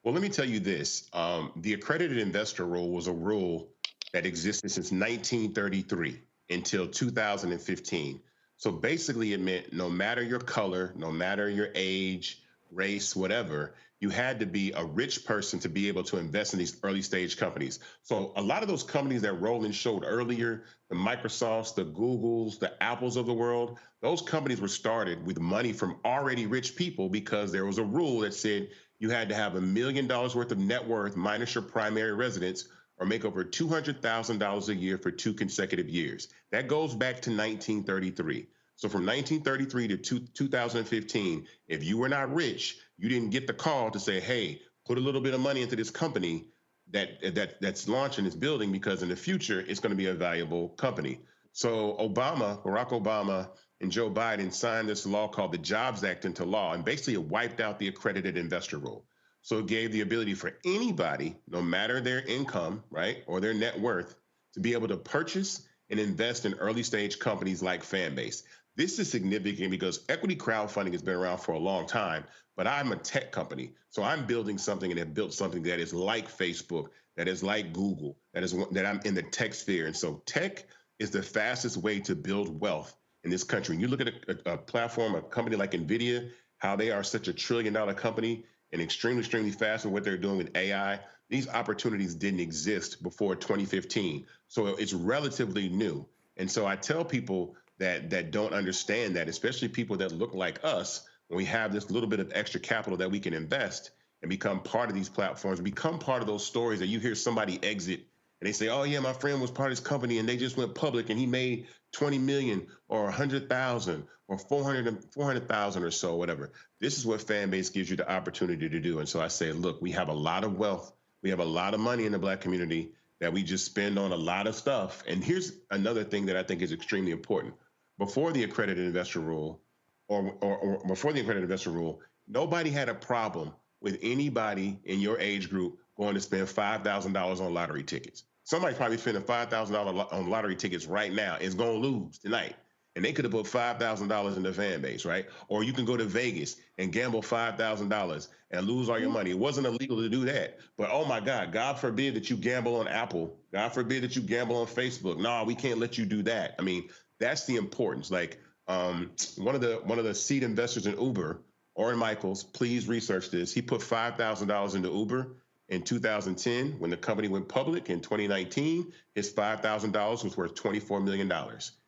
Well, let me tell you this. The accredited investor rule was a rule that existed since 1933 until 2015. So basically it meant no matter your color, no matter your age, race, whatever, you had to be a rich person to be able to invest in these early stage companies. So a lot of those companies that Roland showed earlier, the Microsofts, the Googles, the Apples of the world, those companies were started with money from already rich people because there was a rule that said you had to have $1 million worth of net worth minus your primary residence or make over $200,000 a year for 2 consecutive years. That goes back to 1933. So from 1933 to 2015, if you were not rich, you didn't get the call to say, hey, put a little bit of money into this company that's launching, is building, because in the future, it's going to be a valuable company. So Barack Obama and Joe Biden signed this law called the Jobs Act into law, and basically it wiped out the accredited investor rule. So it gave the ability for anybody, no matter their income, right, or their net worth, to be able to purchase and invest in early stage companies like FanBase. This is significant because equity crowdfunding has been around for a long time, but I'm a tech company. So I'm building something and have built something that is like Facebook, that is like Google, that I'm in the tech sphere. And so tech is the fastest way to build wealth in this country. And you look at a platform, a company like NVIDIA, how they are such a $1 trillion company and extremely fast in what they're doing with AI. These opportunities didn't exist before 2015. So it's relatively new. And so I tell people that don't understand that, especially people that look like us, when we have this little bit of extra capital that we can invest and become part of these platforms, become part of those stories that you hear somebody exit and they say, oh yeah, my friend was part of this company and they just went public and he made 20 million or 100,000 or 400,000 or so, whatever. This is what FanBase gives you the opportunity to do. And so I say, look, we have a lot of wealth. We have a lot of money in the Black community that we just spend on a lot of stuff. And here's another thing that I think is extremely important. Before the accredited investor rule, or before the accredited investor rule, nobody had a problem with anybody in your age group going to spend $5,000 on lottery tickets. Somebody's probably spending $5,000 on lottery tickets right now is going to lose tonight. And they could have put $5,000 into FanBase, right? Or you can go to Vegas and gamble $5,000 and lose all your money. It wasn't illegal to do that. But oh my God, God forbid that you gamble on Apple. God forbid that you gamble on Facebook. No, we can't let you do that. I mean, that's the importance. Like one of the seed investors in Uber, Orrin Michaels, please research this. He put $5,000 into Uber in 2010 when the company went public. In 2019, his $5,000 was worth $24 million.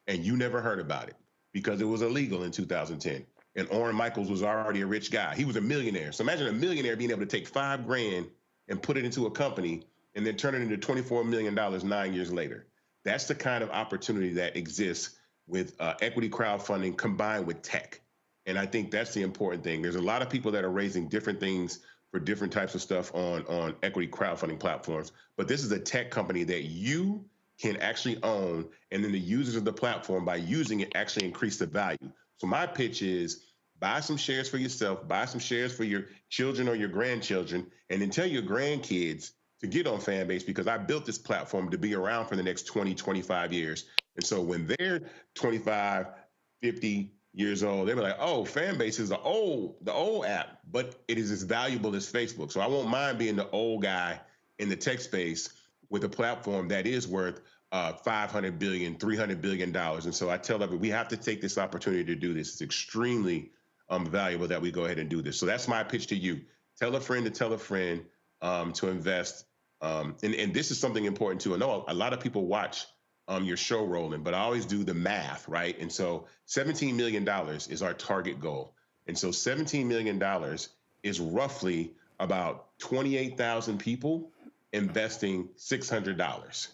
And you never heard about it because it was illegal in 2010. And Orrin Michaels was already a rich guy. He was a millionaire. So imagine a millionaire being able to take $5,000 and put it into a company and then turn it into $24 million 9 years later. That's the kind of opportunity that exists with equity crowdfunding combined with tech. And I think that's the important thing. There's a lot of people that are raising different things for different types of stuff on equity crowdfunding platforms. But this is a tech company that you can actually own, and then the users of the platform, by using it, actually increase the value. So my pitch is buy some shares for yourself, buy some shares for your children or your grandchildren, and then tell your grandkids to get on FanBase, because I built this platform to be around for the next 20, 25 years. And so when they're 25, 50 years old, they'll be like, oh, FanBase is the old app, but it is as valuable as Facebook. So I won't mind being the old guy in the tech space with a platform that is worth $500 billion, $300 billion. And so I tell everyone, we have to take this opportunity to do this. It's extremely valuable that we go ahead and do this. So that's my pitch to you. Tell a friend to tell a friend to invest. And this is something important too. I know a lot of people watch your show, Roland, but I always do the math, right? And so $17 million is our target goal. And so $17 million is roughly about 28,000 people investing $600.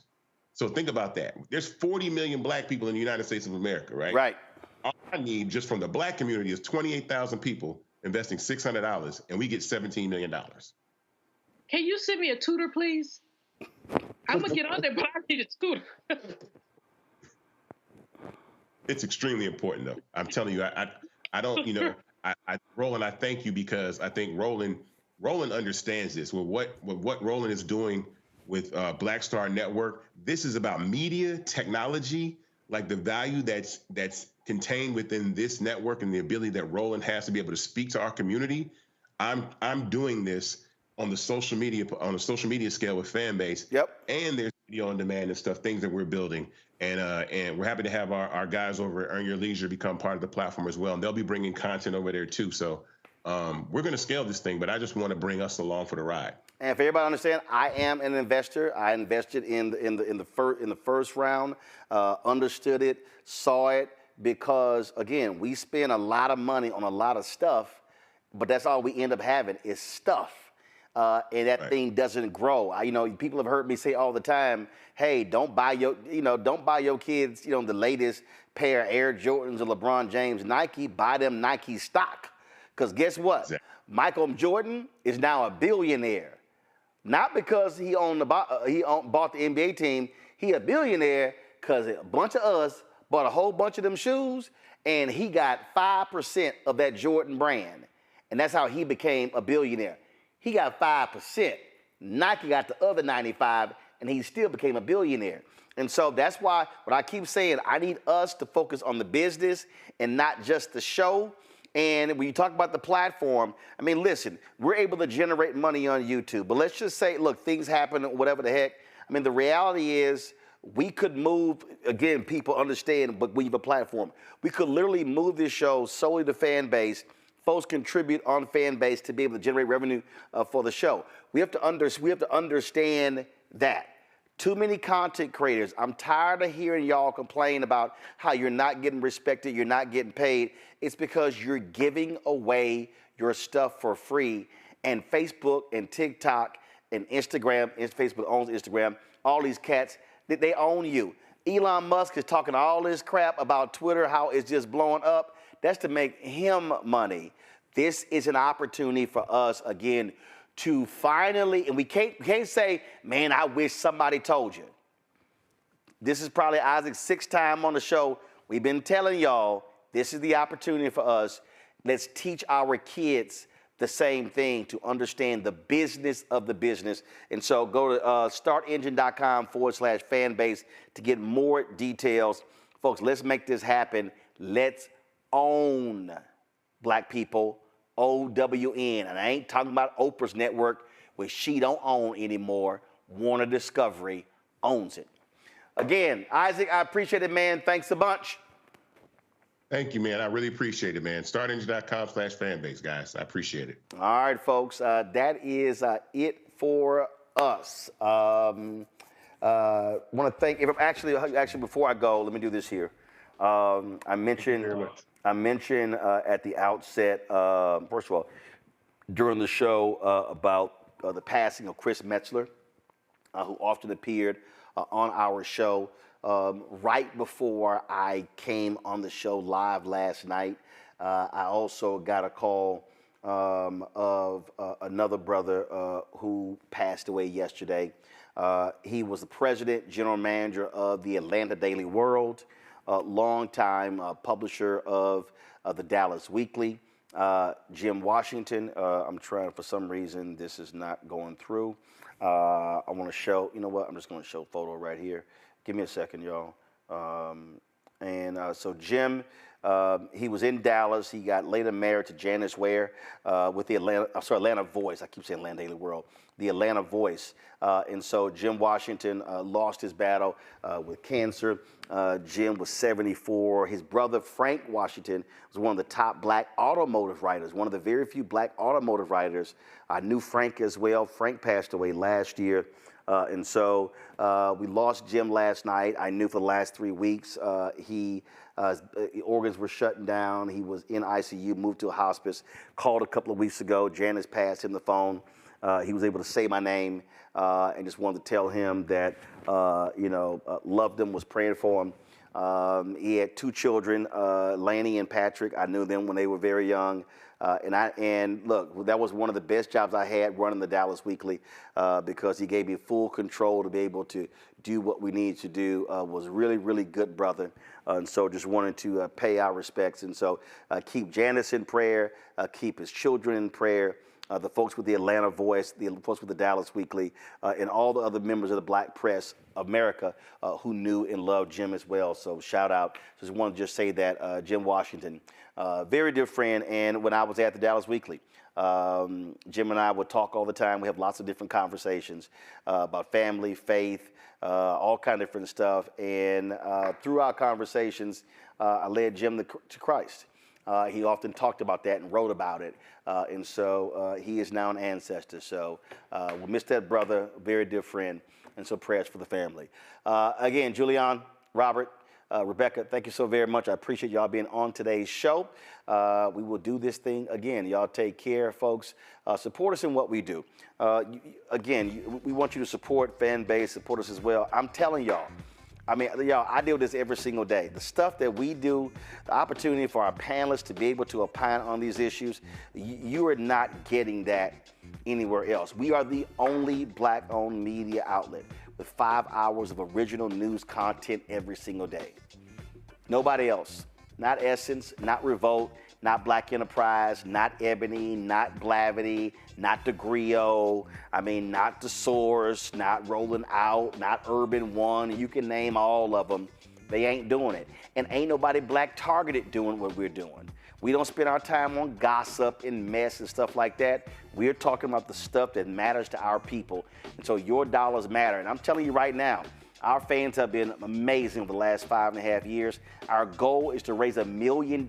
So think about that. There's 40 million black people in the United States of America, right? Right. All I need just from the black community is 28,000 people investing $600, and we get $17 million. Can you send me a tutor, please? I'm going to get on there, but I need a tutor. It's extremely important, though. I'm telling you, I don't, you know, Roland, I thank you, because I think Roland understands this. With what Roland is doing with Black Star Network, this is about media technology, like the value that's contained within this network and the ability that Roland has to be able to speak to our community. I'm doing this on the social media scale with FanBase. Yep. And there's video on demand and stuff, things that we're building. And we're happy to have our guys over at Earn Your Leisure become part of the platform as well. And they'll be bringing content over there too. So we're going to scale this thing, but I just want to bring us along for the ride. And for everybody to understand, I am an investor. I invested in the first round, understood it, saw it, because again, we spend a lot of money on a lot of stuff, but that's all we end up having is stuff. And that thing doesn't grow. You know, people have heard me say all the time, hey, don't buy your kids, the latest pair of Air Jordans or LeBron James Nike. Buy them Nike stock. Because guess what? Exactly. Michael Jordan is now a billionaire. Not because he bought the NBA team. He a billionaire because a bunch of us bought a whole bunch of them shoes, and he got 5% of that Jordan brand. And that's how he became a billionaire. He got 5%. Nike got the other 95%, and he still became a billionaire. And so that's why what I keep saying, I need us to focus on the business and not just the show. And when you talk about the platform, I mean, listen, we're able to generate money on YouTube. But let's just say, look, things happen, whatever the heck. I mean, the reality is we could move, again, people understand, but we have a platform. We could literally move this show solely to FanBase. Folks contribute on FanBase to be able to generate revenue for the show. We have to understand that. Too many content creators. I'm tired of hearing y'all complain about how you're not getting respected, you're not getting paid. It's because you're giving away your stuff for free. And Facebook and TikTok and Instagram, and Facebook owns Instagram, all these cats, they own you. Elon Musk is talking all this crap about Twitter, how it's just blowing up. That's to make him money. This is an opportunity for us, again, to finally, and we can't say, man, I wish somebody told you. This is probably Isaac's 6th time on the show. We've been telling y'all, this is the opportunity for us. Let's teach our kids the same thing, to understand the business of the business. And so go to startengine.com/fanbase to get more details. Folks, let's make this happen. Let's own Black people, OWN. And I ain't talking about Oprah's network, which she don't own anymore. Warner Discovery owns it. Again, Isaac, I appreciate it, man. Thanks a bunch. Thank you, man. I really appreciate it, man. Startengine.com/fanbase, guys. I appreciate it. All right, folks. That is it for us. Want to thank, actually, before I go, let me do this here. I mentioned at the outset, first of all, during the show about the passing of Chris Metzler, who often appeared on our show. Right before I came on the show live last night, I also got a call of another brother who passed away yesterday. He was the president, general manager of the Atlanta Daily World, longtime publisher of the Dallas Weekly. Jim Washington, I'm trying, for some reason, this is not going through. I want to show, you know what, I'm just going to show a photo right here. Give me a second, y'all. So Jim, he was in Dallas. He got later married to Janice Ware with the Atlanta Voice. I keep saying Atlanta Daily World. The Atlanta Voice. And so Jim Washington lost his battle with cancer. Jim was 74. His brother, Frank Washington, was one of the top black automotive writers, one of the very few black automotive writers. I knew Frank as well. Frank passed away last year. And so we lost Jim last night. I knew for the last 3 weeks his organs were shutting down. He was in ICU, moved to a hospice, called a couple of weeks ago. Janice passed him the phone. He was able to say my name and just wanted to tell him that, loved him, was praying for him. He had 2 children, Laney and Patrick. I knew them when they were very young. And look, that was one of the best jobs I had running the Dallas Weekly because he gave me full control to be able to do what we needed to do. Was really, really good brother. And so just wanted to pay our respects. And so keep Janice in prayer, keep his children in prayer. The folks with the Atlanta Voice, the folks with the Dallas Weekly, and all the other members of the Black Press America who knew and loved Jim as well. So shout out. Just want to just say that Jim Washington, very dear friend. And when I was at the Dallas Weekly, Jim and I would talk all the time. We have lots of different conversations about family, faith, all kind of different stuff. And through our conversations, I led Jim to Christ. He often talked about that and wrote about it. And so he is now an ancestor. So we miss that brother, very dear friend. And so prayers for the family. Again, Julian, Robert, Rebecca, thank you so very much. I appreciate y'all being on today's show. We will do this thing again. Y'all take care, folks. Support us in what we do. We want you to support FanBase, support us as well. I'm telling y'all, I mean, y'all, I deal with this every single day. The stuff that we do, the opportunity for our panelists to be able to opine on these issues, you are not getting that anywhere else. We are the only black-owned media outlet with 5 hours of original news content every single day. Nobody else. Not Essence, not Revolt, not Black Enterprise, not Ebony, not Blavity, not DeGrio, not The Source, not Rolling Out, not Urban One. You can name all of them. They ain't doing it. And ain't nobody black targeted doing what we're doing. We don't spend our time on gossip and mess and stuff like that. We're talking about the stuff that matters to our people. And so your dollars matter. And I'm telling you right now, our fans have been amazing for the last 5.5 years. Our goal is to raise $1 million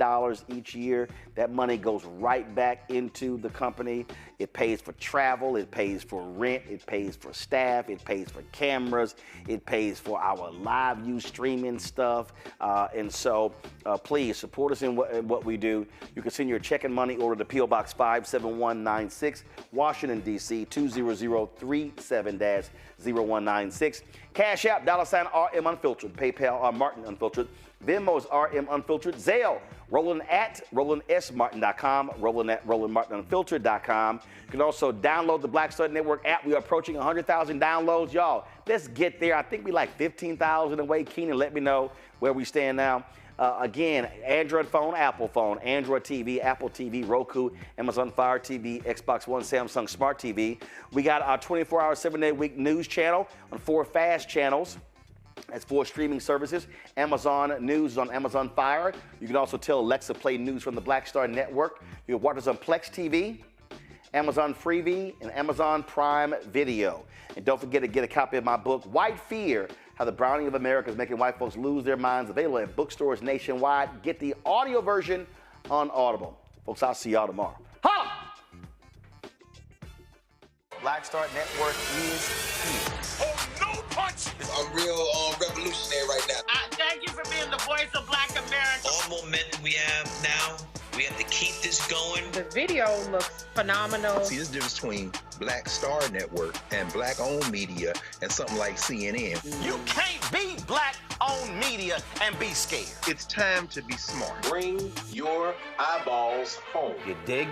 each year. That money goes right back into the company. It pays for travel, it pays for rent, it pays for staff, it pays for cameras, it pays for our live view streaming stuff. And so please support us in what we do. You can send your check and money order to P.O. Box 57196, Washington, D.C. 20037-0196. Cash App, $RM Unfiltered. PayPal, Martin Unfiltered. Venmo's RM Unfiltered. Zelle, Roland at RolandSMartin.com. Roland at RolandMartinUnfiltered.com. You can also download the Black Star Network app. We are approaching 100,000 downloads. Y'all, let's get there. I think we like 15,000 away. Keenan, let me know where we stand now. Again, Android phone, Apple phone, Android TV, Apple TV, Roku, Amazon Fire TV, Xbox One, Samsung Smart TV. We got our 24-hour, 7-day-a-week news channel on 4 fast channels. That's 4 streaming services. Amazon News is on Amazon Fire. You can also tell Alexa play news from the Black Star Network. You can watch us on Plex TV, Amazon Freevee, and Amazon Prime Video. And don't forget to get a copy of my book, White Fear, How the Browning of America is Making White Folks Lose Their Minds, available at bookstores nationwide. Get the audio version on Audible. Folks, I'll see y'all tomorrow. Holla! Black Star Network is here. Oh, no punch! I'm real revolutionary right now. Thank you for being the voice of Black America. All momentum we have now, we have to keep this going. The video looks phenomenal. See, there's a difference between Black Star Network and black-owned media and something like CNN. You can't be black-owned media and be scared. It's time to be smart. Bring your eyeballs home. You dig?